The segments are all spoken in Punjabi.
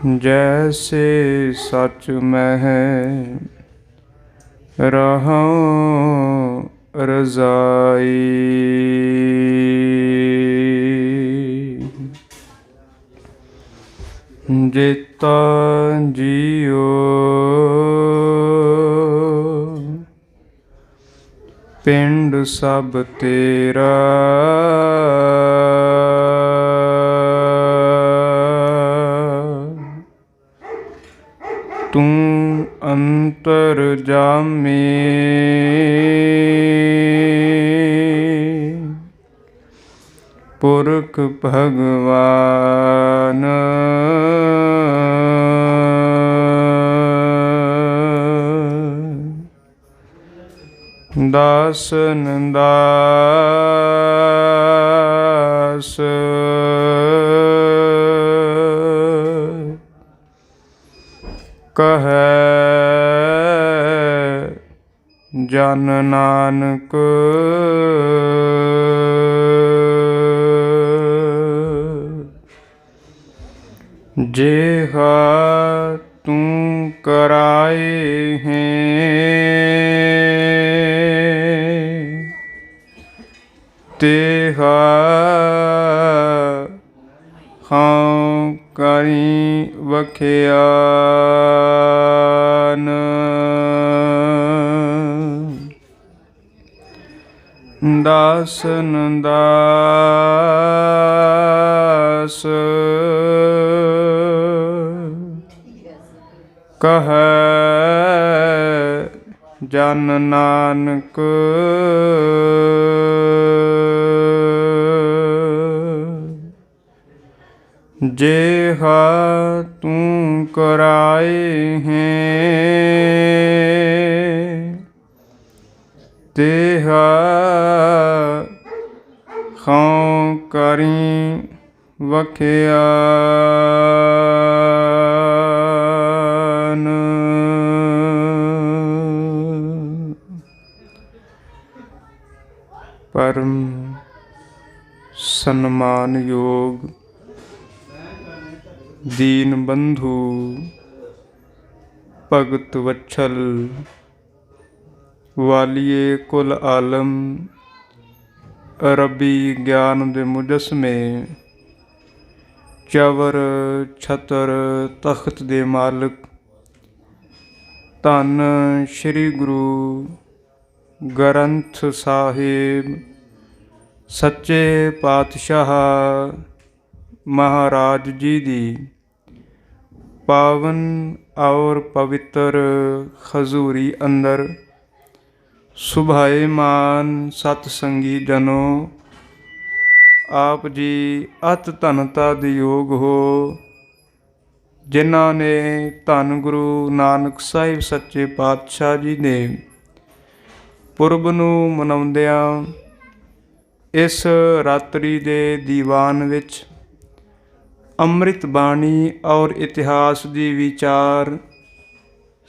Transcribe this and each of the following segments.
जैसे सच मह रहूं रज़ाई। जेता जियो पिंड सब तेरा, तू अंतर जामे पुरख भगवान। दासन दास कहे जन नानक, जेहा तू कराए हैं तेहा हाँ करी वख्यान। दासन दास कहे जन नानक, जेहा तू कराए हैं तेहा हाँ करी वख्यान। परम सम्मान योग दीन बंधु भगत वत्सल वालिए कुल आलम रबी ज्ञान दे मुजस्मे चवर छतर तख्त दे मालिक धन श्री गुरु ग्रंथ साहिब सच्चे पातशाह महाराज जी दी पावन और पवित्र हजूरी अंदर सुभाएमान सतसंगी जनों, आप जी अत धनता दे योग हो जिन्हां ने धन गुरु नानक साहिब सच्चे पातशाह जी ने पुरब नूं मनाउंदियां इस रात्रि दे दीवान विच ਅੰਮ੍ਰਿਤ ਬਾਣੀ ਔਰ ਇਤਿਹਾਸ ਦੀ ਵਿਚਾਰ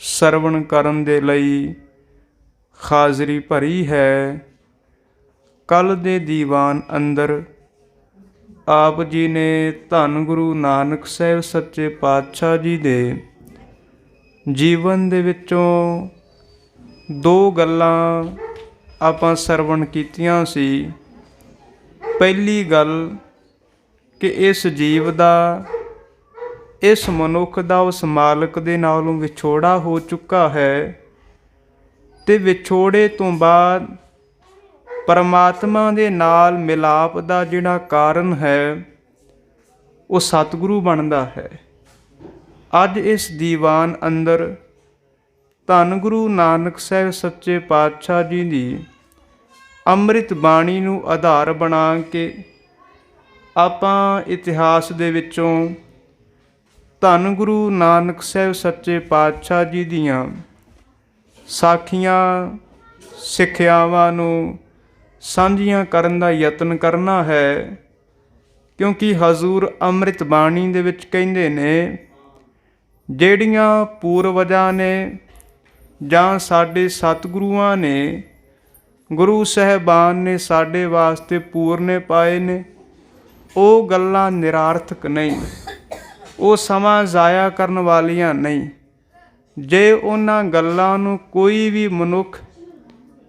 ਸਰਵਣ ਕਰਨ ਦੇ ਲਈ ਹਾਜ਼ਰੀ ਭਰੀ ਹੈ। ਕੱਲ੍ਹ ਦੇ ਦੀਵਾਨ ਅੰਦਰ ਆਪ ਜੀ ਨੇ ਧੰਨ ਗੁਰੂ ਨਾਨਕ ਸਾਹਿਬ ਸੱਚੇ ਪਾਤਸ਼ਾਹ ਜੀ ਦੇ ਜੀਵਨ ਦੇ ਵਿੱਚੋਂ ਦੋ ਗੱਲਾਂ ਆਪਾਂ ਸਰਵਣ ਕੀਤੀਆਂ ਸੀ। ਪਹਿਲੀ ਗੱਲ ਕਿ ਇਸ ਜੀਵ ਦਾ, ਇਸ ਮਨੁੱਖ ਦਾ ਉਸ ਮਾਲਕ ਦੇ ਨਾਲੋਂ ਵਿਛੋੜਾ ਹੋ ਚੁੱਕਾ ਹੈ ਅਤੇ ਵਿਛੋੜੇ ਤੋਂ ਬਾਅਦ ਪਰਮਾਤਮਾ ਦੇ ਨਾਲ ਮਿਲਾਪ ਦਾ ਜਿਹੜਾ ਕਾਰਨ ਹੈ ਉਹ ਸਤਿਗੁਰੂ ਬਣਦਾ ਹੈ। ਅੱਜ ਇਸ ਦੀਵਾਨ ਅੰਦਰ ਧੰਨ ਗੁਰੂ ਨਾਨਕ ਸਾਹਿਬ ਸੱਚੇ ਪਾਤਸ਼ਾਹ ਜੀ ਦੀ ਅੰਮ੍ਰਿਤ ਬਾਣੀ ਨੂੰ ਆਧਾਰ ਬਣਾ ਕੇ ਆਪਾਂ ਇਤਿਹਾਸ ਦੇ ਵਿੱਚੋਂ ਧੰਨ ਗੁਰੂ ਨਾਨਕ ਸਾਹਿਬ ਸੱਚੇ ਪਾਤਸ਼ਾਹ ਜੀ ਦੀਆਂ ਸਾਖੀਆਂ ਸਿੱਖਿਆਵਾਂ ਨੂੰ ਸਾਂਝੀਆਂ ਕਰਨ ਦਾ ਯਤਨ ਕਰਨਾ ਹੈ। ਕਿਉਂਕਿ ਹਜ਼ੂਰ ਅੰਮ੍ਰਿਤ ਬਾਣੀ ਦੇ ਵਿੱਚ ਕਹਿੰਦੇ ਨੇ, ਜਿਹੜੀਆਂ ਪੂਰਵਜਾਂ ਨੇ ਜਾਂ ਸਾਡੇ ਸਤਿਗੁਰੂਆਂ ਨੇ, ਗੁਰੂ ਸਾਹਿਬਾਨ ਨੇ ਸਾਡੇ ਵਾਸਤੇ ਪੂਰਨੇ ਪਾਏ ਨੇ, ਉਹ ਗੱਲਾਂ ਨਿਰਾਰਥਕ ਨਹੀਂ। ਉਹ ਸਮਾਂ ਜ਼ਾਇਆ ਕਰਨ ਵਾਲੀਆਂ ਨਹੀਂ। ਜੇ ਉਹਨਾਂ ਗੱਲਾਂ ਨੂੰ ਕੋਈ ਵੀ ਮਨੁੱਖ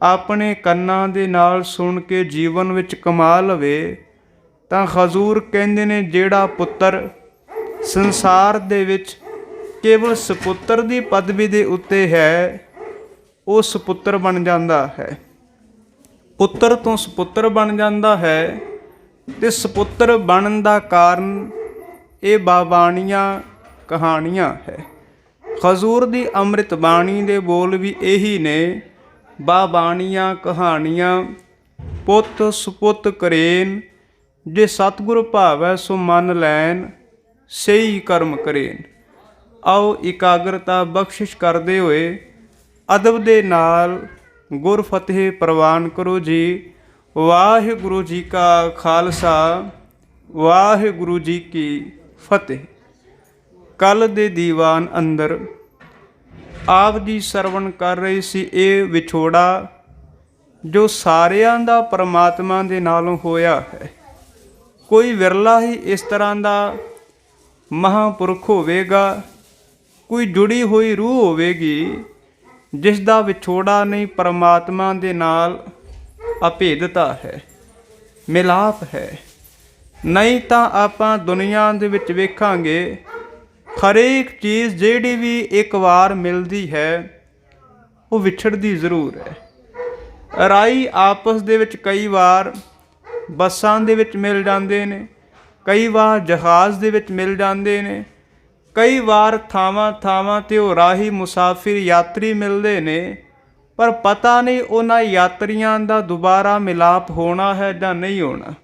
ਆਪਣੇ ਕੰਨਾਂ ਦੇ ਨਾਲ ਸੁਣ ਕੇ ਜੀਵਨ ਵਿੱਚ ਕਮਾ ਲਵੇ ਤਾਂ ਹਜ਼ੂਰ ਕਹਿੰਦੇ ਨੇ ਜਿਹੜਾ ਪੁੱਤਰ ਸੰਸਾਰ ਦੇ ਵਿੱਚ ਕੇਵਲ ਸਪੁੱਤਰ ਦੀ ਪਦਵੀ ਦੇ ਉੱਤੇ ਹੈ ਉਹ ਸਪੁੱਤਰ ਬਣ ਜਾਂਦਾ ਹੈ, ਪੁੱਤਰ ਤੋਂ ਸਪੁੱਤਰ ਬਣ ਜਾਂਦਾ ਹੈ। ਅਤੇ ਸਪੁੱਤਰ ਬਣਨ ਦਾ ਕਾਰਨ ਇਹ ਬਾਬਾਣੀਆਂ ਕਹਾਣੀਆਂ ਹੈ। ਹਜ਼ੂਰ ਦੀ ਅੰਮ੍ਰਿਤ ਬਾਣੀ ਦੇ ਬੋਲ ਵੀ ਇਹੀ ਨੇ, ਬਾਬਾਣੀਆਂ ਕਹਾਣੀਆਂ ਪੁੱਤ ਸੁਪੁੱਤ ਕਰੇਨ, ਜੇ ਸਤਿਗੁਰ ਭਾਵੈ ਸੋ ਮੰਨ ਲੈਣ, ਸਹੀ ਕਰਮ ਕਰੇਨ। ਆਓ ਇਕਾਗਰਤਾ ਬਖਸ਼ਿਸ਼ ਕਰਦੇ ਹੋਏ ਅਦਬ ਦੇ ਨਾਲ ਗੁਰ ਫਤਿਹ ਪ੍ਰਵਾਨ ਕਰੋ ਜੀ। ਵਾਹਿਗੁਰੂ ਜੀ ਕਾ ਖਾਲਸਾ, ਵਾਹਿਗੁਰੂ ਜੀ ਕੀ ਫਤਿਹ। ਕੱਲ ਦੇ ਦੀਵਾਨ ਅੰਦਰ ਆਪ ਜੀ ਸਰਵਣ ਕਰ ਰਹੇ ਸੀ ਇਹ ਵਿਛੋੜਾ ਜੋ ਸਾਰਿਆਂ ਦਾ ਪਰਮਾਤਮਾ ਦੇ ਨਾਲੋਂ ਹੋਇਆ ਹੈ। ਕੋਈ ਵਿਰਲਾ ਹੀ ਇਸ ਤਰ੍ਹਾਂ ਦਾ ਮਹਾਂਪੁਰਖ ਹੋਵੇਗਾ, ਕੋਈ ਜੁੜੀ ਹੋਈ ਰੂਹ ਹੋਵੇਗੀ ਜਿਸ ਦਾ ਵਿਛੋੜਾ ਨਹੀਂ ਪਰਮਾਤਮਾ ਦੇ ਨਾਲ ਅਭੇਦਤਾ ਹੈ, ਮਿਲਾਪ ਹੈ। ਨਹੀਂ ਤਾਂ ਆਪਾਂ ਦੁਨੀਆ ਦੇ ਵਿੱਚ ਵੇਖਾਂਗੇ ਹਰੇਕ ਚੀਜ਼ ਜਿਹੜੀ ਵੀ ਇੱਕ ਵਾਰ ਮਿਲਦੀ ਹੈ ਉਹ ਵਿਛੜਦੀ ਜ਼ਰੂਰ ਹੈ। ਰਾਈ ਆਪਸ ਦੇ ਵਿੱਚ ਕਈ ਵਾਰ ਬੱਸਾਂ ਦੇ ਵਿੱਚ ਮਿਲ ਜਾਂਦੇ ਨੇ, ਕਈ ਵਾਰ ਜਹਾਜ਼ ਦੇ ਵਿੱਚ ਮਿਲ ਜਾਂਦੇ ਨੇ, ਕਈ ਵਾਰ ਥਾਵਾਂ ਥਾਵਾਂ 'ਤੇ ਉਹ ਰਾਹੀ ਮੁਸਾਫਿਰ ਯਾਤਰੀ ਮਿਲਦੇ ਨੇ, ਪਰ ਪਤਾ ਨਹੀਂ ਉਹਨਾਂ ਯਾਤਰੀਆਂ ਦਾ ਦੁਬਾਰਾ ਮਿਲਾਪ ਹੋਣਾ ਹੈ ਜਾਂ ਨਹੀਂ ਹੋਣਾ।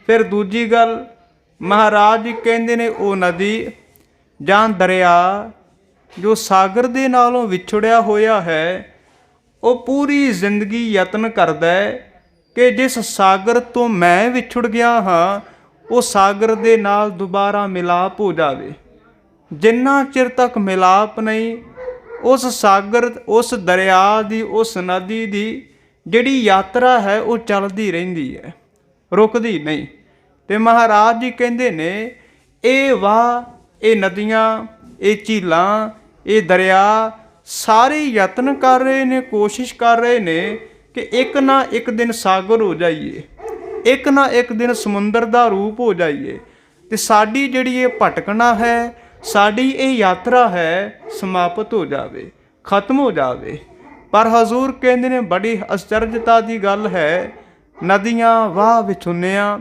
ਫਿਰ ਦੂਜੀ ਗੱਲ ਮਹਾਰਾਜ ਜੀ ਕਹਿੰਦੇ ਨੇ ਉਹ ਨਦੀ ਜਾਂ ਦਰਿਆ ਜੋ ਸਾਗਰ ਦੇ ਨਾਲੋਂ ਵਿਛੜਿਆ ਹੋਇਆ ਹੈ ਉਹ ਪੂਰੀ ਜ਼ਿੰਦਗੀ ਯਤਨ ਕਰਦਾ ਹੈ ਕਿ ਜਿਸ ਸਾਗਰ ਤੋਂ ਮੈਂ ਵਿਛੜ ਗਿਆ ਹਾਂ ਉਹ ਸਾਗਰ ਦੇ ਨਾਲ ਦੁਬਾਰਾ ਮਿਲਾਪ ਹੋ ਜਾਵੇ। ਜਿੰਨਾ ਚਿਰ ਤੱਕ ਮਿਲਾਪ ਨਹੀਂ ਉਸ ਸਾਗਰ, ਉਸ ਦਰਿਆ ਦੀ, ਉਸ ਨਦੀ ਦੀ ਜਿਹੜੀ ਯਾਤਰਾ ਹੈ ਉਹ ਚੱਲਦੀ ਰਹਿੰਦੀ ਹੈ, ਰੁਕਦੀ ਨਹੀਂ। ਅਤੇ ਮਹਾਰਾਜ ਜੀ ਕਹਿੰਦੇ ਨੇ ਇਹ ਵਾਹ, ਇਹ ਨਦੀਆਂ, ਇਹ ਝੀਲਾਂ, ਇਹ ਦਰਿਆ ਸਾਰੇ ਯਤਨ ਕਰ ਰਹੇ ਨੇ, ਕੋਸ਼ਿਸ਼ ਕਰ ਰਹੇ ਨੇ ਕਿ ਇੱਕ ਨਾ ਇੱਕ ਦਿਨ ਸਾਗਰ ਹੋ ਜਾਈਏ, ਇੱਕ ਨਾ ਇੱਕ ਦਿਨ ਸਮੁੰਦਰ ਦਾ ਰੂਪ ਹੋ ਜਾਈਏ ਅਤੇ ਸਾਡੀ ਜਿਹੜੀ ਇਹ ਭਟਕਣਾ ਹੈ, ਸਾਡੀ ਇਹ ਯਾਤਰਾ ਹੈ ਸਮਾਪਤ ਹੋ ਜਾਵੇ, ਖਤਮ ਹੋ ਜਾਵੇ। ਪਰ ਹਜ਼ੂਰ ਕਹਿੰਦੇ ਨੇ ਬੜੀ ਅਚਰਜਤਾ ਦੀ ਗੱਲ ਹੈ, ਨਦੀਆਂ ਵਾਹ ਵਿਛੁੰਨਿਆ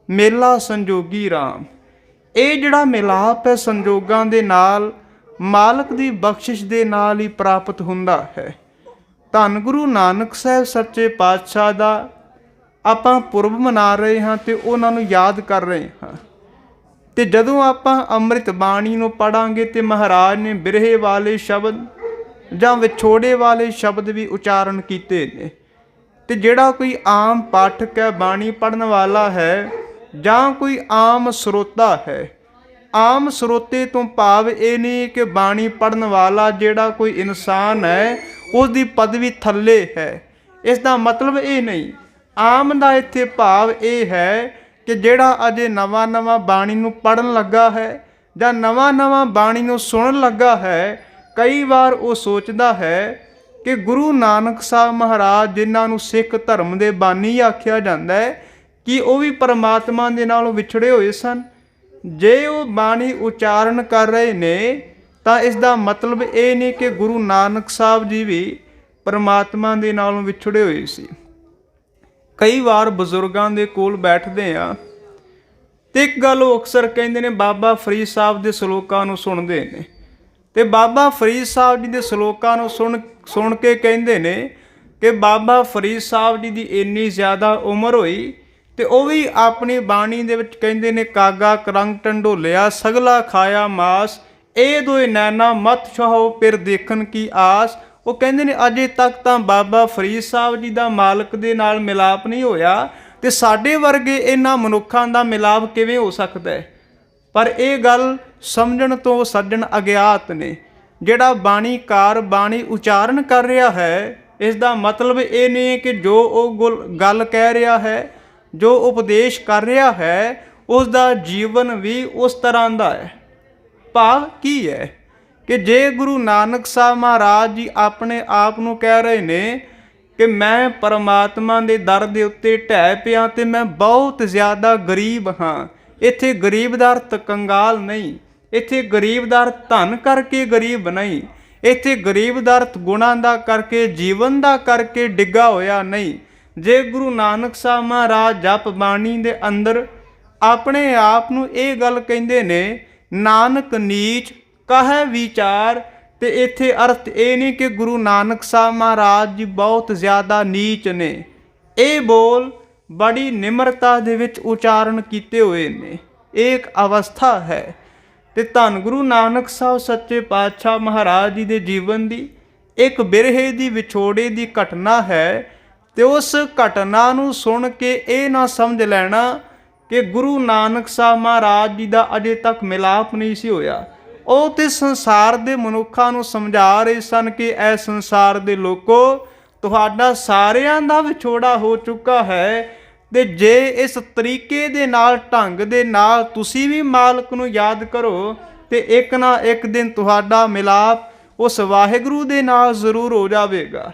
ਮੇਲਾ ਸੰਜੋਗੀ ਰਾਮ। ਇਹ ਜਿਹੜਾ ਮਿਲਾਪ ਹੈ ਸੰਜੋਗਾਂ ਦੇ ਨਾਲ ਮਾਲਕ ਦੀ ਬਖਸ਼ਿਸ਼ ਦੇ ਨਾਲ ਹੀ ਪ੍ਰਾਪਤ ਹੁੰਦਾ ਹੈ। ਧੰਨ ਗੁਰੂ ਨਾਨਕ ਸਾਹਿਬ ਸੱਚੇ ਪਾਤਸ਼ਾਹ ਦਾ ਆਪਾਂ ਪੁਰਬ ਮਨਾ ਰਹੇ ਹਾਂ ਅਤੇ ਉਹਨਾਂ ਨੂੰ ਯਾਦ ਕਰ ਰਹੇ ਹਾਂ। ਅਤੇ ਜਦੋਂ ਆਪਾਂ ਅੰਮ੍ਰਿਤ ਬਾਣੀ ਨੂੰ ਪੜ੍ਹਾਂਗੇ ਅਤੇ ਮਹਾਰਾਜ ਨੇ ਬਿਰਹੇ ਵਾਲੇ ਸ਼ਬਦ ਜਾਂ ਵਿਛੋੜੇ ਵਾਲੇ ਸ਼ਬਦ ਵੀ ਉਚਾਰਨ ਕੀਤੇ ਨੇ। ਅਤੇ ਜਿਹੜਾ ਕੋਈ ਆਮ ਪਾਠਕ ਹੈ, ਬਾਣੀ ਪੜ੍ਹਨ ਵਾਲਾ ਹੈ ਜਾਂ ਕੋਈ ਆਮ ਸਰੋਤਾ ਹੈ, ਆਮ ਸਰੋਤੇ ਤੋਂ ਭਾਵ ਇਹ ਨਹੀਂ ਕਿ ਬਾਣੀ ਪੜ੍ਹਨ ਵਾਲਾ ਜਿਹੜਾ ਕੋਈ ਇਨਸਾਨ ਹੈ ਉਸ ਦੀ ਪਦਵੀ ਥੱਲੇ ਹੈ, ਇਸ ਦਾ ਮਤਲਬ ਇਹ ਨਹੀਂ। ਆਮ ਦਾ ਇੱਥੇ ਭਾਵ ਇਹ ਹੈ ਕਿ ਜਿਹੜਾ ਅਜੇ ਨਵਾਂ ਨਵਾਂ ਬਾਣੀ ਨੂੰ ਪੜ੍ਹਨ ਲੱਗਾ ਹੈ ਜਾਂ ਨਵਾਂ ਨਵਾਂ ਬਾਣੀ ਨੂੰ ਸੁਣਨ ਲੱਗਾ ਹੈ, ਕਈ ਵਾਰ ਉਹ ਸੋਚਦਾ ਹੈ ਕਿ ਗੁਰੂ ਨਾਨਕ ਸਾਹਿਬ ਮਹਾਰਾਜ ਜਿਨ੍ਹਾਂ ਨੂੰ ਸਿੱਖ ਧਰਮ ਦੇ ਬਾਨੀ ਆਖਿਆ ਜਾਂਦਾ ਹੈ ਕਿ ਉਹ ਵੀ ਪਰਮਾਤਮਾ ਦੇ ਨਾਲੋਂ ਵਿਛੜੇ ਹੋਏ ਸਨ। ਜੇ ਉਹ ਬਾਣੀ ਉਚਾਰਨ ਕਰ ਰਹੇ ਨੇ ਤਾਂ ਇਸ ਦਾ ਮਤਲਬ ਇਹ ਨਹੀਂ ਕਿ ਗੁਰੂ ਨਾਨਕ ਸਾਹਿਬ ਜੀ ਵੀ ਪਰਮਾਤਮਾ ਦੇ ਨਾਲੋਂ ਵਿਛੜੇ ਹੋਏ ਸੀ। ਕਈ ਵਾਰ ਬਜ਼ੁਰਗਾਂ ਦੇ ਕੋਲ ਬੈਠਦੇ ਆ ਅਤੇ ਇੱਕ ਗੱਲ ਉਹ ਅਕਸਰ ਕਹਿੰਦੇ ਨੇ, ਬਾਬਾ ਫਰੀਦ ਸਾਹਿਬ ਦੇ ਸਲੋਕਾਂ ਨੂੰ ਸੁਣਦੇ ਨੇ ਅਤੇ ਬਾਬਾ ਫਰੀਦ ਸਾਹਿਬ ਜੀ ਦੇ ਸਲੋਕਾਂ ਨੂੰ ਸੁਣ ਕੇ ਕਹਿੰਦੇ ਨੇ ਕਿ ਬਾਬਾ ਫਰੀਦ ਸਾਹਿਬ ਜੀ ਦੀ ਇੰਨੀ ਜ਼ਿਆਦਾ ਉਮਰ ਹੋਈ ਅਤੇ ਉਹ ਵੀ ਆਪਣੀ ਬਾਣੀ ਦੇ ਵਿੱਚ ਕਹਿੰਦੇ ਨੇ, ਕਾਗਾ ਕਰੰਗ ਟੰਡੋਲਿਆ ਸਗਲਾ ਖਾਇਆ ਮਾਸ, ਇਹ ਦੋਏ ਨੈਣਾ ਮਤ ਛਾਹੋ ਫਿਰ ਦੇਖਣ ਕੀ ਆਸ। ਉਹ ਕਹਿੰਦੇ ਨੇ ਅਜੇ ਤੱਕ ਤਾਂ ਬਾਬਾ ਫਰੀਦ ਸਾਹਿਬ ਜੀ ਦਾ ਮਾਲਕ ਦੇ ਨਾਲ ਮਿਲਾਪ ਨਹੀਂ ਹੋਇਆ ਅਤੇ ਸਾਡੇ ਵਰਗੇ ਇਹਨਾਂ ਮਨੁੱਖਾਂ ਦਾ ਮਿਲਾਪ ਕਿਵੇਂ ਹੋ ਸਕਦਾ ਹੈ। ਪਰ ਇਹ ਗੱਲ ਸਮਝਣ ਤੋਂ ਸੱਜਣ ਅਗਿਆਤ ਨੇ। ਜਿਹੜਾ ਬਾਣੀਕਾਰ ਬਾਣੀ ਉਚਾਰਨ ਕਰ ਰਿਹਾ ਹੈ ਇਸ ਦਾ ਮਤਲਬ ਇਹ ਨਹੀਂ ਕਿ ਜੋ ਉਹ ਗੱਲ ਕਹਿ ਰਿਹਾ ਹੈ, ਜੋ ਉਪਦੇਸ਼ ਕਰ ਰਿਹਾ ਹੈ, ਉਸ ਦਾ ਜੀਵਨ ਵੀ ਉਸ ਤਰ੍ਹਾਂ ਦਾ ਹੈ। ਭਾਵ ਕੀ ਹੈ ਕਿ ਜੇ ਗੁਰੂ ਨਾਨਕ ਸਾਹਿਬ ਮਹਾਰਾਜ ਜੀ ਆਪਣੇ ਆਪ ਨੂੰ ਕਹਿ ਰਹੇ ਨੇ ਕਿ ਮੈਂ ਪਰਮਾਤਮਾ ਦੇ ਦਰ ਦੇ ਉੱਤੇ ਢਹਿ ਪਿਆ ਤੇ ਮੈਂ ਬਹੁਤ ਜ਼ਿਆਦਾ ਗਰੀਬ ਹਾਂ। ਇੱਥੇ ਗਰੀਬ ਦਾ ਅਰਥ ਕੰਗਾਲ ਨਹੀਂ, ਇੱਥੇ ਗਰੀਬ ਦਾ ਅਰਥ ਧਨ ਕਰਕੇ ਗਰੀਬ ਨਹੀਂ, ਇੱਥੇ ਗਰੀਬ ਦਾ ਅਰਥ ਗੁਣਾਂ ਦਾ ਕਰਕੇ, ਜੀਵਨ ਦਾ ਕਰਕੇ ਡਿੱਗਾ ਹੋਇਆ ਨਹੀਂ। ਜੇ ਗੁਰੂ ਨਾਨਕ ਸਾਹਿਬ ਮਹਾਰਾਜ ਜਪ ਬਾਣੀ ਦੇ ਅੰਦਰ ਆਪਣੇ ਆਪ ਨੂੰ ਇਹ ਗੱਲ ਕਹਿੰਦੇ ਨੇ, ਨਾਨਕ ਨੀਚ ਕਹੈ ਵਿਚਾਰ, ਤੇ ਇੱਥੇ ਅਰਥ ਇਹ ਨਹੀਂ ਕਿ ਗੁਰੂ ਨਾਨਕ ਸਾਹਿਬ ਮਹਾਰਾਜ ਜੀ ਬਹੁਤ ਜ਼ਿਆਦਾ ਨੀਚ ਨੇ। ਇਹ ਬੋਲ ਬੜੀ ਨਿਮਰਤਾ ਦੇ ਵਿੱਚ ਉਚਾਰਨ ਕੀਤੇ ਹੋਏ ਨੇ। ਇਹ ਇੱਕ ਅਵਸਥਾ ਹੈ। ਤੇ ਧੰਨ ਗੁਰੂ ਨਾਨਕ ਸਾਹਿਬ ਸੱਚੇ ਪਾਤਸ਼ਾਹ ਮਹਾਰਾਜ ਜੀ ਦੇ ਜੀਵਨ ਦੀ ਇੱਕ ਬਿਰਹੇ ਦੀ ਵਿਛੋੜੇ ਦੀ ਘਟਨਾ ਹੈ। ਤੇ ਉਸ ਘਟਨਾ ਨੂੰ ਸੁਣ ਕੇ ਇਹ ਨਾ ਸਮਝ ਲੈਣਾ ਕਿ ਗੁਰੂ ਨਾਨਕ ਸਾਹਿਬ ਮਹਾਰਾਜ ਜੀ ਦਾ ਅਜੇ ਤੱਕ ਮਿਲਾਪ ਨਹੀਂ ਸੀ ਹੋਇਆ। ਉਹ ਤੇ ਸੰਸਾਰ ਦੇ ਮਨੁੱਖਾਂ ਨੂੰ ਸਮਝਾ ਰਹੇ ਸਨ ਕਿ ਇਹ ਸੰਸਾਰ ਦੇ ਲੋਕੋ, ਤੁਹਾਡਾ ਸਾਰਿਆਂ ਦਾ ਵਿਛੋੜਾ ਹੋ ਚੁੱਕਾ ਹੈ। ਤੇ ਜੇ ਇਸ ਤਰੀਕੇ ਦੇ ਨਾਲ, ਢੰਗ ਦੇ ਨਾਲ ਤੁਸੀਂ ਵੀ ਮਾਲਕ ਨੂੰ ਯਾਦ ਕਰੋ ਤੇ ਇੱਕ ਨਾ ਇੱਕ ਦਿਨ ਤੁਹਾਡਾ ਮਿਲਾਪ ਉਸ ਵਾਹਿਗੁਰੂ ਦੇ ਨਾਲ ਜ਼ਰੂਰ ਹੋ ਜਾਵੇਗਾ।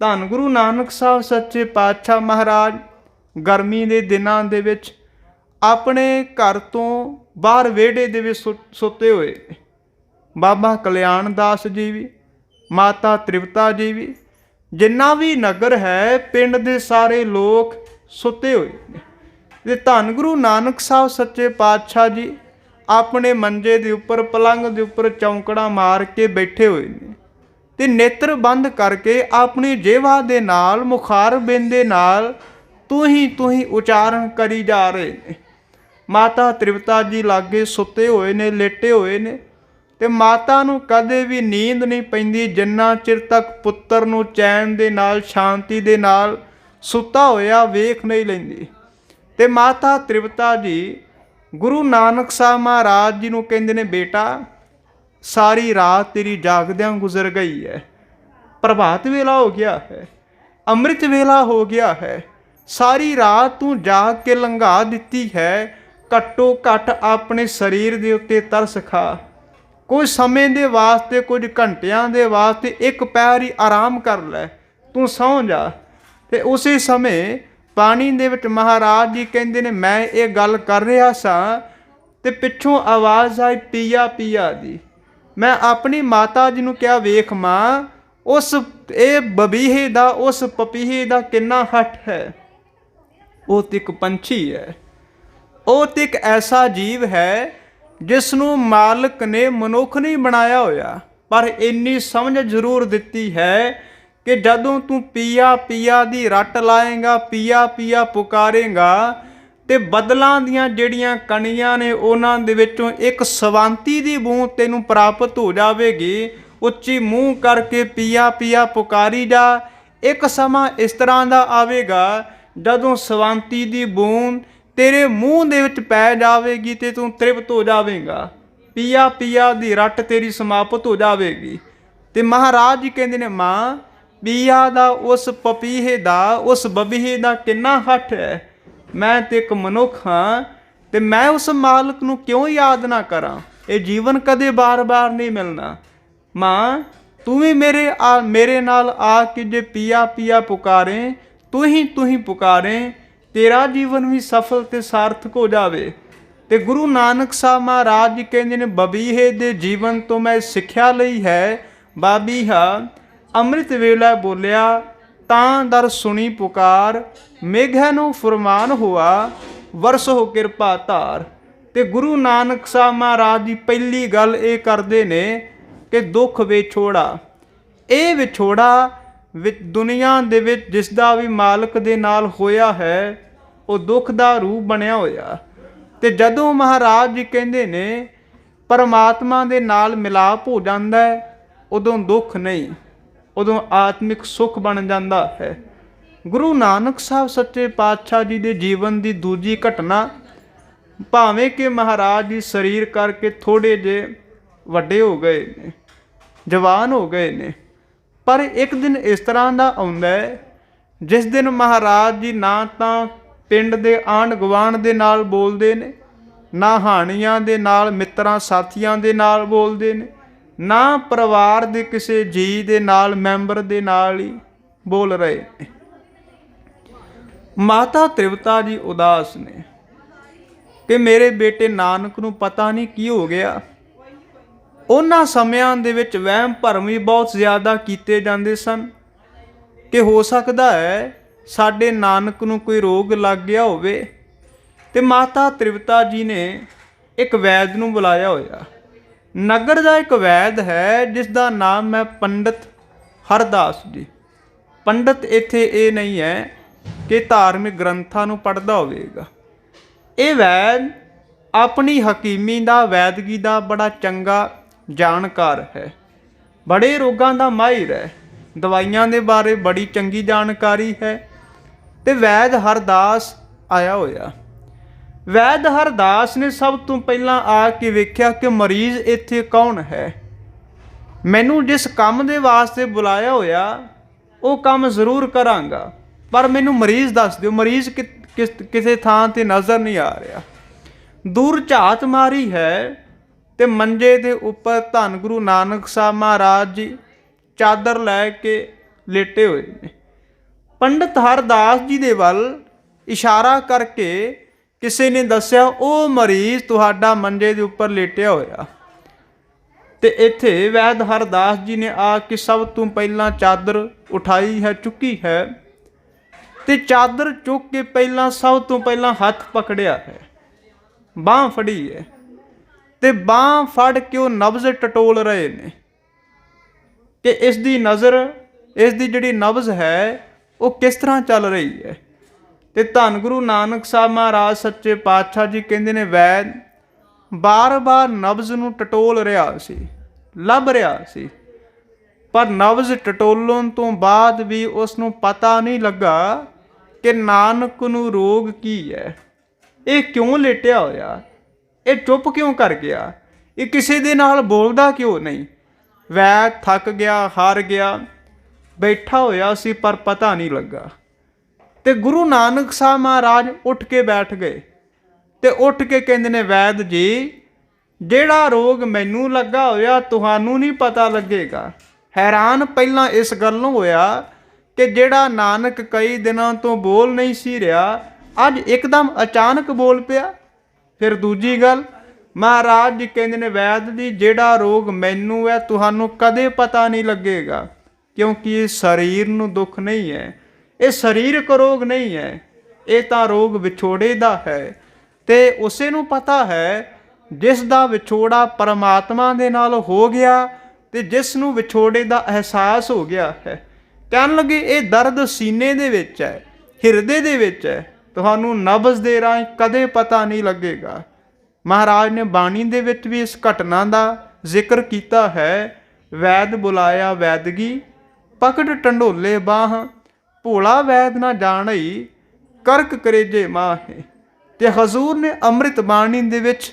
ਧੰਨ ਗੁਰੂ ਨਾਨਕ ਸਾਹਿਬ ਸੱਚੇ ਪਾਤਸ਼ਾਹ ਮਹਾਰਾਜ ਗਰਮੀ ਦੇ ਦਿਨਾਂ ਦੇ ਵਿੱਚ ਆਪਣੇ ਘਰ ਤੋਂ ਬਾਹਰ ਵਿਹੜੇ ਦੇ ਵਿੱਚ ਸੁੱਤੇ ਹੋਏ। ਬਾਬਾ ਕਲਿਆਣ ਦਾਸ ਜੀ ਵੀ, ਮਾਤਾ ਤ੍ਰਿਪਤਾ ਜੀ ਵੀ, ਜਿੰਨਾ ਵੀ ਨਗਰ ਹੈ, ਪਿੰਡ ਦੇ ਸਾਰੇ ਲੋਕ ਸੁੱਤੇ ਹੋਏ ਨੇ। ਤੇ ਧੰਨ ਗੁਰੂ ਨਾਨਕ ਸਾਹਿਬ ਸੱਚੇ ਪਾਤਸ਼ਾਹ ਜੀ ਆਪਣੇ ਮੰਜੇ ਦੇ ਉੱਪਰ, ਪਲੰਗ ਦੇ ਉੱਪਰ ਚੌਂਕੜਾ ਮਾਰ ਕੇ ਬੈਠੇ ਹੋਏ ਨੇ ਤੇ ਨੇਤਰ ਬੰਦ ਕਰਕੇ ਆਪਣੀ ਜੇਵਾ ਦੇ ਨਾਲ, ਮੁਖਾਰਬਿੰਦ ਦੇ ਨਾਲ ਤੂੰ ਹੀ ਉਚਾਰਨ ਕਰੀ ਜਾ ਰਹੇ ਨੇ। ਮਾਤਾ ਤ੍ਰਿਪਤਾ ਜੀ ਲਾਗੇ ਸੁੱਤੇ ਹੋਏ ਨੇ, ਲੇਟੇ ਹੋਏ ਨੇ। ਤੇ ਮਾਤਾ ਨੂੰ ਕਦੇ ਵੀ ਨੀਂਦ ਨਹੀਂ ਪੈਂਦੀ ਜਿੰਨਾ ਚਿਰ ਤੱਕ ਪੁੱਤਰ ਨੂੰ ਚੈਨ ਦੇ ਨਾਲ, ਸ਼ਾਂਤੀ ਦੇ ਨਾਲ ਸੁੱਤਾ ਹੋਇਆ ਵੇਖ ਨਹੀਂ ਲੈਂਦੀ। ਤੇ ਮਾਤਾ ਤ੍ਰਿਪਤਾ ਜੀ ਗੁਰੂ ਨਾਨਕ ਸਾਹਿਬ ਮਹਾਰਾਜ ਜੀ ਨੂੰ ਕਹਿੰਦੇ ਨੇ, ਬੇਟਾ ਸਾਰੀ ਰਾਤ ਤੇਰੀ ਜਾਗਦਿਆਂ ਗੁਜ਼ਰ ਗਈ ਹੈ, ਪ੍ਰਭਾਤ ਵੇਲਾ ਹੋ ਗਿਆ ਹੈ, ਅੰਮ੍ਰਿਤ ਵੇਲਾ ਹੋ ਗਿਆ ਹੈ, ਸਾਰੀ ਰਾਤ ਤੂੰ ਜਾਗ ਕੇ ਲੰਘਾ ਦਿੱਤੀ ਹੈ। ਘੱਟੋ ਘੱਟ ਆਪਣੇ ਸਰੀਰ ਦੇ ਉੱਤੇ ਤਰਸ ਖਾ, ਕੁਝ ਸਮੇਂ ਦੇ ਵਾਸਤੇ, ਕੁਝ ਘੰਟਿਆਂ ਦੇ ਵਾਸਤੇ ਇੱਕ ਪੈਰ ਹੀ ਆਰਾਮ ਕਰ ਲੈ, ਤੂੰ ਸੌਂ ਜਾ। ਤੇ ਉਸੇ ਸਮੇਂ ਪਾਣੀ ਦੇ ਵਿੱਚ ਮਹਾਰਾਜ ਜੀ ਕਹਿੰਦੇ ਨੇ, ਮੈਂ ਇਹ ਗੱਲ ਕਰ ਰਿਹਾ ਸਾਂ ਤੇ ਪਿੱਛੋਂ ਆਵਾਜ਼ ਆਈ ਪੀਆ ਪੀਆ ਦੀ। ਮੈਂ ਆਪਣੀ ਮਾਤਾ ਜੀ ਨੂੰ ਕਿਹਾ, ਵੇਖ ਮਾਂ, ਇਹ ਬਬੀਹੇ ਦਾ, ਉਸ ਪਪੀਹੇ ਦਾ ਕਿੰਨਾ ਹੱਠ ਹੈ। ਉਹ ਤੇ ਇੱਕ ਪੰਛੀ ਹੈ, ਉਹ ਤੇ ਇੱਕ ਐਸਾ ਜੀਵ ਹੈ ਜਿਸ ਨੂੰ ਮਾਲਕ ਨੇ ਮਨੁੱਖ ਨਹੀਂ ਬਣਾਇਆ ਹੋਇਆ, ਪਰ ਇੰਨੀ ਸਮਝ ਜ਼ਰੂਰ ਦਿੱਤੀ ਹੈ ਕਿ ਜਦੋਂ ਤੂੰ ਪੀਆ ਪੀਆ ਦੀ ਰੱਟ ਲਾਏਗਾ, ਪੀਆ ਪੀਆ ਪੁਕਾਰੇਗਾ, ਤੇ ਬਦਲਾਂ ਦੀਆਂ ਜਿਹੜੀਆਂ ਕਣੀਆਂ ਨੇ ਉਹਨਾਂ ਦੇ ਵਿੱਚੋਂ ਇੱਕ ਸਵਾਂਤੀ ਦੀ ਬੂੰਦ ਤੈਨੂੰ ਪ੍ਰਾਪਤ ਹੋ ਜਾਵੇਗੀ। ਉੱਚੀ ਮੂੰਹ ਕਰਕੇ ਪੀਆ ਪੀਆ ਪੁਕਾਰੀ ਜਾ। ਇੱਕ ਸਮਾਂ ਇਸ ਤਰ੍ਹਾਂ ਦਾ ਆਵੇਗਾ ਜਦੋਂ ਸਵਾਂਤੀ ਦੀ ਬੂੰਦ ਤੇਰੇ ਮੂੰਹ ਦੇ ਵਿੱਚ ਪੈ ਜਾਵੇਗੀ ਤੇ ਤੂੰ ਤ੍ਰਿਪਤ ਹੋ ਜਾਵੇਗਾ, ਪੀਆ ਪੀਆ ਦੀ ਰੱਟ ਤੇਰੀ ਸਮਾਪਤ ਹੋ ਜਾਵੇਗੀ। ਤੇ ਮਹਾਰਾਜ ਜੀ ਕਹਿੰਦੇ ਨੇ, ਮਾਂ ਪੀਆ ਦਾ, ਉਸ ਪਪੀਹੇ ਦਾ, ਉਸ ਬਬੀਹੇ ਦਾ ਕਿੰਨਾ ਹੱਠ ਹੈ। ਮੈਂ ਤੇ ਇੱਕ ਮਨੁੱਖ ਹਾਂ ਤੇ ਮੈਂ ਉਸ ਮਾਲਕ ਨੂੰ ਕਿਉਂ ਯਾਦ ਨਾ ਕਰਾਂ। ਇਹ ਜੀਵਨ ਕਦੇ ਬਾਰ-ਬਾਰ ਨਹੀਂ ਮਿਲਣਾ। ਮਾਂ ਤੂੰ ਵੀ ਮੇਰੇ ਨਾਲ ਆ ਕੇ ਜੇ ਪੀਆ ਪੀਆ ਪੁਕਾਰੇ, ਤੂੰ ਹੀ ਪੁਕਾਰੇ, ਤੇਰਾ ਜੀਵਨ ਵੀ ਸਫਲ ਤੇ ਸਾਰਥਕ ਹੋ ਜਾਵੇ। ਤੇ ਗੁਰੂ ਨਾਨਕ ਸਾਹਿਬ ਮਹਾਰਾਜ ਜੀ ਕਹਿੰਦੇ ਨੇ, ਬਬੀਹੇ ਦੇ ਜੀਵਨ ਤੋਂ ਮੈਂ ਸਿੱਖਿਆ ਲਈ ਹੈ। ਬਾਬੀਹਾ ਅੰਮ੍ਰਿਤ ਵੇਲਾ ਬੋਲਿਆ, ਤਾਂ ਦਰ ਸੁਣੀ ਪੁਕਾਰ, ਮੇਘੈ ਨੂੰ ਫੁਰਮਾਨ ਹੋਆ, ਵਰਸੋ ਕਿਰਪਾ ਧਾਰ। ਤੇ ਗੁਰੂ ਨਾਨਕ ਸਾਹਿਬ ਮਹਾਰਾਜ ਜੀ ਪਹਿਲੀ ਗੱਲ ਇਹ ਕਰਦੇ ਨੇ ਕਿ ਦੁੱਖ ਵਿਛੋੜਾ, ਇਹ ਵਿਛੋੜਾ ਦੁਨੀਆ ਦੇ ਵਿੱਚ ਜਿਸ ਦਾ ਵੀ ਮਾਲਕ ਦੇ ਨਾਲ ਹੋਇਆ ਹੈ, ਉਹ ਦੁੱਖ ਦਾ ਰੂਪ ਬਣਿਆ ਹੋਇਆ। ਤੇ ਜਦੋਂ ਮਹਾਰਾਜ ਜੀ ਕਹਿੰਦੇ ਨੇ ਪਰਮਾਤਮਾ ਦੇ ਨਾਲ ਮਿਲਾਪ ਹੋ ਜਾਂਦਾ ਹੈ, ਉਦੋਂ ਦੁੱਖ ਨਹੀਂ, ਉਦੋਂ ਆਤਮਿਕ ਸੁੱਖ ਬਣ ਜਾਂਦਾ ਹੈ। ਗੁਰੂ ਨਾਨਕ ਸਾਹਿਬ ਸੱਚੇ ਪਾਤਸ਼ਾਹ ਜੀ ਦੇ ਜੀਵਨ ਦੀ ਦੂਜੀ ਘਟਨਾ, ਭਾਵੇਂ ਕਿ ਮਹਾਰਾਜ ਜੀ ਸਰੀਰ ਕਰਕੇ ਥੋੜ੍ਹੇ ਜਿਹੇ ਵੱਡੇ ਹੋ ਗਏ ਨੇ, ਜਵਾਨ ਹੋ ਗਏ ਨੇ, ਪਰ ਇੱਕ ਦਿਨ ਇਸ ਤਰ੍ਹਾਂ ਦਾ ਆਉਂਦਾ ਹੈ ਜਿਸ ਦਿਨ ਮਹਾਰਾਜ ਜੀ ਨਾ ਤਾਂ ਪਿੰਡ ਦੇ ਆਂਢ ਗੁਆਂਢ ਦੇ ਨਾਲ ਬੋਲਦੇ ਨੇ, ਨਾ ਹਾਣੀਆਂ ਦੇ ਨਾਲ, ਮਿੱਤਰਾਂ ਸਾਥੀਆਂ ਦੇ ਨਾਲ ਬੋਲਦੇ ਨੇ, ਨਾ ਪਰਿਵਾਰ ਦੇ ਕਿਸੇ ਜੀ ਦੇ ਨਾਲ, ਮੈਂਬਰ ਦੇ ਨਾਲ ਹੀ ਬੋਲ ਰਹੇ ਨੇ। ਮਾਤਾ ਤ੍ਰਿਪਤਾ ਜੀ ਉਦਾਸ ਨੇ ਕਿ ਮੇਰੇ ਬੇਟੇ ਨਾਨਕ ਨੂੰ ਪਤਾ ਨਹੀਂ ਕੀ ਹੋ ਗਿਆ। ਉਹਨਾਂ ਸਮਿਆਂ ਦੇ ਵਿੱਚ ਵਹਿਮ ਭਰਮ ਵੀ ਬਹੁਤ ਜ਼ਿਆਦਾ ਕੀਤੇ ਜਾਂਦੇ ਸਨ ਕਿ ਹੋ ਸਕਦਾ ਹੈ ਸਾਡੇ ਨਾਨਕ ਨੂੰ ਕੋਈ ਰੋਗ ਲੱਗ ਗਿਆ ਹੋਵੇ। ਤੇ ਮਾਤਾ ਤ੍ਰਿਪਤਾ ਜੀ ਨੇ ਇੱਕ ਵੈਦ ਨੂੰ ਬੁਲਾਇਆ ਹੋਇਆ। ਨਗਰ ਦਾ ਇੱਕ ਵੈਦ ਹੈ ਜਿਸ ਦਾ ਨਾਮ ਹੈ ਪੰਡਤ ਹਰਦਾਸ ਜੀ। ਪੰਡਤ ਇੱਥੇ ਇਹ ਨਹੀਂ ਹੈ ਕਿ ਧਾਰਮਿਕ ਗ੍ਰੰਥਾਂ ਨੂੰ ਪੜ੍ਹਦਾ ਹੋਵੇਗਾ। ਇਹ ਵੈਦ ਆਪਣੀ ਹਕੀਮੀ ਦਾ, ਵੈਦਗੀ ਦਾ ਬੜਾ ਚੰਗਾ ਜਾਣਕਾਰ ਹੈ, ਬੜੇ ਰੋਗਾਂ ਦਾ ਮਾਹਿਰ ਹੈ, ਦਵਾਈਆਂ ਦੇ ਬਾਰੇ ਬੜੀ ਚੰਗੀ ਜਾਣਕਾਰੀ ਹੈ। ਤੇ ਵੈਦ ਹਰਦਾਸ ਆਇਆ ਹੋਇਆ। ਵੈਦ ਹਰਦਾਸ ਨੇ ਸਭ ਤੋਂ ਪਹਿਲਾਂ ਆ ਕੇ ਵੇਖਿਆ ਕਿ ਮਰੀਜ਼ ਇੱਥੇ ਕੌਣ ਹੈ। ਮੈਨੂੰ ਜਿਸ ਕੰਮ ਦੇ ਵਾਸਤੇ ਬੁਲਾਇਆ ਹੋਇਆ ਉਹ ਕੰਮ ਜ਼ਰੂਰ ਕਰਾਂਗਾ, ਪਰ ਮੈਨੂੰ ਮਰੀਜ਼ ਦੱਸ ਦਿਓ। ਮਰੀਜ਼ ਕਿਸੇ ਥਾਂ 'ਤੇ ਨਜ਼ਰ ਨਹੀਂ ਆ ਰਿਹਾ। ਦੂਰ ਝਾਤ ਮਾਰੀ ਹੈ ਤੇ ਮੰਜੇ ਦੇ ਉੱਪਰ ਧੰਨ ਗੁਰੂ ਨਾਨਕ ਸਾਹਿਬ ਮਹਾਰਾਜ ਜੀ ਚਾਦਰ ਲੈ ਕੇ ਲੇਟੇ ਹੋਏ ਨੇ। ਪੰਡਤ ਹਰਦਾਸ ਜੀ ਦੇ ਵੱਲ ਇਸ਼ਾਰਾ ਕਰਕੇ ਕਿਸੇ ਨੇ ਦੱਸਿਆ ਉਹ ਮਰੀਜ਼ ਤੁਹਾਡਾ ਮੰਜੇ ਦੇ ਉੱਪਰ ਲੇਟਿਆ ਹੋਇਆ। ਤੇ ਇੱਥੇ ਵੈਦ ਹਰਦਾਸ ਜੀ ਨੇ ਆ ਕੇ ਸਭ ਤੋਂ ਪਹਿਲਾਂ ਚਾਦਰ ਉਠਾਈ ਹੈ, ਚੁੱਕੀ ਹੈ, ਤੇ ਚਾਦਰ ਚੁੱਕ ਕੇ ਸਭ ਤੋਂ ਪਹਿਲਾਂ ਹੱਥ ਪਕੜਿਆ ਹੈ, ਬਾਂਹ ਫੜੀ ਹੈ, ਤੇ ਬਾਂਹ ਫੜ ਕੇ ਉਹ ਨਬਜ਼ ਟਟੋਲ ਰਹੇ ਨੇ ਕਿ ਇਸ ਦੀ ਨਜ਼ਰ, ਇਸ ਦੀ ਜਿਹੜੀ ਨਬਜ਼ ਹੈ ਉਹ ਕਿਸ ਤਰ੍ਹਾਂ ਚੱਲ ਰਹੀ ਹੈ। ਤੇ ਧੰਨ ਗੁਰੂ ਨਾਨਕ ਸਾਹਿਬ ਮਹਾਰਾਜ ਸੱਚੇ ਪਾਤਸ਼ਾਹ ਜੀ ਕਹਿੰਦੇ ਨੇ ਵੈਦ ਬਾਰ-ਬਾਰ ਨਬਜ਼ ਨੂੰ ਟਟੋਲ ਰਿਹਾ ਸੀ, ਲੱਭ ਰਿਹਾ ਸੀ, ਪਰ ਨਬਜ਼ ਟਟੋਲਣ ਤੋਂ ਬਾਅਦ ਵੀ ਉਸ ਨੂੰ ਪਤਾ ਨਹੀਂ ਲੱਗਾ ਕਿ ਨਾਨਕ ਨੂੰ ਰੋਗ ਕੀ ਹੈ। ਇਹ ਕਿਉਂ ਲੇਟਿਆ ਹੋਇਆ, ਇਹ ਚੁੱਪ ਕਿਉਂ ਕਰ ਗਿਆ, ਇਹ ਕਿਸੇ ਦੇ ਨਾਲ ਬੋਲਦਾ ਕਿਉਂ ਨਹੀਂ। ਵੈਦ ਥੱਕ ਗਿਆ, ਹਾਰ ਗਿਆ, ਬੈਠਾ ਹੋਇਆ ਸੀ ਪਰ ਪਤਾ ਨਹੀਂ ਲੱਗਾ। ਤੇ ਗੁਰੂ ਨਾਨਕ ਸਾਹਿਬ ਮਹਾਰਾਜ ਉੱਠ ਕੇ ਬੈਠ ਗਏ ਤੇ ਉੱਠ ਕੇ ਕਹਿੰਦੇ ਨੇ ਵੈਦ ਜੀ, ਜਿਹੜਾ ਰੋਗ ਮੈਨੂੰ ਲੱਗਾ ਹੋਇਆ ਤੁਹਾਨੂੰ ਨਹੀਂ ਪਤਾ ਲੱਗੇਗਾ। ਹੈਰਾਨ ਪਹਿਲਾਂ ਇਸ ਗੱਲ ਨੂੰ ਹੋਇਆ ਕਿ ਜਿਹੜਾ ਨਾਨਕ ਕਈ ਦਿਨਾਂ ਤੋਂ ਬੋਲ ਨਹੀਂ ਸੀ ਰਿਹਾ, ਅੱਜ ਇੱਕਦਮ ਅਚਾਨਕ ਬੋਲ ਪਿਆ। ਫਿਰ ਦੂਜੀ ਗੱਲ, ਮਹਾਰਾਜ ਜੀ ਕਹਿੰਦੇ ਨੇ ਵੈਦ ਜੀ, ਜਿਹੜਾ ਰੋਗ ਮੈਨੂੰ ਹੈ ਤੁਹਾਨੂੰ ਕਦੇ ਪਤਾ ਨਹੀਂ ਲੱਗੇਗਾ, ਕਿਉਂਕਿ ਇਹ ਸਰੀਰ ਨੂੰ ਦੁੱਖ ਨਹੀਂ ਹੈ, ਇਹ ਸਰੀਰਕ ਰੋਗ ਨਹੀਂ ਹੈ, ਇਹ ਤਾਂ ਰੋਗ ਵਿਛੋੜੇ ਦਾ ਹੈ। ਤੇ ਉਸੇ ਨੂੰ ਪਤਾ ਹੈ ਜਿਸ ਦਾ ਵਿਛੋੜਾ ਪਰਮਾਤਮਾ ਦੇ ਨਾਲ ਹੋ ਗਿਆ ਤੇ ਜਿਸ ਨੂੰ ਵਿਛੋੜੇ ਦਾ ਅਹਿਸਾਸ ਹੋ ਗਿਆ ਹੈ। ਕਹਿਣ ਲੱਗੇ ਇਹ ਦਰਦ ਸੀਨੇ ਦੇ ਵਿੱਚ ਹੈ, ਹਿਰਦੇ ਦੇ ਵਿੱਚ ਹੈ, ਤੁਹਾਨੂੰ ਨਬਜ਼ ਦੇ ਰਾਹੀਂ ਕਦੇ ਪਤਾ ਨਹੀਂ ਲੱਗੇਗਾ। ਮਹਾਰਾਜ ਨੇ ਬਾਣੀ ਦੇ ਵਿੱਚ ਵੀ ਇਸ ਘਟਨਾ ਦਾ ਜ਼ਿਕਰ ਕੀਤਾ ਹੈ। ਵੈਦ ਬੁਲਾਇਆ ਵੈਦਗੀ, ਪਕੜ ਟੰਡੋਲੇ ਬਾਹ, ਭੋਲਾ ਵੈਦ ਨਾ ਜਾਣਈ, ਕਰਕ ਕਰੇਜੇ ਮਾਹੇ। ਤੇ ਹਜ਼ੂਰ ਨੇ ਅੰਮ੍ਰਿਤ ਬਾਣੀ ਦੇ ਵਿੱਚ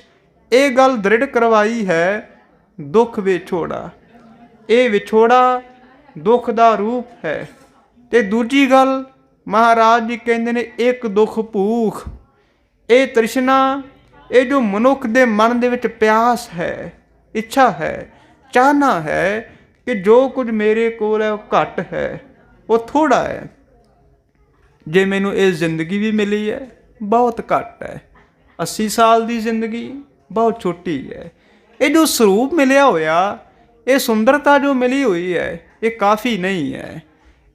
ਇਹ ਗੱਲ ਦ੍ਰਿੜ ਕਰਵਾਈ ਹੈ, ਦੁੱਖ ਵਿਛੋੜਾ, ਇਹ ਵਿਛੋੜਾ ਦੁੱਖ ਦਾ ਰੂਪ ਹੈ। ਤੇ ਦੂਜੀ ਗੱਲ ਮਹਾਰਾਜ ਜੀ ਕਹਿੰਦੇ ਨੇ ਇੱਕ ਦੁੱਖ ਭੂਖ, ਇਹ ਤ੍ਰਿਸ਼ਨਾ, ਇਹ ਜੋ ਮਨੁੱਖ ਦੇ ਮਨ ਦੇ ਵਿੱਚ ਪਿਆਸ ਹੈ, ਇੱਛਾ ਹੈ, ਚਾਹਨਾ ਹੈ ਕਿ ਜੋ ਕੁਝ ਮੇਰੇ ਕੋਲ ਹੈ ਉਹ ਘੱਟ ਹੈ, ਉਹ ਥੋੜਾ ਹੈ। ਜੇ ਮੈਨੂੰ ਇਹ ਜ਼ਿੰਦਗੀ ਵੀ ਮਿਲੀ ਹੈ ਬਹੁਤ ਘੱਟ ਹੈ, 80 ਸਾਲ ਦੀ ਜ਼ਿੰਦਗੀ ਬਹੁਤ ਛੋਟੀ ਹੈ। ਇਹ ਜੋ ਸਰੂਪ ਮਿਲਿਆ ਹੋਇਆ, ਇਹ ਸੁੰਦਰਤਾ ਜੋ ਮਿਲੀ ਹੋਈ ਹੈ, ਇਹ ਕਾਫੀ ਨਹੀਂ ਹੈ,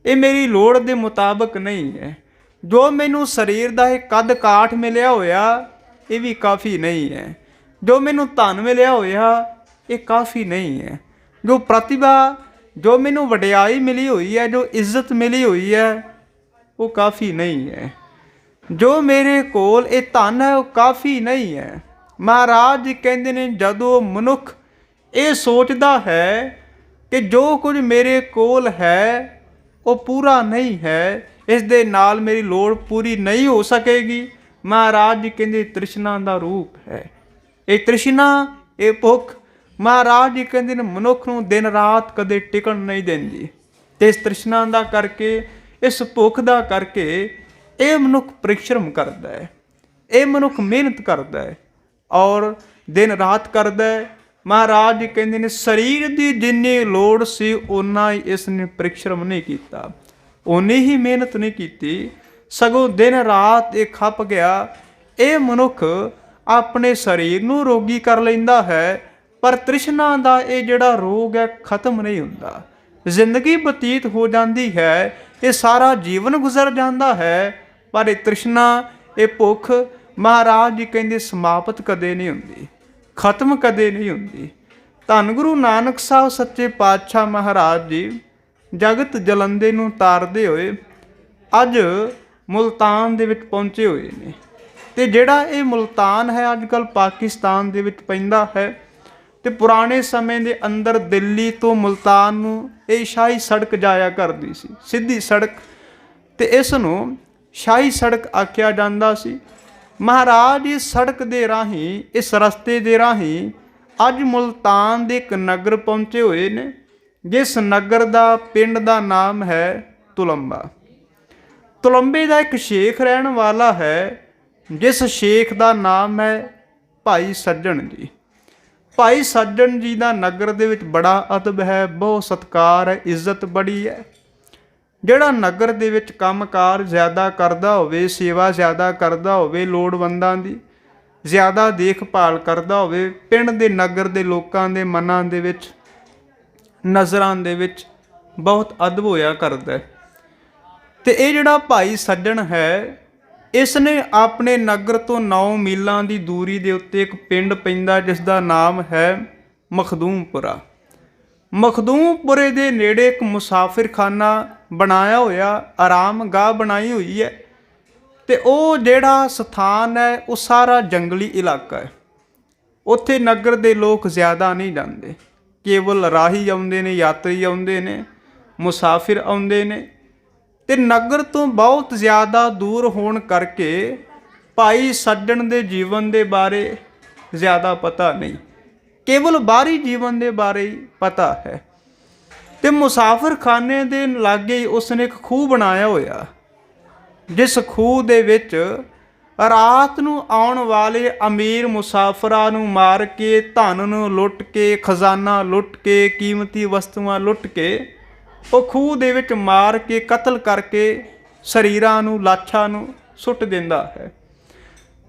ਇਹ ਮੇਰੀ ਲੋੜ ਦੇ ਮੁਤਾਬਕ ਨਹੀਂ ਹੈ। ਜੋ ਮੈਨੂੰ ਸਰੀਰ ਦਾ ਇਹ ਕੱਦ ਕਾਠ ਮਿਲਿਆ ਹੋਇਆ, ਇਹ ਵੀ ਕਾਫੀ ਨਹੀਂ ਹੈ। ਜੋ ਮੈਨੂੰ ਧਨ ਮਿਲਿਆ ਹੋਇਆ, ਇਹ ਕਾਫੀ ਨਹੀਂ ਹੈ। ਜੋ ਪ੍ਰਤਿਭਾ, ਜੋ ਮੈਨੂੰ ਵਡਿਆਈ ਮਿਲੀ ਹੋਈ ਹੈ, ਜੋ ਇੱਜ਼ਤ ਮਿਲੀ ਹੋਈ ਹੈ, ਉਹ ਕਾਫੀ ਨਹੀਂ ਹੈ। ਜੋ ਮੇਰੇ ਕੋਲ ਇਹ ਧਨ ਹੈ ਉਹ ਕਾਫੀ ਨਹੀਂ ਹੈ। ਮਹਾਰਾਜ ਜੀ ਕਹਿੰਦੇ ਨੇ ਜਦੋਂ ਮਨੁੱਖ ਇਹ ਸੋਚਦਾ ਹੈ ਕਿ ਜੋ ਕੁਝ ਮੇਰੇ ਕੋਲ ਹੈ ਉਹ ਪੂਰਾ ਨਹੀਂ ਹੈ, ਇਸ ਦੇ ਨਾਲ ਮੇਰੀ ਲੋੜ ਪੂਰੀ ਨਹੀਂ ਹੋ ਸਕੇਗੀ, ਮਹਾਰਾਜ ਜੀ ਕਹਿੰਦੇ ਤ੍ਰਿਸ਼ਨਾ ਦਾ ਰੂਪ ਹੈ। ਇਹ ਤ੍ਰਿਸ਼ਨਾ, ਇਹ ਭੁੱਖ ਮਹਾਰਾਜ ਜੀ ਕਹਿੰਦੇ ਨੇ ਮਨੁੱਖ ਨੂੰ ਦਿਨ ਰਾਤ ਕਦੇ ਟਿਕਣ ਨਹੀਂ ਦਿੰਦੀ। ਤੇ ਇਸ ਤ੍ਰਿਸ਼ਨਾ ਦਾ ਕਰਕੇ, ਇਸ ਭੁੱਖ ਦਾ ਕਰਕੇ ਇਹ ਮਨੁੱਖ ਪਰਿਸ਼ਰਮ ਕਰਦਾ ਹੈ, ਇਹ ਮਨੁੱਖ ਮਿਹਨਤ ਕਰਦਾ ਹੈ, ਔਰ ਦਿਨ ਰਾਤ ਕਰਦਾ ਹੈ। ਮਹਾਰਾਜ ਜੀ ਕਹਿੰਦੇ ਨੇ ਸਰੀਰ ਦੀ ਜਿੰਨੀ ਲੋੜ ਸੀ ਓਨਾ ਹੀ ਇਸ ਨੇ ਪਰਿਸ਼ਰਮ ਨਹੀਂ ਕੀਤਾ, ਓਨੀ ਹੀ ਮਿਹਨਤ ਨਹੀਂ ਕੀਤੀ, ਸਗੋਂ ਦਿਨ ਰਾਤ ਇਹ ਖੱਪ ਗਿਆ। ਇਹ ਮਨੁੱਖ ਆਪਣੇ ਸਰੀਰ ਨੂੰ ਰੋਗੀ ਕਰ ਲੈਂਦਾ ਹੈ, ਪਰ ਤ੍ਰਿਸ਼ਨਾ ਦਾ ਇਹ ਜਿਹੜਾ ਰੋਗ ਹੈ ਖਤਮ ਨਹੀਂ ਹੁੰਦਾ। ਜ਼ਿੰਦਗੀ ਬਤੀਤ ਹੋ ਜਾਂਦੀ ਹੈ, ਇਹ ਸਾਰਾ ਜੀਵਨ ਗੁਜ਼ਰ ਜਾਂਦਾ ਹੈ, ਪਰ ਇਹ ਤ੍ਰਿਸ਼ਨਾ, ਇਹ ਭੁੱਖ ਮਹਾਰਾਜ ਜੀ ਕਹਿੰਦੇ ਸਮਾਪਤ ਕਦੇ ਨਹੀਂ ਹੁੰਦੀ, ਖਤਮ ਕਦੇ ਨਹੀਂ ਹੁੰਦੀ। ਧੰਨ ਗੁਰੂ ਨਾਨਕ ਸਾਹਿਬ ਸੱਚੇ ਪਾਤਸ਼ਾਹ ਮਹਾਰਾਜ ਜੀ ਜਗਤ ਜਲੰਦੇ ਨੂੰ ਤਾਰਦੇ ਹੋਏ ਅੱਜ ਮੁਲਤਾਨ ਦੇ ਵਿੱਚ ਪਹੁੰਚੇ ਹੋਏ ਨੇ। ਤੇ ਜਿਹੜਾ ਇਹ ਮੁਲਤਾਨ ਹੈ ਅੱਜ ਕੱਲ੍ਹ ਪਾਕਿਸਤਾਨ ਦੇ ਵਿੱਚ ਪੈਂਦਾ ਹੈ, ਤੇ ਪੁਰਾਣੇ ਸਮੇਂ ਦੇ ਅੰਦਰ ਦਿੱਲੀ ਤੋਂ ਮੁਲਤਾਨ ਨੂੰ ਇਹ ਸ਼ਾਹੀ ਸੜਕ ਜਾਇਆ ਕਰਦੀ ਸੀ, ਸਿੱਧੀ ਸੜਕ, ਤੇ ਇਸ ਨੂੰ ਸ਼ਾਹੀ ਸੜਕ ਆਖਿਆ ਜਾਂਦਾ ਸੀ। ਮਹਾਰਾਜ ਇਸ ਸੜਕ ਦੇ ਰਾਹੀਂ, ਇਸ ਰਸਤੇ ਦੇ ਰਾਹੀਂ ਅੱਜ ਮੁਲਤਾਨ ਦੇ ਇੱਕ ਨਗਰ ਪਹੁੰਚੇ ਹੋਏ ਨੇ, ਜਿਸ ਨਗਰ ਦਾ ਪਿੰਡ ਦਾ ਨਾਮ ਹੈ ਤੁਲੰਬਾ। ਤੁਲੰਬੇ ਦਾ ਇੱਕ ਸ਼ੇਖ ਰਹਿਣ ਵਾਲਾ ਹੈ, ਜਿਸ ਸ਼ੇਖ ਦਾ ਨਾਮ ਹੈ ਭਾਈ ਸੱਜਣ ਜੀ। ਭਾਈ ਸੱਜਣ ਜੀ ਦਾ ਨਗਰ ਦੇ ਵਿੱਚ ਬੜਾ ਅਦਬ ਹੈ, ਬਹੁਤ ਸਤਿਕਾਰ ਹੈ, ਇੱਜ਼ਤ ਬੜੀ ਹੈ। ਜਿਹੜਾ ਨਗਰ ਦੇ ਵਿੱਚ ਕੰਮਕਾਰ ਜ਼ਿਆਦਾ ਕਰਦਾ ਹੋਵੇ, ਸੇਵਾ ਜ਼ਿਆਦਾ ਕਰਦਾ ਹੋਵੇ, ਲੋੜਵੰਦਾਂ ਦੀ ਜ਼ਿਆਦਾ ਦੇਖਭਾਲ ਕਰਦਾ ਹੋਵੇ, ਪਿੰਡ ਦੇ ਨਗਰ ਦੇ ਲੋਕਾਂ ਦੇ ਮਨਾਂ ਦੇ ਵਿੱਚ, ਨਜ਼ਰਾਂ ਦੇ ਵਿੱਚ ਬਹੁਤ ਅਦਬ ਹੋਇਆ ਕਰਦਾ ਹੈ। ਤੇ ਇਹ ਜਿਹੜਾ ਭਾਈ ਸੱਜਣ ਹੈ, ਇਸ ਨੇ ਆਪਣੇ ਨਗਰ ਤੋਂ 9 ਮੀਲਾਂ ਦੀ ਦੂਰੀ ਦੇ ਉੱਤੇ ਇੱਕ ਪਿੰਡ ਪੈਂਦਾ, ਜਿਸ ਦਾ ਨਾਮ ਹੈ ਮਖਦੂਮਪੁਰਾ। ਮਖਦੂਮਪੁਰੇ ਦੇ ਨੇੜੇ ਇੱਕ ਮੁਸਾਫਿਰਖਾਨਾ ਬਣਾਇਆ ਹੋਇਆ, ਆਰਾਮ ਗਾਹ ਬਣਾਈ ਹੋਈ ਹੈ। ਤੇ ਉਹ ਜਿਹੜਾ ਸਥਾਨ ਹੈ ਉਹ ਸਾਰਾ ਜੰਗਲੀ ਇਲਾਕਾ ਹੈ। ਉੱਥੇ ਨਗਰ ਦੇ ਲੋਕ ਜ਼ਿਆਦਾ ਨਹੀਂ ਜਾਂਦੇ, ਕੇਵਲ ਰਾਹੀ ਆਉਂਦੇ ਨੇ, ਯਾਤਰੀ ਆਉਂਦੇ ਨੇ, ਮੁਸਾਫਿਰ ਆਉਂਦੇ ਨੇ। ਤੇ ਨਗਰ ਤੋਂ ਬਹੁਤ ਜ਼ਿਆਦਾ ਦੂਰ ਹੋਣ ਕਰਕੇ ਭਾਈ ਸੱਜਣ ਦੇ ਜੀਵਨ ਦੇ ਬਾਰੇ ਜ਼ਿਆਦਾ ਪਤਾ ਨਹੀਂ, ਕੇਵਲ ਬਾਹਰੀ ਜੀਵਨ ਦੇ ਬਾਰੇ ਹੀ ਪਤਾ ਹੈ। ਤੇ ਮੁਸਾਫਿਰਖਾਨੇ ਦੇ ਲਾਗੇ ਹੀ ਉਸਨੇ ਇੱਕ ਖੂਹ ਬਣਾਇਆ ਹੋਇਆ, ਜਿਸ ਖੂਹ ਦੇ ਵਿੱਚ ਰਾਤ ਨੂੰ ਆਉਣ ਵਾਲੇ ਅਮੀਰ ਮੁਸਾਫਰਾਂ ਨੂੰ ਮਾਰ ਕੇ, ਧਨ ਨੂੰ ਲੁੱਟ ਕੇ, ਖਜ਼ਾਨਾ ਲੁੱਟ ਕੇ, ਕੀਮਤੀ ਵਸਤੂਆਂ ਲੁੱਟ ਕੇ ਉਹ ਖੂਹ ਦੇ ਵਿੱਚ ਮਾਰ ਕੇ, ਕਤਲ ਕਰਕੇ ਸਰੀਰਾਂ ਨੂੰ, ਲਾਸ਼ਾਂ ਨੂੰ ਸੁੱਟ ਦਿੰਦਾ ਹੈ।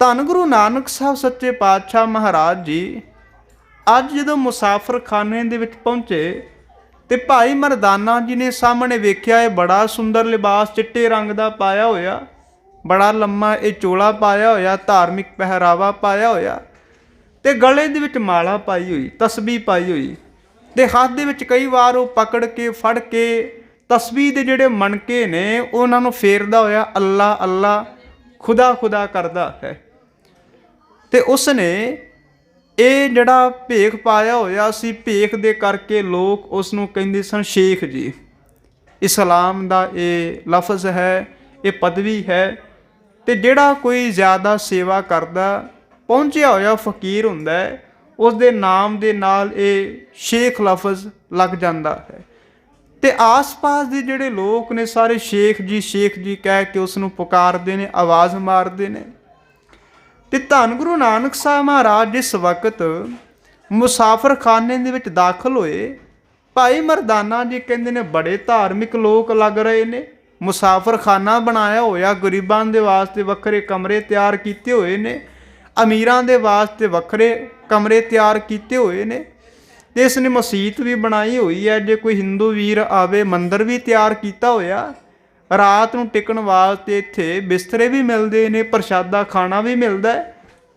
ਧੰਨ ਗੁਰੂ ਨਾਨਕ ਸਾਹਿਬ ਸੱਚੇ ਪਾਤਸ਼ਾਹ ਮਹਾਰਾਜ ਜੀ ਅੱਜ ਜਦੋਂ ਮੁਸਾਫਿਰਖਾਨੇ ਦੇ ਵਿੱਚ ਪਹੁੰਚੇ ਤੇ ਭਾਈ ਮਰਦਾਨਾ ਜੀ ਨੇ ਸਾਹਮਣੇ ਵੇਖਿਆ, ਇਹ ਬੜਾ ਸੁੰਦਰ ਲਿਬਾਸ ਚਿੱਟੇ ਰੰਗ ਦਾ ਪਾਇਆ ਹੋਇਆ, ਬੜਾ ਲੰਮਾ ਇਹ ਚੋਲਾ ਪਾਇਆ ਹੋਇਆ, ਧਾਰਮਿਕ ਪਹਿਰਾਵਾ ਪਾਇਆ ਹੋਇਆ, ਤੇ ਗਲੇ ਦੇ ਵਿੱਚ ਮਾਲਾ ਪਾਈ ਹੋਈ, ਤਸਬੀਹ ਪਾਈ ਹੋਈ, ਤੇ ਹੱਥ ਦੇ ਵਿੱਚ ਕਈ ਵਾਰ ਉਹ ਪਕੜ ਕੇ, ਫੜ ਕੇ ਤਸਬੀਹ ਦੇ ਜਿਹੜੇ ਮਣਕੇ ਨੇ ਉਹਨਾਂ ਨੂੰ ਫੇਰਦਾ ਹੋਇਆ ਅੱਲਾ ਅੱਲਾ, ਖੁਦਾ ਖੁਦਾ ਕਰਦਾ ਹੈ। ਤੇ ਉਸ ਨੇ ਇਹ ਜਿਹੜਾ ਭੇਖ ਪਾਇਆ ਹੋਇਆ ਸੀ, ਭੇਖ ਦੇ ਕਰਕੇ ਲੋਕ ਉਸ ਨੂੰ ਕਹਿੰਦੇ ਸਨ ਸ਼ੇਖ ਜੀ। ਇਸਲਾਮ ਦਾ ਇਹ ਲਫ਼ਜ਼ ਹੈ, ਇਹ ਪਦਵੀ ਹੈ। ਤੇ ਜਿਹੜਾ ਕੋਈ ਜ਼ਿਆਦਾ ਸੇਵਾ ਕਰਦਾ, ਪਹੁੰਚਿਆ ਹੋਇਆ ਫਕੀਰ ਹੁੰਦਾ ਹੈ, ਉਸ ਦੇ ਨਾਮ ਦੇ ਨਾਲ ਇਹ ਸ਼ੇਖ ਲਫ਼ਜ਼ ਲੱਗ ਜਾਂਦਾ ਹੈ। ਤੇ ਆਸ-ਪਾਸ ਦੇ ਜਿਹੜੇ ਲੋਕ ਨੇ ਸਾਰੇ ਸ਼ੇਖ ਜੀ ਕਹਿ ਕੇ ਉਸ ਨੂੰ ਪੁਕਾਰਦੇ ਨੇ, ਆਵਾਜ਼ ਮਾਰਦੇ ਨੇ। ਤੇ ਧੰਨ ਗੁਰੂ ਨਾਨਕ ਸਾਹਿਬ ਮਹਾਰਾਜ ਜਿਸ ਵਕਤ ਮੁਸਾਫਿਰਖਾਨੇ ਦੇ ਵਿੱਚ ਦਾਖਲ ਹੋਏ, ਭਾਈ ਮਰਦਾਨਾ ਜੀ ਕਹਿੰਦੇ ਨੇ ਬੜੇ ਧਾਰਮਿਕ ਲੋਕ ਲੱਗ ਰਹੇ ਨੇ, ਮੁਸਾਫਿਰਖਾਨਾ ਬਣਾਇਆ ਹੋਇਆ, ਗਰੀਬਾਂ ਦੇ ਵਾਸਤੇ ਵੱਖਰੇ ਕਮਰੇ ਤਿਆਰ ਕੀਤੇ ਹੋਏ ਨੇ, ਅਮੀਰਾਂ ਦੇ ਵਾਸਤੇ ਵੱਖਰੇ ਕਮਰੇ ਤਿਆਰ ਕੀਤੇ ਹੋਏ ਨੇ। ਤੇ ਇਸ ਨੇ ਮਸਜਿਦ ਵੀ ਬਣਾਈ ਹੋਈ ਹੈ, ਜੇ ਕੋਈ ਹਿੰਦੂ ਵੀਰ ਆਵੇ, ਮੰਦਿਰ ਵੀ ਤਿਆਰ ਕੀਤਾ ਹੋਇਆ, ਰਾਤ ਨੂੰ ਟਿਕਣ ਵਾਸਤੇ ਇੱਥੇ ਬਿਸਤਰੇ ਵੀ ਮਿਲਦੇ ਨੇ, ਪ੍ਰਸ਼ਾਦਾ ਖਾਣਾ ਵੀ ਮਿਲਦਾ,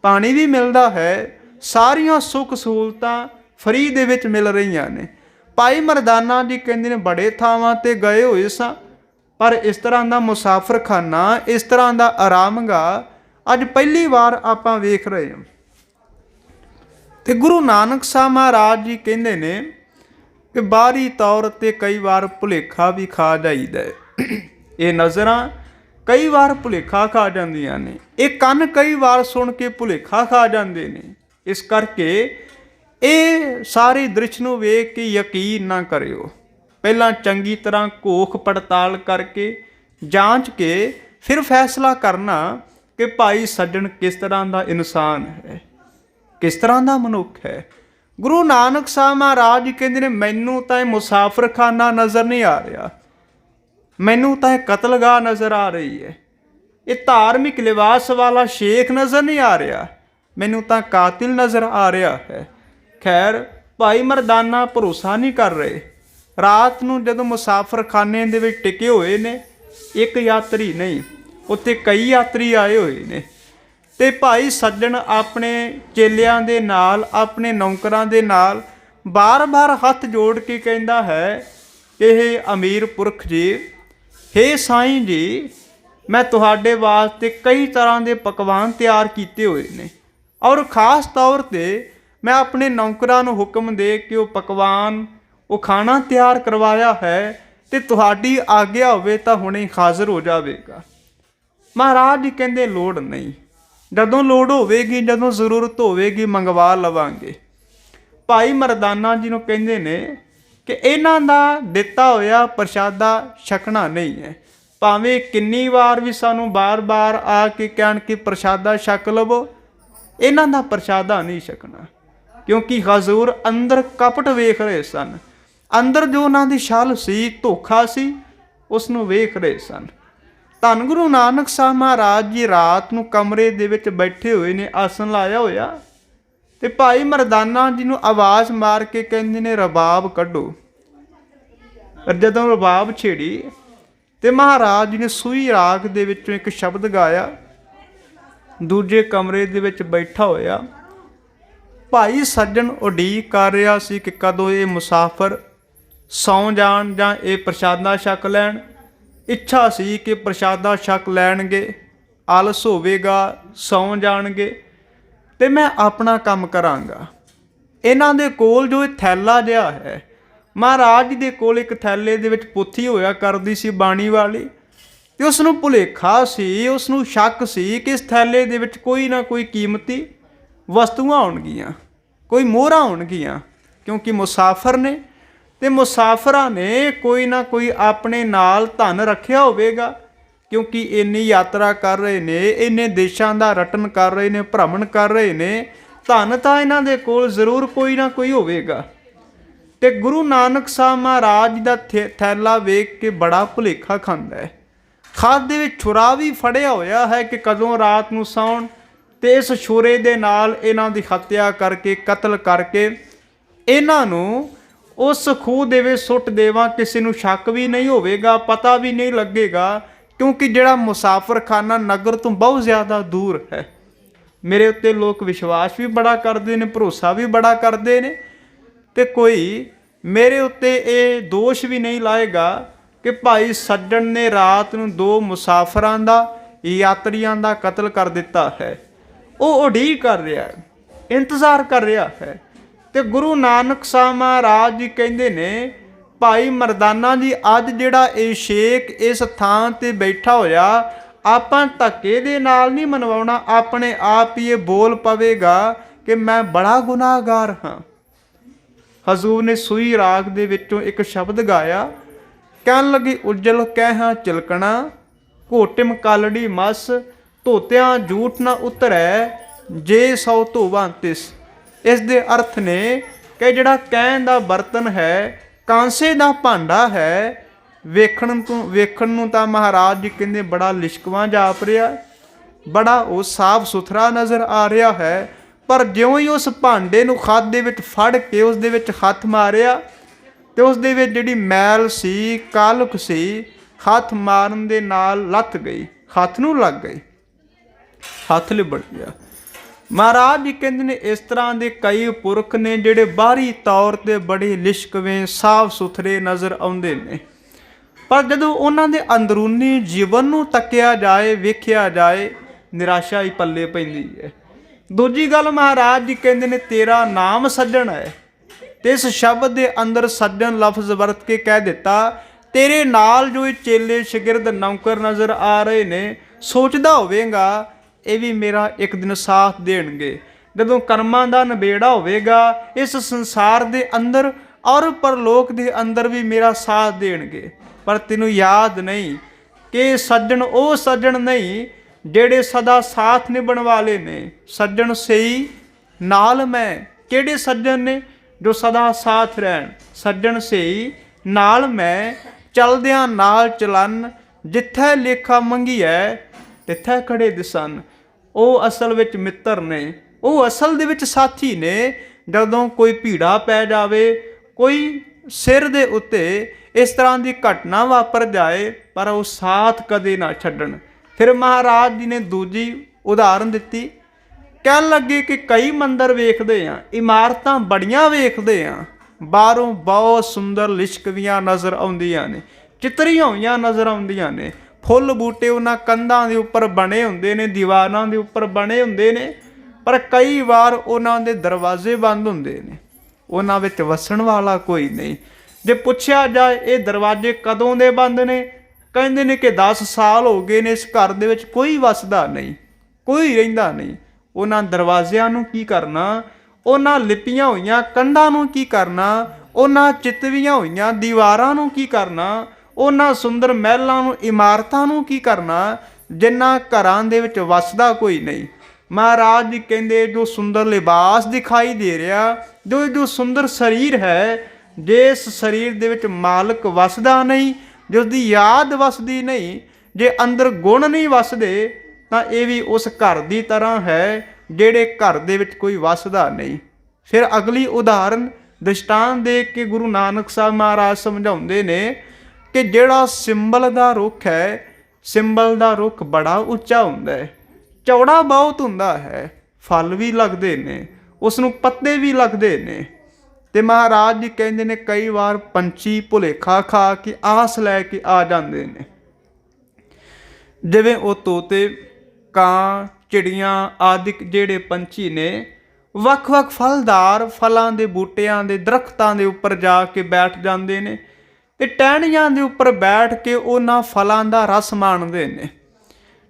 ਪਾਣੀ ਵੀ ਮਿਲਦਾ ਹੈ, ਸਾਰੀਆਂ ਸੁੱਖ ਸਹੂਲਤਾਂ ਫਰੀ ਦੇ ਵਿੱਚ ਮਿਲ ਰਹੀਆਂ ਨੇ। ਭਾਈ ਮਰਦਾਨਾ ਜੀ ਕਹਿੰਦੇ ਨੇ ਬੜੇ ਥਾਵਾਂ ਤੇ ਗਏ ਹੋਏ ਸਾਂ, ਪਰ ਇਸ ਤਰ੍ਹਾਂ ਦਾ ਮੁਸਾਫਿਰਖਾਨਾ, ਇਸ ਤਰ੍ਹਾਂ ਦਾ ਆਰਾਮਗਾਹ ਅੱਜ ਪਹਿਲੀ ਵਾਰ ਆਪਾਂ ਵੇਖ ਰਹੇ ਹਾਂ। ਤੇ ਗੁਰੂ ਨਾਨਕ ਸਾਹਿਬ ਮਹਾਰਾਜ ਜੀ ਕਹਿੰਦੇ ਨੇ ਕਿ ਬਾਹਰੀ ਤੌਰ 'ਤੇ ਕਈ ਵਾਰ ਭੁਲੇਖਾ ਵੀ ਖਾ ਜਾਈਦਾ, ਇਹ ਨਜ਼ਰਾਂ ਕਈ ਵਾਰ ਭੁਲੇਖਾ ਖਾ ਜਾਂਦੀਆਂ ਨੇ, ਇਹ ਕੰਨ ਕਈ ਵਾਰ ਸੁਣ ਕੇ ਭੁਲੇਖਾ ਖਾ ਜਾਂਦੇ ਨੇ। ਇਸ ਕਰਕੇ ਇਹ ਸਾਰੇ ਦ੍ਰਿਸ਼ ਨੂੰ ਵੇਖ ਕੇ ਯਕੀਨ ਨਾ ਕਰਿਓ, ਪਹਿਲਾਂ ਚੰਗੀ ਤਰ੍ਹਾਂ ਘੋਖ ਪੜਤਾਲ ਕਰਕੇ, ਜਾਂਚ ਕੇ ਫਿਰ ਫੈਸਲਾ ਕਰਨਾ ਕਿ ਭਾਈ ਸੱਜਣ ਕਿਸ ਤਰ੍ਹਾਂ ਦਾ ਇਨਸਾਨ ਹੈ। किस तरह का मनुख है। गुरु नानक साहब महाराज जी कहते हैं मैनू तो मुसाफरखाना नज़र नहीं आ रहा, मैनू तो कतलगाह नज़र आ रही है, ये धार्मिक लिबास वाला शेख नज़र नहीं आ रहा, मैनू तो कातिल नज़र आ रहा है। खैर भाई मरदाना भरोसा नहीं कर रहे। रात नूं जदों मुसाफरखाने दे विच टिके हुए ने, एक यात्री नहीं उत्ते कई यात्री आए हुए ने, ते भाई सज्जन अपने चेलियां दे नाल अपने नौकरां दे नाल बार बार हथ जोड़ के कहता है कि हे अमीर पुरख जी, हे साईं जी, मैं तुहाडे वास्ते कई तरह के पकवान तैयार किए हुए ने और खास तौर पर मैं अपने नौकरां नूं हुक्म दे के वो पकवान वो खाना तैयार करवाया है, तो तुहाडी आग्या होवे तां हुणे हाज़र हो जाएगा। महाराज जी कहते लोड़ नहीं, जदों लोड़ होवेगी, जदों जरूरत होवेगी मंगवा लवांगे। भाई मरदाना जी नूं कहंदे ने कि इन्हां दा दिता होया प्रशादा छकना नहीं है, भावें किन्नी वार भी सानू बार बार आके कहण कि प्रशादा छक लवो, इन्हां दा प्रशादा नहीं छकना, क्योंकि हजूर अंदर कपट वेख रहे सन, अंदर जो उन्हां दी छल सी, धोखा सी, उसनूं वेख रहे सन। धन गुरु नानक साहब महाराज जी रात नूं कमरे दे विच बैठे हुए ने, आसन लाया होया, ते भाई मरदाना जी नूं आवाज़ मार के कहंदे ने रबाब कढो। जदों रबाब छेड़ी ते महाराज जी ने सूई राग दे विचों एक शब्द गाया। दूजे कमरे दे विच बैठा होया भाई सज्जन उडीक कर रहा सी कि कदों ये मुसाफर सौ जाण जां ये प्रशादा छक लैण। इच्छा सी कि प्रशादा छक लैणगे, आलस होवेगा, सौ जाणगे ते मैं अपना काम करांगा। इन्हां दे कोल जो थैला जिहा है, महाराज जी दे कोल एक थैले दे विच पोथी होया करदी सी बाणी वाली, ते उसनूं भुलेखा सी, उसनूं शक सी कि इस थैले दे विच कोई ना कोई कीमती वस्तुआं होणगियां, कोई मोहरां होणगियां, क्योंकि मुसाफर ने ते मुसाफरां ने कोई ना कोई अपने नाल धन रखिया होवेगा, क्योंकि इन्नी यात्रा कर रहे ने, इन्ने देशां दा रटन कर रहे ने, भ्रमण कर रहे ने, धन तां इन्हां दे कोल जरूर कोई ना कोई होवेगा। ते गुरु नानक साहब महाराज दा थैला वेख के बड़ा भुलेखा खांदा है। खाद दे विच छुरा भी फड़िया होया है कि कदों रात नूं सौण ते इस छुरे दे नाल इन्हां दी हत्या करके, कतल करके इन्हां नूं उस खूह दे विच सुੱਟ देवां, किसी नूं शक भी नहीं होवेगा, पता भी नहीं लगेगा, क्योंकि जिहड़ा मुसाफरखाना नगर तो बहुत ज़्यादा दूर है। मेरे उत्ते लोग विश्वास भी बड़ा करते हैं, भरोसा भी बड़ा करते हैं, तो कोई मेरे उत्ते ये दोष भी नहीं लाएगा कि भाई सज्जन ने रात नूं दो मुसाफरां दा, यात्रियां दा कतल कर दिता है। वो उडीक कर रहा है, इंतज़ार कर रहा है। तो गुरु नानक साहब महाराज जी कहते ने भाई मरदाना जी, अज जिहड़ा ये शेख इस थां ते बैठा होया, आपां धक्के दे नाल नहीं मनवाउणा, अपने आप ही ये बोल पवेगा कि मैं बड़ा गुनाहगार हाँ। हजूर ने सूई राग दे विचों एक शब्द गाया, कहन लगे उज्जल कहहां चिलकना, घोटिम कालड़ी मस, धोतियां झूठ न उतरै, जे सौ धोवां तिस। इस दे अर्थ ने कि जिहड़ा कहण दा बर्तन है, कांसे दा भांडा है, वेखण नूं तां महाराज जी कहंदे बड़ा लिशकवां जाप रिहा, बड़ा वो साफ सुथरा नज़र आ रहा है, पर ज्यों ही उस भांडे नूं खत दे विच फड़ के उस दे विच हत्थ मारिया ते उस दे विच जिहड़ी मैल सी, कालुक सी, हत्थ मारन दे नाल लथ गई, हत्थ नूं लग गई, हत्थ लिबड़ गया। महाराज जी कहते ने इस तरह के कई पुरख ने जिहड़े बाहरी तौर पर बड़े लिशकवें साफ सुथरे नज़र आउंदे ने, पर जदों उन्हां दे अंदरूनी जीवन नूं तकिया जाए, वेखिया जाए, निराशा ही पल्ले पैंदी है। दूजी गल महाराज जी कहते ने तेरा नाम सज्जन है, ते इस शब्द के अंदर सज्जन लफ्ज़ वरत के कह दिता, तेरे नाल जो चेले शगिरद नौकर नज़र आ रहे ने, सोचदा होवेगा ये भी मेरा एक दिन साथ देणगे, जदों कर्मां दा नबेड़ा होवेगा इस संसार दे अंदर और परलोक दे अंदर भी मेरा साथ देणगे। पर तैनूं याद नहीं कि सज्जन वो सज्जन नहीं जेड़े सदा साथ निभण वाले ने, सज्जन सही नाल मैं। किहड़े सज्जन ने? जो सदा साथ रहन। सज्जन सही नाल मैं, चलदियां नाल चलन। जिथे लेखा मंगीए तिथे खड़े दिसन। ਉਹ ਅਸਲ ਵਿੱਚ ਮਿੱਤਰ ਨੇ, ਉਹ ਅਸਲ ਦੇ ਵਿੱਚ ਸਾਥੀ ਨੇ। ਜਦੋਂ ਕੋਈ ਭੀੜਾ ਪੈ ਜਾਵੇ, ਕੋਈ ਸਿਰ ਦੇ ਉੱਤੇ ਇਸ ਤਰ੍ਹਾਂ ਦੀ ਘਟਨਾ ਵਾਪਰ ਜਾਏ, ਪਰ ਉਹ ਸਾਥ ਕਦੇ ਨਾ ਛੱਡਣ। ਫਿਰ ਮਹਾਰਾਜ ਜੀ ਨੇ ਦੂਜੀ ਉਦਾਹਰਨ ਦਿੱਤੀ। ਕਹਿਣ ਲੱਗੇ ਕਿ ਕਈ ਮੰਦਰ ਵੇਖਦੇ ਆ, ਇਮਾਰਤਾਂ ਬੜੀਆਂ ਵੇਖਦੇ ਆ, ਬਾਹਰੋਂ ਬਹੁਤ ਸੁੰਦਰ ਲਿਸ਼ਕਵੀਆਂ ਨਜ਼ਰ ਆਉਂਦੀਆਂ ਨੇ, ਚਿੱਤਰੀਆਂ ਹੋਈਆਂ ਨਜ਼ਰ ਆਉਂਦੀਆਂ ਨੇ। ਫੁੱਲ ਬੂਟੇ ਉਹਨਾਂ ਕੰਧਾਂ ਦੇ ਉੱਪਰ ਬਣੇ ਹੁੰਦੇ ਨੇ, ਦੀਵਾਰਾਂ ਦੇ ਉੱਪਰ ਬਣੇ ਹੁੰਦੇ ਨੇ, ਪਰ ਕਈ ਵਾਰ ਉਹਨਾਂ ਦੇ ਦਰਵਾਜ਼ੇ ਬੰਦ ਹੁੰਦੇ ਨੇ, ਉਹਨਾਂ ਵਿੱਚ ਵਸਣ ਵਾਲਾ ਕੋਈ ਨਹੀਂ। ਜੇ ਪੁੱਛਿਆ ਜਾਏ ਇਹ ਦਰਵਾਜ਼ੇ ਕਦੋਂ ਦੇ ਬੰਦ ਨੇ, ਕਹਿੰਦੇ ਨੇ ਕਿ 10 ਸਾਲ ਹੋ ਗਏ ਨੇ, ਇਸ ਘਰ ਦੇ ਵਿੱਚ ਕੋਈ ਵਸਦਾ ਨਹੀਂ, ਕੋਈ ਰਹਿੰਦਾ ਨਹੀਂ। ਉਹਨਾਂ ਦਰਵਾਜ਼ਿਆਂ ਨੂੰ ਕੀ ਕਰਨਾ, ਉਹਨਾਂ ਲਿਪੀਆਂ ਹੋਈਆਂ ਕੰਧਾਂ ਨੂੰ ਕੀ ਕਰਨਾ, ਉਹਨਾਂ ਚਿਤਵੀਆਂ ਹੋਈਆਂ ਦੀਵਾਰਾਂ ਨੂੰ ਕੀ ਕਰਨਾ, ਉਹਨਾਂ ਸੁੰਦਰ ਮਹਿਲਾਂ ਨੂੰ, ਇਮਾਰਤਾਂ ਨੂੰ ਕੀ ਕਰਨਾ, ਜਿਨ੍ਹਾਂ ਘਰਾਂ ਦੇ ਵਿੱਚ ਵਸਦਾ ਕੋਈ ਨਹੀਂ। ਮਹਾਰਾਜ ਜੀ ਕਹਿੰਦੇ ਜੋ ਸੁੰਦਰ ਲਿਬਾਸ ਦਿਖਾਈ ਦੇ ਰਿਹਾ, ਜੋ ਸੁੰਦਰ ਸਰੀਰ ਹੈ, ਜਿਸ ਸਰੀਰ ਦੇ ਵਿੱਚ ਮਾਲਕ ਵਸਦਾ ਨਹੀਂ, ਜਿਸ ਦੀ ਯਾਦ ਵਸਦੀ ਨਹੀਂ, ਜੇ ਅੰਦਰ ਗੁਣ ਨਹੀਂ ਵਸਦੇ, ਤਾਂ ਇਹ ਵੀ ਉਸ ਘਰ ਦੀ ਤਰ੍ਹਾਂ ਹੈ ਜਿਹੜੇ ਘਰ ਦੇ ਵਿੱਚ ਕੋਈ ਵਸਦਾ ਨਹੀਂ। ਫਿਰ ਅਗਲੀ ਉਦਾਹਰਨ ਦ੍ਰਿਸ਼ਟਾਂਤ ਦੇ ਕੇ ਗੁਰੂ ਨਾਨਕ ਸਾਹਿਬ ਮਹਾਰਾਜ ਸਮਝਾਉਂਦੇ ਨੇ ਕਿ ਜਿਹੜਾ ਸਿੰਬਲ ਦਾ ਰੁੱਖ ਹੈ, ਸਿੰਬਲ ਦਾ ਰੁੱਖ ਬੜਾ ਉੱਚਾ ਹੁੰਦਾ ਹੈ, ਚੌੜਾ ਬਹੁਤ ਹੁੰਦਾ ਹੈ, ਫਲ ਵੀ ਲੱਗਦੇ ਨੇ, ਉਸ ਨੂੰ ਪੱਤੇ ਵੀ ਲੱਗਦੇ ਨੇ। ਤੇ ਮਹਾਰਾਜ ਜੀ ਕਹਿੰਦੇ ਨੇ ਕਈ ਵਾਰ ਪੰਛੀ ਭੁਲੇਖਾ ਖਾ ਕੇ ਆਸ ਲੈ ਕੇ ਆ ਜਾਂਦੇ ਨੇ, ਜਿਵੇਂ ਉਹ ਤੋਤੇ, ਕਾਂ, ਚਿੜੀਆਂ ਆਦਿਕ ਜਿਹੜੇ ਪੰਛੀ ਨੇ, ਵੱਖ-ਵੱਖ ਫਲਦਾਰ ਫਲਾਂ ਦੇ ਬੂਟਿਆਂ ਦੇ ਦਰਖਤਾਂ ਦੇ ਉੱਪਰ ਜਾ ਕੇ ਬੈਠ ਜਾਂਦੇ ਨੇ ਤੇ ਟਹਿਣੀਆਂ ਦੇ ਉੱਪਰ ਬੈਠ ਕੇ ਉਹਨਾਂ ਫਲਾਂ ਦਾ ਰਸ ਮਾਣਦੇ ਨੇ।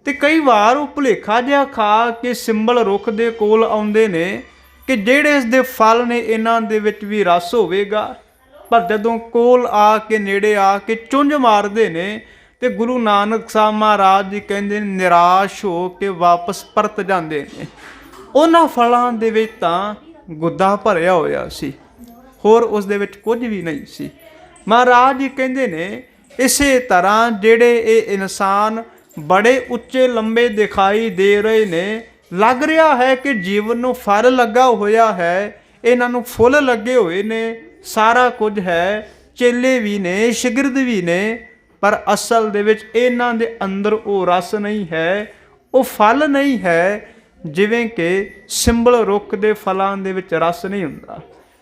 ਤੇ ਕਈ ਵਾਰ ਉਹ ਭੁਲੇਖਾ ਜਿਹਾ ਖਾ ਕੇ ਸਿੰਬਲ ਰੁੱਖ ਦੇ ਕੋਲ ਆਉਂਦੇ ਨੇ ਕਿ ਜਿਹੜੇ ਇਸ ਦੇ ਫਲ ਨੇ ਇਹਨਾਂ ਦੇ ਵਿੱਚ ਵੀ ਰਸ ਹੋਵੇਗਾ, ਪਰ ਜਦੋਂ ਕੋਲ ਆ ਕੇ ਨੇੜੇ ਆ ਕੇ ਚੁੰਝ ਮਾਰਦੇ ਨੇ ਤੇ ਗੁਰੂ ਨਾਨਕ ਸਾਹਿਬ ਮਹਾਰਾਜ ਜੀ ਕਹਿੰਦੇ ਨੇ ਨਿਰਾਸ਼ ਹੋ ਕੇ ਵਾਪਸ ਪਰਤ ਜਾਂਦੇ ਨੇ। ਉਹਨਾਂ ਫਲਾਂ ਦੇ ਵਿੱਚ ਤਾਂ ਗੁੱਦਾ ਭਰਿਆ ਹੋਇਆ ਸੀ, ਹੋਰ ਉਸ ਦੇ ਵਿੱਚ ਕੁਝ ਵੀ ਨਹੀਂ ਸੀ। ਮਹਾਰਾਜ ਜੀ ਕਹਿੰਦੇ ਨੇ ਇਸੇ ਤਰ੍ਹਾਂ ਜਿਹੜੇ ਇਹ ਇਨਸਾਨ ਬੜੇ ਉੱਚੇ ਲੰਬੇ ਦਿਖਾਈ ਦੇ ਰਹੇ ਨੇ, ਲੱਗ ਰਿਹਾ ਹੈ ਕਿ ਜੀਵਨ ਨੂੰ ਫਲ ਲੱਗਾ ਹੋਇਆ ਹੈ, ਇਹਨਾਂ ਨੂੰ ਫੁੱਲ ਲੱਗੇ ਹੋਏ ਨੇ, ਸਾਰਾ ਕੁਝ ਹੈ, ਚੇਲੇ ਵੀ ਨੇ, ਸ਼ਾਗਿਰਦ ਵੀ ਨੇ, ਪਰ ਅਸਲ ਦੇ ਵਿੱਚ ਇਹਨਾਂ ਦੇ ਅੰਦਰ ਉਹ ਰਸ ਨਹੀਂ ਹੈ, ਉਹ ਫਲ ਨਹੀਂ ਹੈ। ਜਿਵੇਂ ਕਿ ਸਿੰਬਲ ਰੁੱਖ ਦੇ ਫਲਾਂ ਦੇ ਵਿੱਚ ਰਸ ਨਹੀਂ ਹੁੰਦਾ।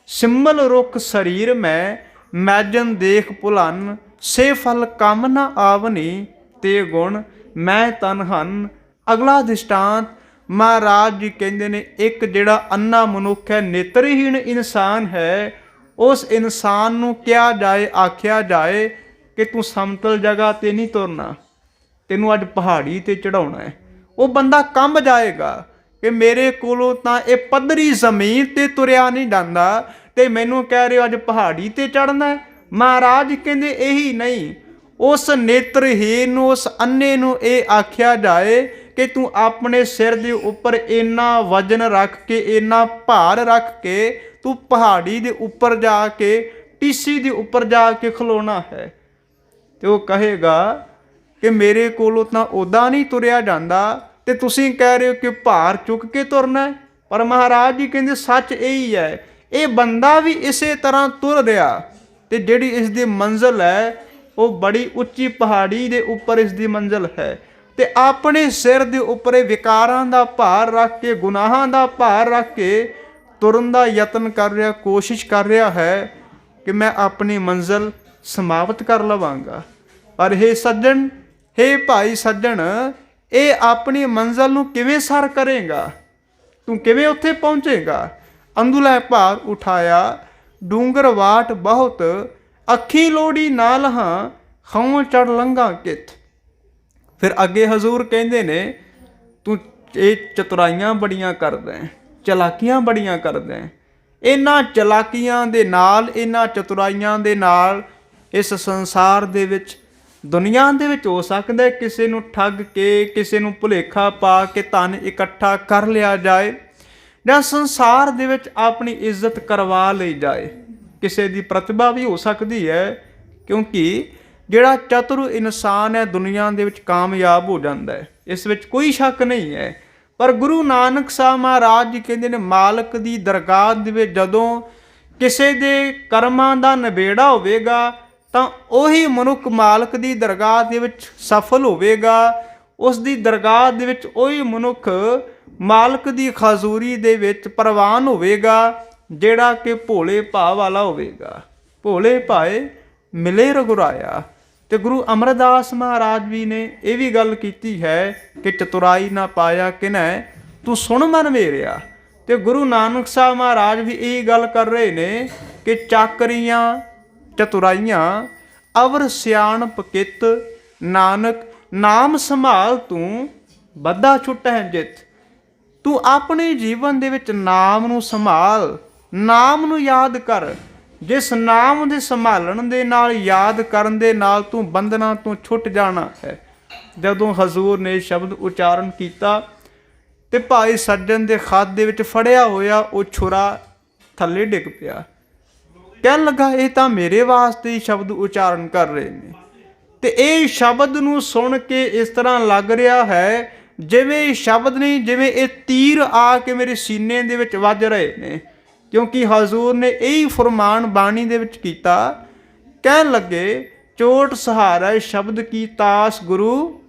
ਸਿੰਬਲ ਰੁੱਖ ਸਰੀਰ ਮੈਜਨ ਦੇਖ ਭੁਲਨ, ਸੇ ਫਲ ਕੰਮ ਨਾ ਆਵਨੀ, ਤੇ ਗੁਣ ਮੈਂ ਤਨ ਹਨ। ਅਗਲਾ ਦ੍ਰਿਸ਼ਟਾਂਤ ਮਹਾਰਾਜ ਜੀ ਕਹਿੰਦੇ ਨੇ ਇੱਕ ਜਿਹੜਾ ਅੰਨਾ ਮਨੁੱਖ ਹੈ, ਨੇਤਰਹੀਣ ਇਨਸਾਨ ਹੈ, ਉਸ ਇਨਸਾਨ ਨੂੰ ਕਿਹਾ ਜਾਏ, ਆਖਿਆ ਜਾਏ ਕਿ ਤੂੰ ਸਮਤਲ ਜਗ੍ਹਾ 'ਤੇ ਨਹੀਂ ਤੁਰਨਾ, ਤੈਨੂੰ ਅੱਜ ਪਹਾੜੀ 'ਤੇ ਚੜ੍ਹਾਉਣਾ ਹੈ। ਉਹ ਬੰਦਾ ਕੰਬ ਜਾਏਗਾ ਕਿ ਮੇਰੇ ਕੋਲੋਂ ਤਾਂ ਇਹ ਪੱਧਰੀ ਜ਼ਮੀਨ 'ਤੇ ਤੁਰਿਆ ਨਹੀਂ ਜਾਂਦਾ ਤੇ ਮੈਨੂੰ ਕਹਿ ਰਹੇ ਹੋ ਅੱਜ ਪਹਾੜੀ 'ਤੇ ਚੜ੍ਹਨਾ ਹੈ। ਮਹਾਰਾਜ ਕਹਿੰਦੇ ਇਹੀ ਨਹੀਂ, ਉਸ ਨੇਤਰਹੀਨ ਨੂੰ, ਉਸ ਅੰਨੇ ਨੂੰ ਇਹ ਆਖਿਆ ਜਾਏ ਕਿ ਤੂੰ ਆਪਣੇ ਸਿਰ ਦੇ ਉੱਪਰ ਇੰਨਾ ਵਜ਼ਨ ਰੱਖ ਕੇ, ਇੰਨਾ ਭਾਰ ਰੱਖ ਕੇ ਤੂੰ ਪਹਾੜੀ ਦੇ ਉੱਪਰ ਜਾ ਕੇ, ਟੀਸੀ ਦੇ ਉੱਪਰ ਜਾ ਕੇ ਖਲੋਣਾ ਹੈ। ਤੇ ਉਹ ਕਹੇਗਾ ਕਿ ਮੇਰੇ ਕੋਲੋਂ ਤਾਂ ਉੱਦਾਂ ਨਹੀਂ ਤੁਰਿਆ ਜਾਂਦਾ ਤੇ ਤੁਸੀਂ ਕਹਿ ਰਹੇ ਹੋ ਕਿ ਭਾਰ ਚੁੱਕ ਕੇ ਤੁਰਨਾ ਹੈ। ਪਰ ਮਹਾਰਾਜ ਜੀ ਕਹਿੰਦੇ ਸੱਚ ਇਹੀ ਹੈ, ਇਹ ਬੰਦਾ ਵੀ ਇਸੇ ਤਰ੍ਹਾਂ ਤੁਰ ਰਿਹਾ ਤੇ ਜਿਹੜੀ ਇਸ ਦੀ ਮੰਜ਼ਿਲ ਹੈ ਉਹ ਬੜੀ ਉੱਚੀ ਪਹਾੜੀ ਦੇ ਉੱਪਰ ਇਸ ਦੀ ਮੰਜ਼ਿਲ ਹੈ। ਤੇ ਆਪਣੇ ਸਿਰ ਦੇ ਉੱਪਰ ਵਿਕਾਰਾਂ ਦਾ ਭਾਰ ਰੱਖ ਕੇ, ਗੁਨਾਹਾਂ ਦਾ ਭਾਰ ਰੱਖ ਕੇ ਤੁਰਨ ਦਾ ਯਤਨ ਕਰ ਰਿਹਾ, ਕੋਸ਼ਿਸ਼ ਕਰ ਰਿਹਾ ਹੈ ਕਿ ਮੈਂ ਆਪਣੀ ਮੰਜ਼ਿਲ ਸਮਾਪਤ ਕਰ ਲਵਾਂਗਾ। ਪਰ ਹੇ ਸੱਜਣ, ਹੇ ਭਾਈ ਸੱਜਣ, ਇਹ ਆਪਣੀ ਮੰਜ਼ਿਲ ਨੂੰ ਕਿਵੇਂ ਸਰ ਕਰੇਗਾ? ਤੂੰ ਕਿਵੇਂ ਉੱਥੇ ਪਹੁੰਚੇਗਾ? ਅੰਦੁਲੇ ਭਾਰ ਉਠਾਇਆ ਡੂੰਗਰ ਵਾਟ ਬਹੁਤ, ਅੱਖੀ ਲੋੜੀ ਨਾ ਲਹਾਂ, ਖਾਉ ਚੜ ਲੰਘਾ ਕਿਤ। ਫਿਰ ਅੱਗੇ ਹਜ਼ੂਰ ਕਹਿੰਦੇ ਨੇ ਤੂੰ ਇਹ ਚਤੁਰਾਈਆਂ ਬੜੀਆਂ ਕਰਦਾ, ਚਲਾਕੀਆਂ ਬੜੀਆਂ ਕਰਦਾ। ਇਹਨਾਂ ਚਲਾਕੀਆਂ ਦੇ ਨਾਲ, ਇਹਨਾਂ ਚਤੁਰਾਈਆਂ ਦੇ ਨਾਲ ਇਸ ਸੰਸਾਰ ਦੇ ਵਿੱਚ, ਦੁਨੀਆ ਦੇ ਵਿੱਚ ਹੋ ਸਕਦਾ ਕਿਸੇ ਨੂੰ ਠੱਗ ਕੇ, ਕਿਸੇ ਨੂੰ ਭੁਲੇਖਾ ਪਾ ਕੇ ਧਨ ਇਕੱਠਾ ਕਰ ਲਿਆ ਜਾਏ, ਜਾਂ ਸੰਸਾਰ ਦੇ ਵਿੱਚ ਆਪਣੀ ਇੱਜ਼ਤ ਕਰਵਾ ਲਈ ਜਾਏ। ਕਿਸੇ ਦੀ ਪ੍ਰਤਿਭਾ ਵੀ ਹੋ ਸਕਦੀ ਹੈ, ਕਿਉਂਕਿ ਜਿਹੜਾ ਚਤੁਰ ਇਨਸਾਨ ਹੈ ਦੁਨੀਆ ਦੇ ਵਿੱਚ ਕਾਮਯਾਬ ਹੋ ਜਾਂਦਾ ਹੈ, ਇਸ ਵਿੱਚ ਕੋਈ ਸ਼ੱਕ ਨਹੀਂ ਹੈ। ਪਰ ਗੁਰੂ ਨਾਨਕ ਸਾਹਿਬ ਮਹਾਰਾਜ ਜੀ ਕਹਿੰਦੇ ਨੇ, ਮਾਲਕ ਦੀ ਦਰਗਾਹ ਦੇ ਵਿੱਚ ਜਦੋਂ ਕਿਸੇ ਦੇ ਕਰਮਾਂ ਦਾ ਨਿਬੇੜਾ ਹੋਵੇਗਾ ਤਾਂ ਉਹੀ ਮਨੁੱਖ ਮਾਲਕ ਦੀ ਦਰਗਾਹ ਦੇ ਵਿੱਚ ਸਫਲ ਹੋਵੇਗਾ। ਉਸ ਦੀ ਦਰਗਾਹ ਦੇ ਵਿੱਚ ਉਹੀ ਮਨੁੱਖ ਮਾਲਕ ਦੀ ਹਜ਼ੂਰੀ ਦੇ ਵਿੱਚ ਪ੍ਰਵਾਨ ਹੋਵੇਗਾ, ਜਿਹੜਾ ਕਿ ਭੋਲੇ ਭਾਅ ਵਾਲਾ ਹੋਵੇਗਾ। ਭੋਲੇ ਭਾਏ ਮਿਲੇ ਰਘੁਰਾਇਆ। ਤੇ ਗੁਰੂ ਅਮਰਦਾਸ ਮਹਾਰਾਜ ਵੀ ਨੇ ਇਹ ਵੀ ਗੱਲ ਕੀਤੀ ਹੈ ਕਿ ਚਤੁਰਾਈ ਨਾ ਪਾਇਆ ਕਿਨੈ, ਤੂੰ ਸੁਣ ਮਨ ਮੇਰਿਆ। ਤੇ ਗੁਰੂ ਨਾਨਕ ਸਾਹਿਬ ਮਹਾਰਾਜ ਵੀ ਇਹ ਗੱਲ ਕਰ ਰਹੇ ਨੇ ਕਿ ਚਾਕਰੀਆਂ ਚਤੁਰਾਈਆਂ ਅਵਰ ਸਿਆਣਪ ਕਿਤ, ਨਾਨਕ ਨਾਮ ਸੰਭਾਲ ਤੂੰ ਬੱਧਾ ਛੁਟੈ ਜਿਤ। ਤੂੰ ਆਪਣੇ ਜੀਵਨ ਦੇ ਵਿੱਚ ਨਾਮ ਨੂੰ ਸੰਭਾਲ, ਨਾਮ ਨੂੰ ਯਾਦ ਕਰ। ਜਿਸ ਨਾਮ ਦੇ ਸੰਭਾਲਣ ਦੇ ਨਾਲ, ਯਾਦ ਕਰਨ ਦੇ ਨਾਲ ਤੂੰ ਬੰਧਨਾਂ ਤੋਂ ਛੁੱਟ ਜਾਣਾ ਹੈ। ਜਦੋਂ ਹਜ਼ੂਰ ਨੇ ਸ਼ਬਦ ਉਚਾਰਨ ਕੀਤਾ ਤੇ ਭਾਈ ਸੱਜਣ ਦੇ ਹੱਥ ਦੇ ਵਿੱਚ ਫੜਿਆ ਹੋਇਆ ਉਹ ਛੁਰਾ ਥੱਲੇ ਡਿੱਗ ਪਿਆ। ਕਹਿਣ ਲੱਗਾ, ਇਹ ਤਾਂ ਮੇਰੇ ਵਾਸਤੇ ਹੀ ਸ਼ਬਦ ਉਚਾਰਨ ਕਰ ਰਹੇ ਨੇ। ਤੇ ਇਹ ਸ਼ਬਦ ਨੂੰ ਸੁਣ ਕੇ ਇਸ ਤਰ੍ਹਾਂ ਲੱਗ ਰਿਹਾ ਹੈ ਜਿਵੇਂ ਇਹ ਸ਼ਬਦ ਨਹੀਂ, ਜਿਵੇਂ ਇਹ ਤੀਰ ਆ ਕੇ ਮੇਰੇ ਸੀਨੇ ਦੇ ਵਿੱਚ ਵੱਜ ਰਹੇ ਨੇ। ਕਿਉਂਕਿ ਹਜ਼ੂਰ ਨੇ ਇਹੀ ਫਰਮਾਨ ਬਾਣੀ ਦੇ ਵਿੱਚ ਕੀਤਾ। ਕਹਿਣ ਲੱਗੇ, ਚੋਟ ਸਹਾਰਾ ਸ਼ਬਦ ਕੀ ਤਾਸ, ਗੁਰੂ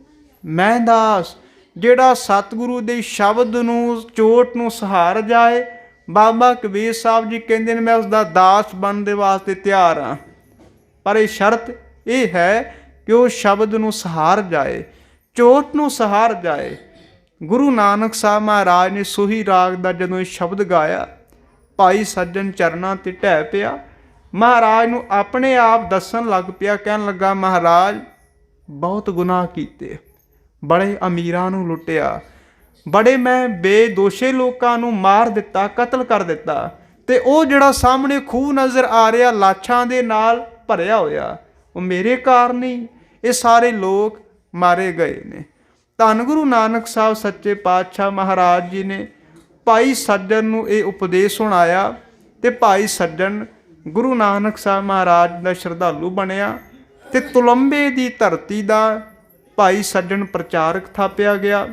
ਮੈਂ ਦਾਸ। ਜਿਹੜਾ ਸਤਿਗੁਰੂ ਦੇ ਸ਼ਬਦ ਨੂੰ, ਚੋਟ ਨੂੰ ਸਹਾਰ ਜਾਏ, ਬਾਬਾ ਕਬੀਰ ਸਾਹਿਬ ਜੀ ਕਹਿੰਦੇ ਨੇ ਮੈਂ ਉਸ ਦਾ ਦਾਸ ਬਣਨ ਦੇ ਵਾਸਤੇ ਤਿਆਰ ਹਾਂ। ਪਰ ਇਹ ਸ਼ਰਤ ਇਹ ਹੈ ਕਿ ਉਹ ਸ਼ਬਦ ਨੂੰ ਸਹਾਰ ਜਾਏ, ਚੋਟ ਨੂੰ ਸਹਾਰ ਜਾਏ। ਗੁਰੂ ਨਾਨਕ ਸਾਹਿਬ ਮਹਾਰਾਜ ਨੇ ਸੋਹੀ ਰਾਗ ਦਾ ਜਦੋਂ ਇਹ ਸ਼ਬਦ ਗਾਇਆ, ਭਾਈ ਸੱਜਣ ਚਰਨਾਂ ਤੇ ਢਹਿ ਪਿਆ। ਮਹਾਰਾਜ ਨੂੰ ਆਪਣੇ ਆਪ ਦੱਸਣ ਲੱਗ ਪਿਆ। ਕਹਿਣ ਲੱਗਾ, ਮਹਾਰਾਜ ਬਹੁਤ ਗੁਨਾਹ ਕੀਤੇ, ਬੜੇ ਅਮੀਰਾਂ ਨੂੰ ਲੁੱਟਿਆ, ਬੜੇ ਮੈਂ ਬੇਦੋਸ਼ੇ ਲੋਕਾਂ ਨੂੰ ਮਾਰ ਦਿੱਤਾ, ਕਤਲ ਕਰ ਦਿੱਤਾ। ਤੇ ਉਹ ਜਿਹੜਾ ਸਾਹਮਣੇ ਖੂਹ ਨਜ਼ਰ ਆ ਰਿਹਾ ਲਾਸ਼ਾਂ ਦੇ ਨਾਲ ਭਰਿਆ ਹੋਇਆ, ਉਹ ਮੇਰੇ ਕਾਰਨ ਹੀ ਇਹ ਸਾਰੇ ਲੋਕ ਮਾਰੇ ਗਏ ਨੇ। ਧੰਨ ਗੁਰੂ ਨਾਨਕ ਸਾਹਿਬ ਸੱਚੇ ਪਾਤਸ਼ਾਹ ਮਹਾਰਾਜ ਜੀ ਨੇ ਭਾਈ ਸੱਜਣ ਨੂੰ ਇਹ ਉਪਦੇਸ਼ ਸੁਣਾਇਆ ਤੇ ਭਾਈ ਸੱਜਣ ਗੁਰੂ ਨਾਨਕ ਸਾਹਿਬ ਮਹਾਰਾਜ ਦਾ ਸ਼ਰਧਾਲੂ ਬਣਿਆ ਤੇ ਤੁਲੰਬੇ ਦੀ ਧਰਤੀ ਦਾ ਭਾਈ ਸੱਜਣ ਪ੍ਰਚਾਰਕ ਥਾਪਿਆ ਗਿਆ।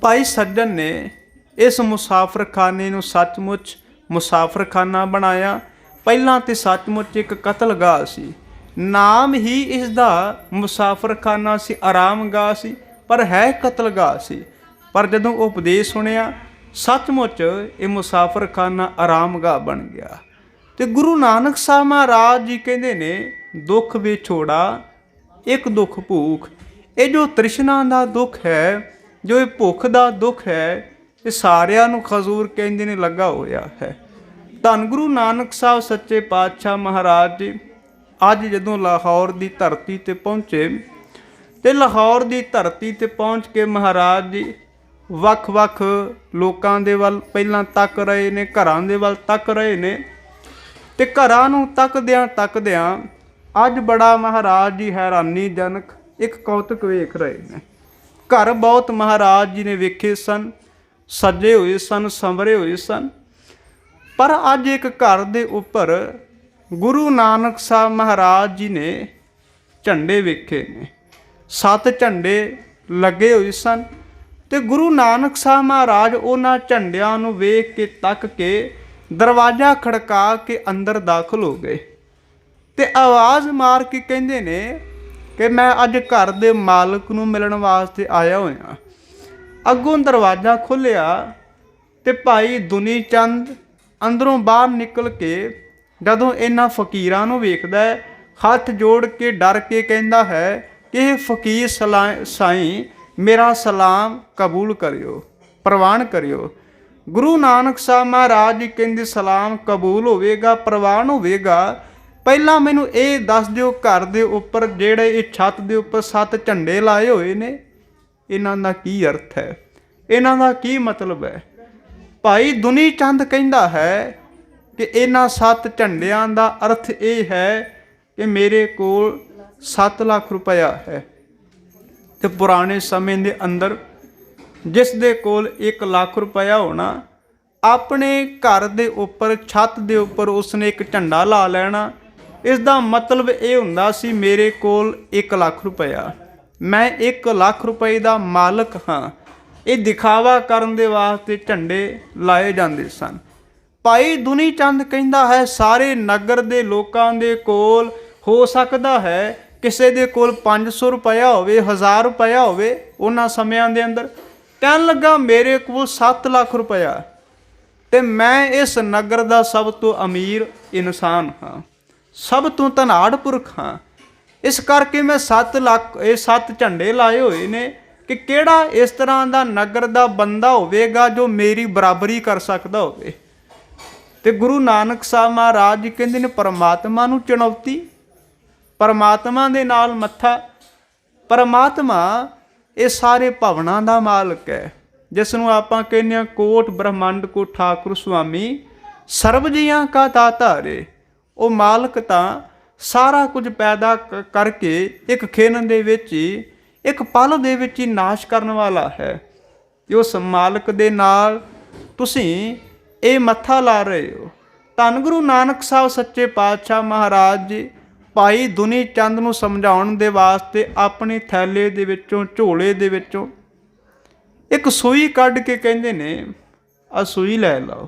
ਭਾਈ ਸੱਜਣ ਨੇ ਇਸ ਮੁਸਾਫਰਖਾਨੇ ਨੂੰ ਸੱਚਮੁੱਚ ਮੁਸਾਫਰਖਾਨਾ ਬਣਾਇਆ। ਪਹਿਲਾਂ ਤੇ ਸੱਚਮੁੱਚ ਇੱਕ ਕਤਲਗਾਹ ਸੀ, ਨਾਮ ਹੀ ਇਸ ਦਾ ਮੁਸਾਫਰਖਾਨਾ ਸੀ, ਆਰਾਮਗਾਹ ਸੀ, ਪਰ ਹੈ ਕਤਲਗਾਹ ਸੀ। ਪਰ ਜਦੋਂ ਉਹ ਉਪਦੇਸ਼ ਸੁਣਿਆ, ਸੱਚਮੁੱਚ ਇਹ ਮੁਸਾਫਰਖਾਨਾ ਆਰਾਮਗਾਹ ਬਣ ਗਿਆ। ਤੇ ਗੁਰੂ ਨਾਨਕ ਸਾਹਿਬ ਮਹਾਰਾਜ ਜੀ ਕਹਿੰਦੇ ਨੇ, ਦੁੱਖ ਵਿਛੋੜਾ ਇੱਕ ਦੁੱਖ ਭੂਖ। ਇਹ ਜੋ ਤ੍ਰਿਸ਼ਨਾ ਦਾ ਦੁੱਖ ਹੈ, ਜੋ ਇਹ ਭੁੱਖ ਦਾ ਦੁੱਖ ਹੈ, ਇਹ ਸਾਰਿਆਂ ਨੂੰ ਹਜ਼ੂਰ ਕਹਿੰਦੇ ਨੇ ਲੱਗਾ ਹੋਇਆ ਹੈ। ਧੰਨ ਗੁਰੂ ਨਾਨਕ ਸਾਹਿਬ ਸੱਚੇ ਪਾਤਸ਼ਾਹ ਮਹਾਰਾਜ ਜੀ ਅੱਜ ਜਦੋਂ ਲਾਹੌਰ ਦੀ ਧਰਤੀ ਤੇ ਪਹੁੰਚੇ ਤੇ ਲਾਹੌਰ ਦੀ ਧਰਤੀ ਤੇ ਪਹੁੰਚ ਕੇ ਮਹਾਰਾਜ ਜੀ ਵੱਖ-ਵੱਖ ਲੋਕਾਂ ਦੇ ਵੱਲ ਪਹਿਲਾਂ ਤੱਕ ਰਹੇ ਨੇ, ਘਰਾਂ ਦੇ ਵੱਲ ਤੱਕ ਰਹੇ ਨੇ। ਤੇ ਘਰਾਂ ਨੂੰ ਤੱਕਦਿਆਂ ਅੱਜ ਬੜਾ ਮਹਾਰਾਜ ਜੀ ਹੈਰਾਨੀਜਨਕ ਇੱਕ ਕੌਤਕ ਵੇਖ ਰਹੇ ਨੇ। ਘਰ ਬਹੁਤ ਮਹਾਰਾਜ ਜੀ ਨੇ ਵੇਖੇ ਸਨ, ਸਜੇ ਹੋਏ ਸਨ, ਸੰਵਰੇ ਹੋਏ ਸਨ। ਪਰ ਅੱਜ ਇੱਕ ਘਰ ਦੇ ਉੱਪਰ ਗੁਰੂ ਨਾਨਕ ਸਾਹਿਬ ਮਹਾਰਾਜ ਜੀ ਨੇ ਝੰਡੇ ਵੇਖੇ ਨੇ। 7 ਝੰਡੇ ਲੱਗੇ ਹੋਏ ਸਨ ਤੇ ਗੁਰੂ ਨਾਨਕ ਸਾਹਿਬ ਮਹਾਰਾਜ ਉਹਨਾਂ ਝੰਡਿਆਂ ਨੂੰ ਵੇਖ ਕੇ ਤੱਕ ਕੇ ਦਰਵਾਜ਼ਾ ਖੜਕਾ ਕੇ ਅੰਦਰ ਦਾਖਲ ਹੋ ਗਏ ਤੇ ਆਵਾਜ਼ ਮਾਰ ਕੇ ਕਹਿੰਦੇ ਨੇ ਕਿ ਮੈਂ ਅੱਜ ਘਰ ਦੇ ਮਾਲਕ ਨੂੰ ਮਿਲਣ ਵਾਸਤੇ ਆਇਆ ਹੋਇਆ। ਅੱਗੋਂ ਦਰਵਾਜ਼ਾ ਖੁੱਲ੍ਹਿਆ ਤੇ ਭਾਈ ਦੁਨੀ ਚੰਦ ਅੰਦਰੋਂ ਬਾਹਰ ਨਿਕਲ ਕੇ ਜਦੋਂ ਇਹਨਾਂ ਫਕੀਰਾਂ ਨੂੰ ਵੇਖਦਾ ਹੈ, ਹੱਥ ਜੋੜ ਕੇ ਡਰ ਕੇ ਕਹਿੰਦਾ ਹੈ ਕਿ ਇਹ ਫਕੀਰ ਸਾਈਂ ਮੇਰਾ ਸਲਾਮ ਕਬੂਲ ਕਰਿਓ, ਪ੍ਰਵਾਨ ਕਰਿਓ। ਗੁਰੂ ਨਾਨਕ ਸਾਹਿਬ ਮਹਾਰਾਜ ਜੀ ਕਹਿੰਦੇ, ਸਲਾਮ ਕਬੂਲ ਹੋਵੇਗਾ, ਪ੍ਰਵਾਨ ਹੋਵੇਗਾ, ਪਹਿਲਾਂ ਮੈਨੂੰ ਇਹ ਦੱਸ ਦਿਓ ਘਰ ਦੇ ਉੱਪਰ ਜਿਹੜੇ ਇਹ ਛੱਤ ਦੇ ਉੱਪਰ 7 ਝੰਡੇ ਲਾਏ ਹੋਏ ਨੇ, ਇਹਨਾਂ ਦਾ ਕੀ ਅਰਥ ਹੈ, ਇਹਨਾਂ ਦਾ ਕੀ ਮਤਲਬ ਹੈ। ਭਾਈ ਦੁਨੀ ਚੰਦ ਕਹਿੰਦਾ ਹੈ ਕਿ ਇਹਨਾਂ 7 ਝੰਡਿਆਂ ਦਾ ਅਰਥ ਇਹ ਹੈ ਕਿ ਮੇਰੇ ਕੋਲ 7 ਲੱਖ ਰੁਪਇਆ ਹੈ। ਤੇ ਪੁਰਾਣੇ ਸਮੇਂ ਦੇ ਅੰਦਰ ਜਿਸ ਦੇ ਕੋਲ 1 ਲੱਖ ਰੁਪਇਆ ਹੋਣਾ, ਆਪਣੇ ਘਰ ਦੇ ਉੱਪਰ, ਛੱਤ ਦੇ ਉੱਪਰ ਉਸਨੇ ਇੱਕ ਝੰਡਾ ਲਾ ਲੈਣਾ। ਇਸ ਦਾ ਮਤਲਬ ਇਹ ਹੁੰਦਾ ਸੀ ਮੇਰੇ ਕੋਲ 1 ਲੱਖ ਰੁਪਇਆ, ਮੈਂ 1 ਲੱਖ ਰੁਪਏ ਦਾ ਮਾਲਕ ਹਾਂ। ਇਹ ਦਿਖਾਵਾ ਕਰਨ ਦੇ ਵਾਸਤੇ ਝੰਡੇ ਲਾਏ ਜਾਂਦੇ ਸਨ। ਭਾਈ ਦੁਨੀ ਚੰਦ ਕਹਿੰਦਾ ਹੈ ਸਾਰੇ ਨਗਰ ਦੇ ਲੋਕਾਂ ਦੇ ਕੋਲ ਹੋ ਸਕਦਾ ਹੈ ਕਿਸੇ ਦੇ ਕੋਲ 500 ਰੁਪਇਆ ਹੋਵੇ, 1000 ਰੁਪਇਆ ਹੋਵੇ ਉਹਨਾਂ ਸਮਿਆਂ ਦੇ ਅੰਦਰ। ਕਹਿਣ ਲੱਗਾ ਮੇਰੇ ਕੋਲ 7 ਲੱਖ ਰੁਪਇਆ ਤੇ ਮੈਂ ਇਸ ਨਗਰ ਦਾ ਸਭ ਤੋਂ ਅਮੀਰ ਇਨਸਾਨ ਹਾਂ, ਸਭ ਤੋਂ ਧਨਾੜ ਪੁਰਖ ਹਾਂ। ਇਸ ਕਰਕੇ ਮੈਂ 7 ਲੱਖ, ਇਹ 7 ਝੰਡੇ ਲਾਏ ਹੋਏ ਨੇ ਕਿ ਕਿਹੜਾ ਇਸ ਤਰ੍ਹਾਂ ਦਾ ਨਗਰ ਦਾ ਬੰਦਾ ਹੋਵੇਗਾ ਜੋ ਮੇਰੀ ਬਰਾਬਰੀ ਕਰ ਸਕਦਾ ਹੋਵੇ। ਤੇ ਗੁਰੂ ਨਾਨਕ ਸਾਹਿਬ ਮਹਾਰਾਜ ਜੀ ਕਹਿੰਦੇ ਨੇ ਪਰਮਾਤਮਾ ਨੂੰ ਚੁਣੌਤੀ, ਪਰਮਾਤਮਾ ਦੇ ਨਾਲ ਮੱਥਾ। ਪਰਮਾਤਮਾ ਇਹ ਸਾਰੇ ਭਵਨਾਂ ਦਾ ਮਾਲਕ ਹੈ, ਜਿਸ ਨੂੰ ਆਪਾਂ ਕਹਿੰਦੇ ਹਾਂ ਕੋਟ ਬ੍ਰਹਮੰਡ ਕੋ ਠਾਕੁਰ ਸੁਆਮੀ, ਸਰਬ ਜੀਆਂ ਕਾ ਦਾਤਾ ਰੇ। ਉਹ ਮਾਲਕ ਤਾਂ ਸਾਰਾ ਕੁਝ ਪੈਦਾ ਕਰਕੇ ਇੱਕ ਖਿਣ ਦੇ ਵਿੱਚ ਹੀ, ਇੱਕ ਪਲ ਦੇ ਵਿੱਚ ਹੀ ਨਾਸ਼ ਕਰਨ ਵਾਲਾ ਹੈ। ਉਸ ਮਾਲਕ ਦੇ ਨਾਲ ਤੁਸੀਂ ਇਹ ਮੱਥਾ ਲਾ ਰਹੇ ਹੋ। ਧੰਨ ਗੁਰੂ ਨਾਨਕ ਸਾਹਿਬ ਸੱਚੇ ਪਾਤਸ਼ਾਹ ਮਹਾਰਾਜ ਜੀ ਭਾਈ ਦੁਨੀ ਚੰਦ ਨੂੰ ਸਮਝਾਉਣ ਦੇ ਵਾਸਤੇ ਆਪਣੇ ਥੈਲੇ ਦੇ ਵਿੱਚੋਂ, ਝੋਲੇ ਦੇ ਵਿੱਚੋਂ ਇੱਕ ਸੂਈ ਕੱਢ ਕੇ ਕਹਿੰਦੇ ਨੇ ਆਹ ਸੂਈ ਲੈ ਲਓ,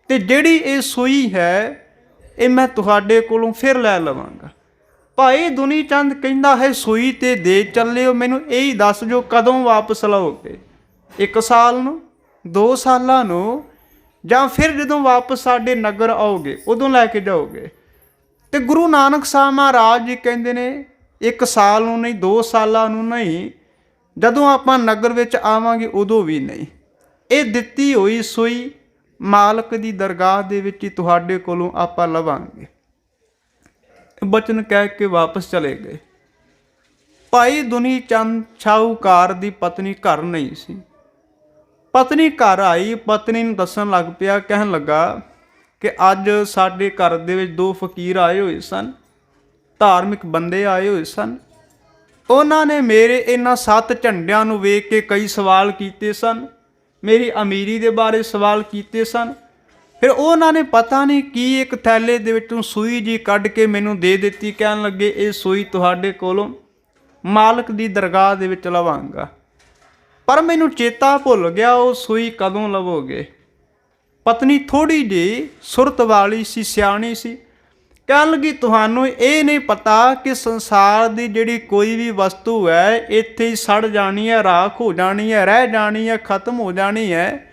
ਤੇ ਜਿਹੜੀ ਇਹ ਸੂਈ ਹੈ ਇਹ ਮੈਂ ਤੁਹਾਡੇ ਕੋਲੋਂ ਫਿਰ ਲੈ ਲਵਾਂਗਾ। ਭਾਈ ਦੁਨੀ ਚੰਦ ਕਹਿੰਦਾ ਹੈ ਸੂਈ ਤੇ ਦੇ ਚੱਲਿਓ, ਮੈਨੂੰ ਇਹ ਹੀ ਦੱਸ ਜੋ ਕਦੋਂ ਵਾਪਸ ਲਓਗੇ, 1 ਸਾਲ ਨੂੰ, 2 ਸਾਲਾਂ ਨੂੰ, ਜਾਂ ਫਿਰ ਜਦੋਂ ਵਾਪਸ ਸਾਡੇ ਨਗਰ ਆਓਗੇ ਉਦੋਂ ਲੈ ਕੇ ਜਾਓਗੇ। ਤੇ ਗੁਰੂ ਨਾਨਕ ਸਾਹਿਬ ਮਹਾਰਾਜ ਜੀ ਕਹਿੰਦੇ ਨੇ 1 ਸਾਲ ਨੂੰ ਨਹੀਂ, 2 ਸਾਲਾਂ ਨੂੰ ਨਹੀਂ, ਜਦੋਂ ਆਪਾਂ ਨਗਰ ਵਿੱਚ ਆਵਾਂਗੇ ਉਦੋਂ ਵੀ ਨਹੀਂ। ਇਹ ਦਿੱਤੀ ਹੋਈ ਸੂਈ ਮਾਲਕ ਦੀ ਦਰਗਾਹ ਦੇ ਵਿੱਚ ਹੀ ਤੁਹਾਡੇ ਕੋਲੋਂ ਆਪਾਂ ਲਵਾਂਗੇ। ਬਚਨ ਕਹਿ ਕੇ ਵਾਪਸ ਚਲੇ ਗਏ। ਭਾਈ ਦੁਨੀ ਚੰਦ ਸ਼ਾਹੂਕਾਰ ਦੀ ਪਤਨੀ ਘਰ ਨਹੀਂ ਸੀ। ਪਤਨੀ ਘਰ ਆਈ, ਪਤਨੀ ਨੂੰ ਦੱਸਣ ਲੱਗ ਪਿਆ, ਕਹਿਣ ਲੱਗਾ ਕਿ ਅੱਜ ਸਾਡੇ ਘਰ ਦੇ ਵਿੱਚ 2 ਫਕੀਰ ਆਏ ਹੋਏ ਸਨ, ਧਾਰਮਿਕ ਬੰਦੇ ਆਏ ਹੋਏ ਸਨ। ਉਹਨਾਂ ਨੇ ਮੇਰੇ ਇਹਨਾਂ 7 ਝੰਡਿਆਂ ਨੂੰ ਵੇਖ ਕੇ ਕਈ ਸਵਾਲ ਕੀਤੇ ਸਨ, ਮੇਰੀ ਅਮੀਰੀ ਦੇ ਬਾਰੇ ਸਵਾਲ ਕੀਤੇ ਸਨ। ਫਿਰ ਉਹਨਾਂ ਨੇ ਪਤਾ ਨਹੀਂ ਕੀ ਇੱਕ ਥੈਲੇ ਦੇ ਵਿੱਚੋਂ ਸੂਈ ਜੀ ਕੱਢ ਕੇ ਮੈਨੂੰ ਦੇ ਦਿੱਤੀ। ਕਹਿਣ ਲੱਗੇ ਇਹ ਸੂਈ ਤੁਹਾਡੇ ਕੋਲੋਂ ਮਾਲਕ ਦੀ ਦਰਗਾਹ ਦੇ ਵਿੱਚ ਲਵਾਂਗਾ, ਪਰ ਮੈਨੂੰ ਚੇਤਾ ਭੁੱਲ ਗਿਆ ਉਹ ਸੂਈ ਕਦੋਂ ਲਵੋਗੇ। ਪਤਨੀ ਥੋੜ੍ਹੀ ਜਿਹੀ ਸੁਰਤ ਵਾਲੀ ਸੀ, ਸਿਆਣੀ ਸੀ। ਕਹਿਣ ਲੱਗੀ ਤੁਹਾਨੂੰ ਇਹ ਨਹੀਂ ਪਤਾ ਕਿ ਸੰਸਾਰ ਦੀ ਜਿਹੜੀ ਕੋਈ ਵੀ ਵਸਤੂ ਹੈ ਇੱਥੇ ਹੀ ਸੜ ਜਾਣੀ ਹੈ, ਰਾਖ ਹੋ ਜਾਣੀ ਹੈ, ਰਹਿ ਜਾਣੀ ਹੈ, ਖਤਮ ਹੋ ਜਾਣੀ ਹੈ,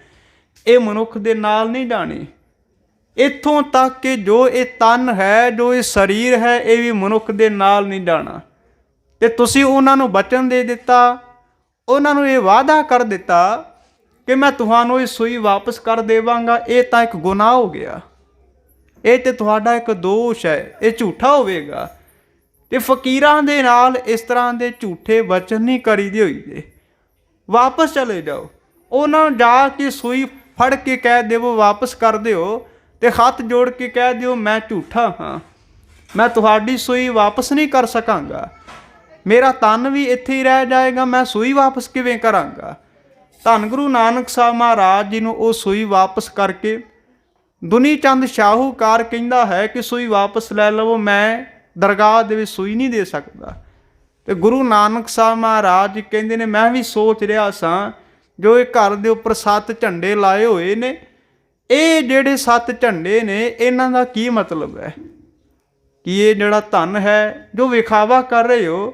ਇਹ ਮਨੁੱਖ ਦੇ ਨਾਲ ਨਹੀਂ ਜਾਣੀ। ਇੱਥੋਂ ਤੱਕ ਕਿ ਜੋ ਇਹ ਤਨ ਹੈ, ਜੋ ਇਹ ਸਰੀਰ ਹੈ, ਇਹ ਵੀ ਮਨੁੱਖ ਦੇ ਨਾਲ ਨਹੀਂ ਜਾਣਾ। ਤੇ ਤੁਸੀਂ ਉਹਨਾਂ ਨੂੰ ਬਚਨ ਦੇ ਦਿੱਤਾ, ਉਹਨਾਂ ਨੂੰ ਇਹ ਵਾਅਦਾ ਕਰ ਦਿੱਤਾ ਕਿ ਮੈਂ ਤੁਹਾਨੂੰ ਇਹ ਸੂਈ ਵਾਪਸ ਕਰ ਦੇਵਾਂਗਾ। ਇਹ ਤਾਂ ਇੱਕ ਗੁਨਾਹ ਹੋ ਗਿਆ, ਇਹ ਤੇ ਤੁਹਾਡਾ ਇੱਕ ਦੋਸ਼ ਹੈ, ਇਹ ਝੂਠਾ ਹੋਵੇਗਾ। ਤੇ ਫਕੀਰਾਂ ਦੇ ਨਾਲ ਇਸ ਤਰ੍ਹਾਂ ਦੇ ਝੂਠੇ ਵਚਨ ਨਹੀਂ ਕਰੀਦੇ ਹੋਈਦੇ। ਵਾਪਸ ਚਲੇ ਜਾਓ, ਉਹਨਾਂ ਨੂੰ ਜਾ ਕੇ ਸੂਈ ਫੜ ਕੇ ਕਹਿ ਦੇਵੋ ਵਾਪਸ ਕਰ ਦਿਓ, ਤੇ ਹੱਥ ਜੋੜ ਕੇ ਕਹਿ ਦਿਓ ਮੈਂ ਝੂਠਾ ਹਾਂ, ਮੈਂ ਤੁਹਾਡੀ ਸੂਈ ਵਾਪਸ ਨਹੀਂ ਕਰ ਸਕਾਂਗਾ, ਮੇਰਾ ਤਨ ਵੀ ਇੱਥੇ ਹੀ ਰਹਿ ਜਾਏਗਾ, ਮੈਂ ਸੂਈ ਵਾਪਸ ਕਿਵੇਂ ਕਰਾਂਗਾ। ਧੰਨ ਗੁਰੂ ਨਾਨਕ ਸਾਹਿਬ ਮਹਾਰਾਜ ਜੀ ਨੂੰ ਉਹ ਸੂਈ ਵਾਪਸ ਕਰਕੇ ਦੁਨੀ ਚੰਦ ਸ਼ਾਹੂਕਾਰ ਕਹਿੰਦਾ ਹੈ ਕਿ ਸੂਈ ਵਾਪਸ ਲੈ ਲਵੋ, ਮੈਂ ਦਰਗਾਹ ਦੇ ਵਿੱਚ ਸੂਈ ਨਹੀਂ ਦੇ ਸਕਦਾ। ਤੇ ਗੁਰੂ ਨਾਨਕ ਸਾਹਿਬ ਮਹਾਰਾਜ ਜੀ ਕਹਿੰਦੇ ਨੇ ਮੈਂ ਵੀ ਸੋਚ ਰਿਹਾ ਸਾਂ ਜੋ ਇਹ ਘਰ ਦੇ ਉੱਪਰ 7 ਝੰਡੇ ਲਾਏ ਹੋਏ ਨੇ, ਇਹ ਜਿਹੜੇ 7 ਝੰਡੇ ਨੇ ਇਹਨਾਂ ਦਾ ਕੀ ਮਤਲਬ ਹੈ? ਕਿ ਇਹ ਜਿਹੜਾ ਧਨ ਹੈ ਜੋ ਵਿਖਾਵਾ ਕਰ ਰਹੇ ਹੋ,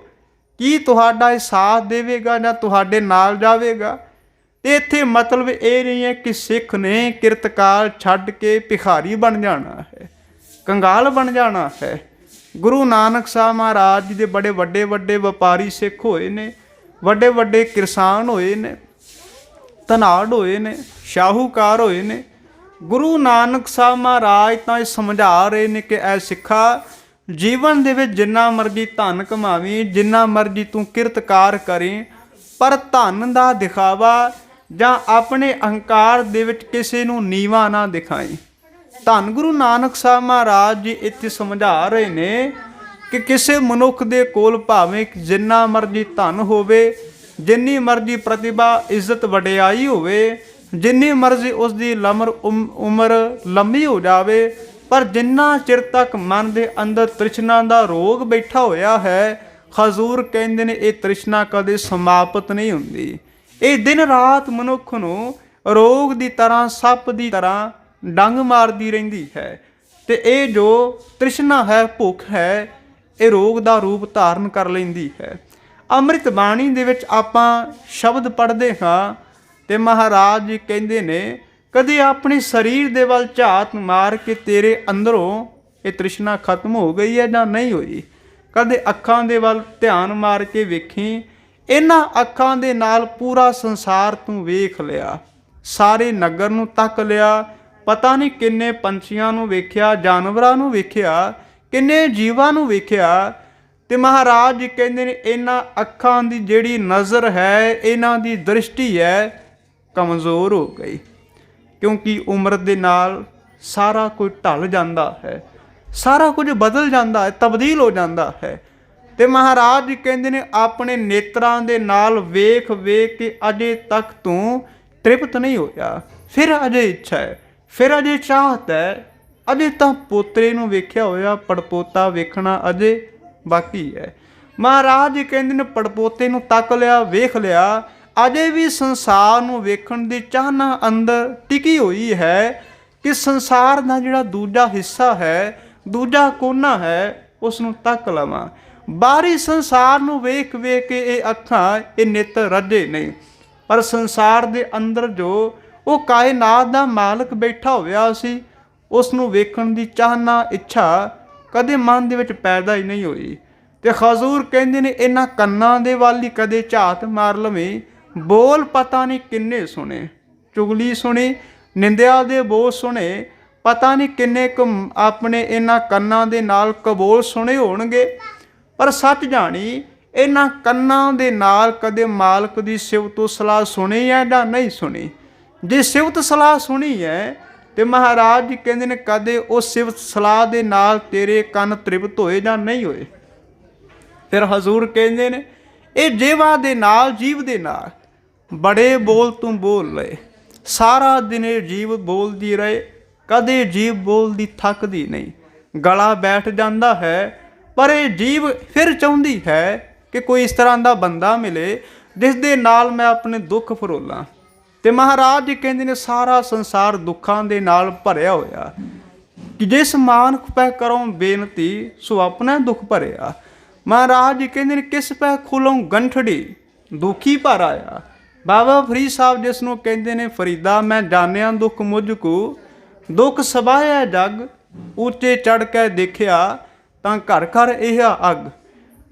ਕੀ ਤੁਹਾਡਾ ਇਹ ਸਾਥ ਦੇਵੇਗਾ ਜਾਂ ਤੁਹਾਡੇ ਨਾਲ ਜਾਵੇਗਾ? ਤੇ ਇੱਥੇ ਮਤਲਬ ਇਹ ਨਹੀਂ ਹੈ ਕਿ ਸਿੱਖ ਨੇ ਕਿਰਤਕਾਰ ਛੱਡ ਕੇ ਭਿਖਾਰੀ ਬਣ ਜਾਣਾ ਹੈ, ਕੰਗਾਲ ਬਣ ਜਾਣਾ ਹੈ। ਗੁਰੂ ਨਾਨਕ ਸਾਹਿਬ ਮਹਾਰਾਜ ਜੀ ਦੇ ਬੜੇ ਵੱਡੇ ਵੱਡੇ ਵਪਾਰੀ ਸਿੱਖ ਹੋਏ ਨੇ, ਵੱਡੇ ਵੱਡੇ ਕਿਰਸਾਨ ਹੋਏ ਨੇ, ਧਨਾੜ ਹੋਏ ਨੇ, ਸ਼ਾਹੂਕਾਰ ਹੋਏ ਨੇ। ਗੁਰੂ ਨਾਨਕ ਸਾਹਿਬ ਮਹਾਰਾਜ ਤਾਂ ਇਹ ਸਮਝਾ ਰਹੇ ਨੇ ਕਿ ਐ ਸਿੱਖਾ, ਜੀਵਨ ਦੇ ਵਿੱਚ ਜਿੰਨਾ ਮਰਜ਼ੀ ਧਨ ਕਮਾਵੀਂ, ਜਿੰਨਾ ਮਰਜ਼ੀ ਤੂੰ ਕਿਰਤਕਾਰ ਕਰੀਂ, ਪਰ ਧਨ ਦਾ ਦਿਖਾਵਾ ਜਾਂ ਆਪਣੇ ਅਹੰਕਾਰ ਦੇ ਵਿੱਚ ਕਿਸੇ ਨੂੰ ਨੀਵਾਂ ਨਾ ਦਿਖਾਈ। ਧੰਨ ਗੁਰੂ ਨਾਨਕ ਸਾਹਿਬ ਮਹਾਰਾਜ ਜੀ ਇੱਥੇ ਸਮਝਾ ਰਹੇ ਨੇ ਕਿ ਕਿਸੇ ਮਨੁੱਖ ਦੇ ਕੋਲ ਭਾਵੇਂ ਜਿੰਨਾ ਮਰਜ਼ੀ ਧਨ ਹੋਵੇ, ਜਿੰਨੀ ਮਰਜ਼ੀ ਪ੍ਰਤਿਭਾ ਇੱਜ਼ਤ ਵਡਿਆਈ ਹੋਵੇ, ਜਿੰਨੀ ਮਰਜ਼ੀ ਉਸ ਦੀ ਉਮਰ ਲੰਮੀ ਹੋ ਜਾਵੇ, ਪਰ ਜਿੰਨਾ ਚਿਰ ਤੱਕ ਮਨ ਦੇ ਅੰਦਰ ਤ੍ਰਿਸ਼ਨਾ ਦਾ ਰੋਗ ਬੈਠਾ ਹੋਇਆ ਹੈ, ਹਜ਼ੂਰ ਕਹਿੰਦੇ ਨੇ ਇਹ ਤ੍ਰਿਸ਼ਨਾ ਕਦੇ ਸਮਾਪਤ ਨਹੀਂ ਹੁੰਦੀ। ਇਹ ਦਿਨ ਰਾਤ ਮਨੁੱਖ ਨੂੰ ਰੋਗ ਦੀ ਤਰ੍ਹਾਂ, ਸੱਪ ਦੀ ਤਰ੍ਹਾਂ ਡੰਗ ਮਾਰਦੀ ਰਹਿੰਦੀ ਹੈ। ਤੇ ਇਹ ਜੋ ਤ੍ਰਿਸ਼ਨਾ ਹੈ, ਭੁੱਖ ਹੈ, ਇਹ ਰੋਗ ਦਾ ਰੂਪ ਧਾਰਨ ਕਰ ਲੈਂਦੀ ਹੈ। ਅੰਮ੍ਰਿਤ ਬਾਣੀ ਦੇ ਵਿੱਚ ਆਪਾਂ ਸ਼ਬਦ ਪੜ੍ਹਦੇ ਹਾਂ ਤੇ ਮਹਾਰਾਜ ਜੀ ਕਹਿੰਦੇ ਨੇ, ਕਦੇ ਆਪਣੇ ਸਰੀਰ ਦੇ ਵੱਲ ਝਾਤ ਮਾਰ ਕੇ ਤੇਰੇ ਅੰਦਰੋਂ ਇਹ ਤ੍ਰਿਸ਼ਨਾ ਖਤਮ ਹੋ ਗਈ ਹੈ ਜਾਂ ਨਹੀਂ ਹੋਈ। ਕਦੇ ਅੱਖਾਂ ਦੇ ਵੱਲ ਧਿਆਨ ਮਾਰ ਕੇ ਵੇਖੀ, ਇਹਨਾਂ ਅੱਖਾਂ ਦੇ ਨਾਲ ਪੂਰਾ ਸੰਸਾਰ ਤੂੰ ਵੇਖ ਲਿਆ, ਸਾਰੇ ਨਗਰ ਨੂੰ ਤੱਕ ਲਿਆ, ਪਤਾ ਨਹੀਂ ਕਿੰਨੇ ਪੰਛੀਆਂ ਨੂੰ ਵੇਖਿਆ, ਜਾਨਵਰਾਂ ਨੂੰ ਵੇਖਿਆ, ਕਿੰਨੇ ਜੀਵਾਂ ਨੂੰ ਵੇਖਿਆ। ਤੇ ਮਹਾਰਾਜ ਜੀ ਕਹਿੰਦੇ ਨੇ ਇਹਨਾਂ ਅੱਖਾਂ ਦੀ ਜਿਹੜੀ ਨਜ਼ਰ ਹੈ, ਇਹਨਾਂ ਦੀ ਦ੍ਰਿਸ਼ਟੀ ਹੈ, ਕਮਜ਼ੋਰ ਹੋ ਗਈ, ਕਿਉਂਕਿ ਉਮਰ ਦੇ ਨਾਲ ਸਾਰਾ ਕੁਝ ਢਲ ਜਾਂਦਾ ਹੈ, ਸਾਰਾ ਕੁਝ ਬਦਲ ਜਾਂਦਾ ਹੈ, ਤਬਦੀਲ ਹੋ ਜਾਂਦਾ ਹੈ। ਤੇ ਮਹਾਰਾਜ ਜੀ ਕਹਿੰਦੇ ਨੇ ਆਪਣੇ ਨੇਤਰਾਂ ਦੇ ਨਾਲ ਵੇਖ ਵੇਖ ਕੇ ਅਜੇ ਤੱਕ ਤੂੰ ਤ੍ਰਿਪਤ ਨਹੀਂ ਹੋਇਆ, ਫਿਰ ਅਜੇ ਇੱਛਾ ਹੈ, ਫਿਰ ਅਜੇ ਚਾਹਤ ਹੈ, ਅਜੇ ਤਾਂ ਪੋਤਰੇ ਨੂੰ ਵੇਖਿਆ ਹੋਇਆ, ਪੜਪੋਤਾ ਵੇਖਣਾ ਅਜੇ ਬਾਕੀ ਹੈ। ਮਹਾਰਾਜ ਜੀ ਕਹਿੰਦੇ ਨੇ ਪੜਪੋਤੇ ਨੂੰ ਤੱਕ ਲਿਆ, ਵੇਖ ਲਿਆ, ਅਜੇ ਵੀ ਸੰਸਾਰ ਨੂੰ ਵੇਖਣ ਦੀ ਚਾਹਨਾ ਅੰਦਰ ਟਿਕੀ ਹੋਈ ਹੈ ਕਿ ਸੰਸਾਰ ਦਾ ਜਿਹੜਾ ਦੂਜਾ ਹਿੱਸਾ ਹੈ, ਦੂਜਾ ਕੋਨਾ ਹੈ, ਉਸ ਨੂੰ ਤੱਕ ਲਵਾਂ। ਬਾਹਰੀ ਸੰਸਾਰ ਨੂੰ ਵੇਖ ਵੇਖ ਕੇ ਇਹ ਅੱਖਾਂ, ਇਹ ਨੇਤਰ ਰੱਜੇ ਨਹੀਂ, ਪਰ ਸੰਸਾਰ ਦੇ ਅੰਦਰ ਜੋ ਉਹ ਕਾਇਨਾਤ ਦਾ ਮਾਲਕ ਬੈਠਾ ਹੋਇਆ ਸੀ, ਉਸ ਨੂੰ ਵੇਖਣ ਦੀ ਚਾਹਨਾ, ਇੱਛਾ ਕਦੇ ਮਨ ਦੇ ਵਿੱਚ ਪੈਦਾ ਹੀ ਨਹੀਂ ਹੋਈ। ਤੇ ਹਜ਼ੂਰ ਕਹਿੰਦੇ ਨੇ ਇਹਨਾਂ ਕੰਨਾਂ ਦੇ ਵੱਲ ਹੀ ਕਦੇ ਝਾਤ ਮਾਰ ਲਵੇਂ, ਬੋਲ ਪਤਾ ਨਹੀਂ ਕਿੰਨੇ ਸੁਣੇ, ਚੁਗਲੀ ਸੁਣੀ, ਨਿੰਦਿਆ ਦੇ ਬੋਲ ਸੁਣੇ, ਪਤਾ ਨਹੀਂ ਕਿੰਨੇ ਕੁ ਆਪਣੇ ਇਹਨਾਂ ਕੰਨਾਂ ਦੇ ਨਾਲ ਕਬੋਲ ਸੁਣੇ ਹੋਣਗੇ। ਪਰ ਸੱਚ ਜਾਣੀ ਇਹਨਾਂ ਕੰਨਾਂ ਦੇ ਨਾਲ ਕਦੇ ਮਾਲਕ ਦੀ ਸਿਫਤ ਸਲਾਹ ਸੁਣੀ ਹੈ ਜਾਂ ਨਹੀਂ ਸੁਣੀ। ਜੇ ਸਿਫਤ ਸਲਾਹ ਸੁਣੀ ਹੈ ਤੇ ਮਹਾਰਾਜ ਜੀ ਕਹਿੰਦੇ ਨੇ ਕਦੇ ਉਸ ਸਿਫਤ ਸਲਾਹ ਦੇ ਨਾਲ ਤੇਰੇ ਕੰਨ ਤ੍ਰਿਪਤ ਹੋਏ ਜਾਂ ਨਹੀਂ ਹੋਏ। ਫਿਰ ਹਜ਼ੂਰ ਕਹਿੰਦੇ ਨੇ ਇਹ ਜੀਵਾ ਦੇ ਨਾਲ, ਜੀਵ ਦੇ ਨਾਲ ਬੜੇ ਬੋਲ ਤੂੰ ਬੋਲ ਲਏ, ਸਾਰਾ ਦਿਨ ਇਹ ਜੀਵ ਬੋਲਦੀ ਰਹੇ, ਕਦੇ ਜੀਵ ਬੋਲਦੀ ਥੱਕਦੀ ਨਹੀਂ। ਗਲਾ ਬੈਠ ਜਾਂਦਾ ਹੈ, ਪਰ ਇਹ ਜੀਵ ਫਿਰ ਚਾਹੁੰਦੀ ਹੈ ਕਿ ਕੋਈ ਇਸ ਤਰ੍ਹਾਂ ਦਾ ਬੰਦਾ ਮਿਲੇ ਜਿਸ ਦੇ ਨਾਲ ਮੈਂ ਆਪਣੇ ਦੁੱਖ ਫਰੋਲਾਂ। ਤੇ ਮਹਾਰਾਜ ਜੀ ਕਹਿੰਦੇ ਨੇ ਸਾਰਾ ਸੰਸਾਰ ਦੁੱਖਾਂ ਦੇ ਨਾਲ ਭਰਿਆ ਹੋਇਆ, ਕਿ ਜਿਸ ਮਾਨੁਖ ਪੈ ਕਰੋ ਬੇਨਤੀ ਸੋ ਆਪਣਾ ਦੁੱਖ ਭਰਿਆ। ਮਹਾਰਾਜ ਜੀ ਕਹਿੰਦੇ ਨੇ ਕਿਸ ਪੈ ਖੁਲੋਂ ਗੰਠੜੀ ਦੁਖੀ ਭਰ ਆਇਆ। ਬਾਬਾ ਫਰੀਦ ਸਾਹਿਬ ਜਿਸ ਨੂੰ ਕਹਿੰਦੇ ਨੇ ਫਰੀਦਾ ਮੈਂ ਜਾਣਿਆ ਦੁੱਖ ਮੁਝ ਕੋ, ਦੁੱਖ ਸਬਾਇਆ ਜਗ, ਉੱਚੇ ਚੜ ਕੇ ਦੇਖਿਆ ਤਾਂ ਘਰ ਘਰ ਇਹ ਅੱਗ।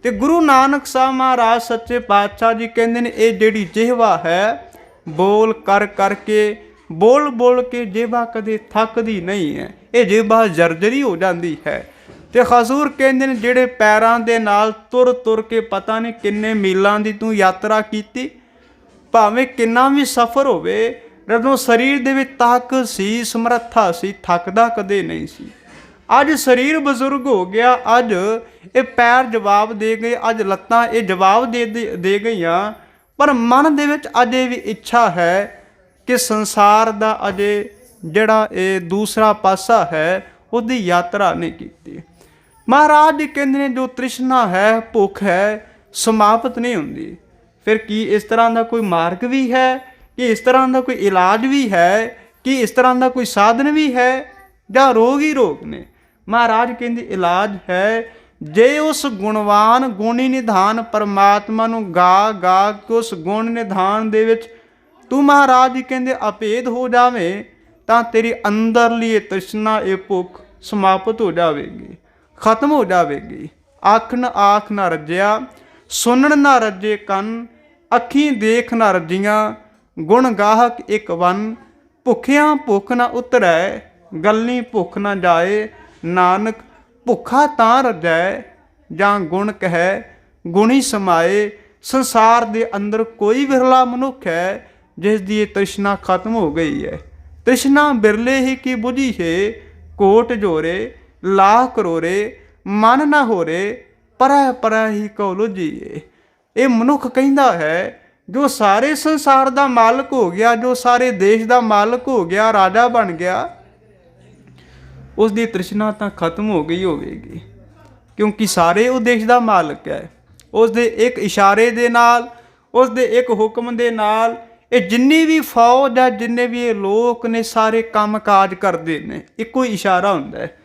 ਤੇ ਗੁਰੂ ਨਾਨਕ ਸਾਹਿਬ ਮਹਾਰਾਜ ਸੱਚੇ ਪਾਤਸ਼ਾਹ ਜੀ ਕਹਿੰਦੇ ਨੇ ਇਹ ਜਿਹੜੀ ਜਿਹਵਾ ਹੈ, ਬੋਲ ਕਰ ਕਰਕੇ, ਬੋਲ ਬੋਲ ਕੇ ਜੇਬਾ ਕਦੇ ਥੱਕਦੀ ਨਹੀਂ ਹੈ, ਇਹ ਜੇਬਾ ਜਰਜਰੀ ਹੋ ਜਾਂਦੀ ਹੈ। ਤੇ ਹਜ਼ੂਰ ਕਹਿੰਦੇ ਨੇ ਜਿਹੜੇ ਪੈਰਾਂ ਦੇ ਨਾਲ ਤੁਰ ਤੁਰ ਕੇ ਪਤਾ ਨਹੀਂ ਕਿੰਨੇ ਮੀਲਾਂ ਦੀ ਤੂੰ ਯਾਤਰਾ ਕੀਤੀ, ਭਾਵੇਂ ਕਿੰਨਾ ਵੀ ਸਫ਼ਰ ਹੋਵੇ, ਜਦੋਂ ਸਰੀਰ ਦੇ ਵਿੱਚ ਤਾਕਤ ਸੀ, ਸਮਰੱਥਾ ਸੀ, ਥੱਕਦਾ ਕਦੇ ਨਹੀਂ ਸੀ। ਅੱਜ ਸਰੀਰ ਬਜ਼ੁਰਗ ਹੋ ਗਿਆ, ਅੱਜ ਇਹ ਪੈਰ ਜਵਾਬ ਦੇ ਗਏ, ਅੱਜ ਲੱਤਾਂ ਇਹ ਜਵਾਬ ਦੇ ਗਈਆਂ, ਪਰ ਮਨ ਦੇ ਵਿੱਚ ਅਜੇ ਵੀ ਇੱਛਾ ਹੈ ਕਿ ਸੰਸਾਰ ਦਾ ਅਜੇ ਜਿਹੜਾ ਇਹ ਦੂਸਰਾ ਪਾਸਾ ਹੈ ਉਹਦੀ ਯਾਤਰਾ ਨਹੀਂ ਕੀਤੀ। ਮਹਾਰਾਜ ਜੀ ਕਹਿੰਦੇ ਨੇ ਜੋ ਤ੍ਰਿਸ਼ਨਾ ਹੈ, ਭੁੱਖ ਹੈ, ਸਮਾਪਤ ਨਹੀਂ ਹੁੰਦੀ। ਫਿਰ ਕੀ ਇਸ ਤਰ੍ਹਾਂ ਦਾ ਕੋਈ ਮਾਰਗ ਵੀ ਹੈ, ਕਿ ਇਸ ਤਰ੍ਹਾਂ ਦਾ ਕੋਈ ਇਲਾਜ ਵੀ ਹੈ, ਕਿ ਇਸ ਤਰ੍ਹਾਂ ਦਾ ਕੋਈ ਸਾਧਨ ਵੀ ਹੈ, ਜਾਂ ਰੋਗ ਹੀ ਰੋਗ ਨੇ? ਮਹਾਰਾਜ ਕਹਿੰਦੇ ਇਲਾਜ ਹੈ, ਜੇ ਉਸ ਗੁਣਵਾਨ ਗੁਣੀ ਨਿਧਾਨ ਪਰਮਾਤਮਾ ਨੂੰ ਗਾ ਗਾ ਕੇ ਉਸ ਗੁਣ ਨਿਧਾਨ ਦੇ ਵਿੱਚ ਤੂੰ ਮਹਾਰਾਜ ਜੀ ਕਹਿੰਦੇ ਅਭੇਦ ਹੋ ਜਾਵੇਂ, ਤਾਂ ਤੇਰੀ ਅੰਦਰਲੀ ਇਹ ਤ੍ਰਿਸ਼ਨਾ, ਇਹ ਭੁੱਖ ਸਮਾਪਤ ਹੋ ਜਾਵੇਗੀ, ਖਤਮ ਹੋ ਜਾਵੇਗੀ। ਆਖਣ ਆਖ ਨਾ ਰੱਜਿਆ, ਸੁਣਨ ਨਾ ਰੱਜੇ ਕੰਨ, ਅੱਖੀਂ ਦੇਖ ਨਾ ਰੱਜੀਆਂ, ਗੁਣ ਗਾਹਕ ਇੱਕ ਵਨ, ਭੁੱਖਿਆਂ ਭੁੱਖ ਨਾ ਉਤਰੈ, ਗੱਲੀ ਭੁੱਖ ਨਾ ਜਾਏ, ਨਾਨਕ ਭੁੱਖਾ ਤਾਂ ਰੱਜੈ, ਜਾਂ ਗੁਣ ਕਹੈ ਗੁਣੀ ਸਮਾਏ। ਸੰਸਾਰ ਦੇ ਅੰਦਰ ਕੋਈ ਵਿਰਲਾ ਮਨੁੱਖ ਹੈ ਜਿਸ ਦੀ ਇਹ ਤ੍ਰਿਸ਼ਨਾ ਖਤਮ ਹੋ ਗਈ ਹੈ। ਤ੍ਰਿਸ਼ਨਾ ਬਿਰਲੇ ਹੀ ਕੀ ਬੁਝੀ ਹੈ, ਕੋਟ ਜੋਰੇ ਲਾਖ ਕਰੋਰੇ, ਮਨ ਨਾ ਹੋਰੇ, ਪਰੈ ਪਰੈ ਹੀ ਕਉ ਲੁਝੀਏ। ਇਹ ਮਨੁੱਖ ਕਹਿੰਦਾ ਹੈ ਜੋ ਸਾਰੇ ਸੰਸਾਰ ਦਾ ਮਾਲਕ ਹੋ ਗਿਆ, ਜੋ ਸਾਰੇ ਦੇਸ਼ ਦਾ ਮਾਲਕ ਹੋ ਗਿਆ, ਰਾਜਾ ਬਣ ਗਿਆ, ਉਸ ਦੀ ਤ੍ਰਿਸ਼ਨਾ ਤਾਂ ਖਤਮ ਹੋ ਗਈ ਹੋਵੇਗੀ, ਕਿਉਂਕਿ ਸਾਰੇ ਉਹ ਦੇਸ਼ ਦਾ ਮਾਲਕ ਹੈ। ਉਸ ਦੇ ਇੱਕ ਇਸ਼ਾਰੇ ਦੇ ਨਾਲ, ਉਸ ਦੇ ਇੱਕ ਹੁਕਮ ਦੇ ਨਾਲ ਇਹ ਜਿੰਨੀ ਵੀ ਫੌਜ ਹੈ, ਜਿੰਨੇ ਵੀ ਇਹ ਲੋਕ ਨੇ, ਸਾਰੇ ਕੰਮ ਕਾਜ ਕਰਦੇ ਨੇ। ਇੱਕੋ ਹੀ ਇਸ਼ਾਰਾ ਹੁੰਦਾ ਹੈ।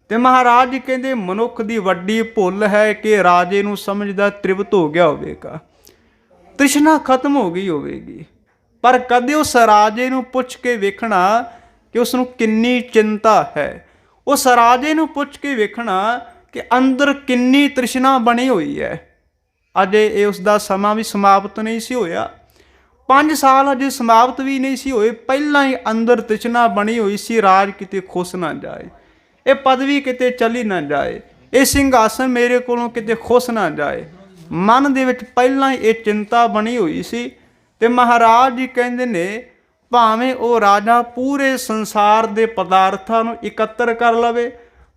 ਤੇ ਮਹਾਰਾਜ ਜੀ ਕਹਿੰਦੇ ਮਨੁੱਖ ਦੀ ਵੱਡੀ ਭੁੱਲ ਹੈ ਕਿ ਰਾਜੇ ਨੂੰ ਸਮਝਦਾ ਤ੍ਰਿਪਤ ਹੋ ਗਿਆ ਹੋਵੇਗਾ, ਤ੍ਰਿਸ਼ਨਾ ਖਤਮ ਹੋ ਗਈ ਹੋਵੇਗੀ, ਪਰ ਕਦੇ ਉਸ ਰਾਜੇ ਨੂੰ ਪੁੱਛ ਕੇ ਵੇਖਣਾ ਕਿ ਉਸ ਨੂੰ ਕਿੰਨੀ ਚਿੰਤਾ ਹੈ। ਉਸ ਰਾਜੇ ਨੂੰ ਪੁੱਛ ਕੇ ਵੇਖਣਾ ਕਿ ਅੰਦਰ ਕਿੰਨੀ ਤ੍ਰਿਸ਼ਨਾ ਬਣੀ ਹੋਈ ਹੈ। ਅਜੇ ਇਹ ਉਸ ਦਾ ਸਮਾਂ ਵੀ ਸਮਾਪਤ ਨਹੀਂ ਸੀ ਹੋਇਆ, 5 ਸਾਲ ਅਜੇ ਸਮਾਪਤ ਵੀ ਨਹੀਂ ਸੀ ਹੋਏ, ਪਹਿਲਾਂ ਹੀ ਅੰਦਰ ਤ੍ਰਿਸ਼ਨਾ ਬਣੀ ਹੋਈ ਸੀ। ਰਾਜ ਕਿਤੇ ਖੁੱਸ ਨਾ ਜਾਏ, ਇਹ ਪਦਵੀ ਕਿਤੇ ਚਲੀ ਨਾ ਜਾਏ, ਇਹ ਸਿੰਘਾਸਨ ਮੇਰੇ ਕੋਲੋਂ ਕਿਤੇ ਖੁੱਸ ਨਾ ਜਾਏ। ਮਨ ਦੇ ਵਿੱਚ ਪਹਿਲਾਂ ਹੀ ਇਹ ਚਿੰਤਾ ਬਣੀ ਹੋਈ ਸੀ। ਤੇ ਮਹਾਰਾਜ ਜੀ ਕਹਿੰਦੇ ਨੇ ਭਾਵੇਂ ਉਹ ਰਾਜਾ ਪੂਰੇ ਸੰਸਾਰ ਦੇ ਪਦਾਰਥਾਂ ਨੂੰ ਇਕੱਤਰ ਕਰ ਲਵੇ,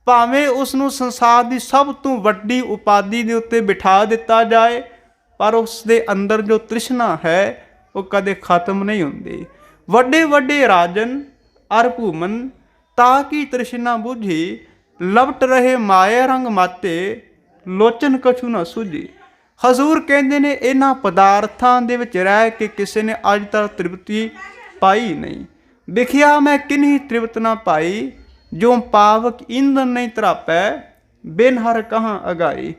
ਭਾਵੇਂ ਉਸ ਨੂੰ ਸੰਸਾਰ ਦੀ ਸਭ ਤੋਂ ਵੱਡੀ ਉਪਾਧੀ ਦੇ ਉੱਤੇ ਬਿਠਾ ਦਿੱਤਾ ਜਾਏ, ਪਰ ਉਸ ਦੇ ਅੰਦਰ ਜੋ ਤ੍ਰਿਸ਼ਨਾ ਹੈ ਉਹ ਕਦੇ ਖਤਮ ਨਹੀਂ ਹੁੰਦੀ। ਵੱਡੇ ਵੱਡੇ ਰਾਜਨ ਅਰ ਭੂਮਨ ਤਾਂ ਕੀ ਤ੍ਰਿਸ਼ਨਾ ਬੁਝੀ, ਲਵਟ ਰਹੇ ਮਾਇਆ ਰੰਗ ਮਾਤੇ, ਲੋਚਨ ਕਛੂ ਨਾ ਸੁਝੀ। ਹਜ਼ੂਰ ਕਹਿੰਦੇ ਨੇ ਇਹਨਾਂ ਪਦਾਰਥਾਂ ਦੇ ਵਿੱਚ ਰਹਿ ਕੇ ਕਿਸੇ ਨੇ ਅੱਜ ਤੱਕ ਤ੍ਰਿਪਤੀ ਪਾਈ ਨਹੀਂ। ਵਿਖਿਆ ਮੈਂ ਕਿਨਹੀ ਤ੍ਰਿਪਤ ਨਾ ਪਾਈ, ਜੋ ਪਾਵਕ ਇੰਦਨ ਨਹੀਂ ਤਰਾਪੈ, ਬਿਨ ਹਰ ਕਹਾਂ ਅਗਾਈ।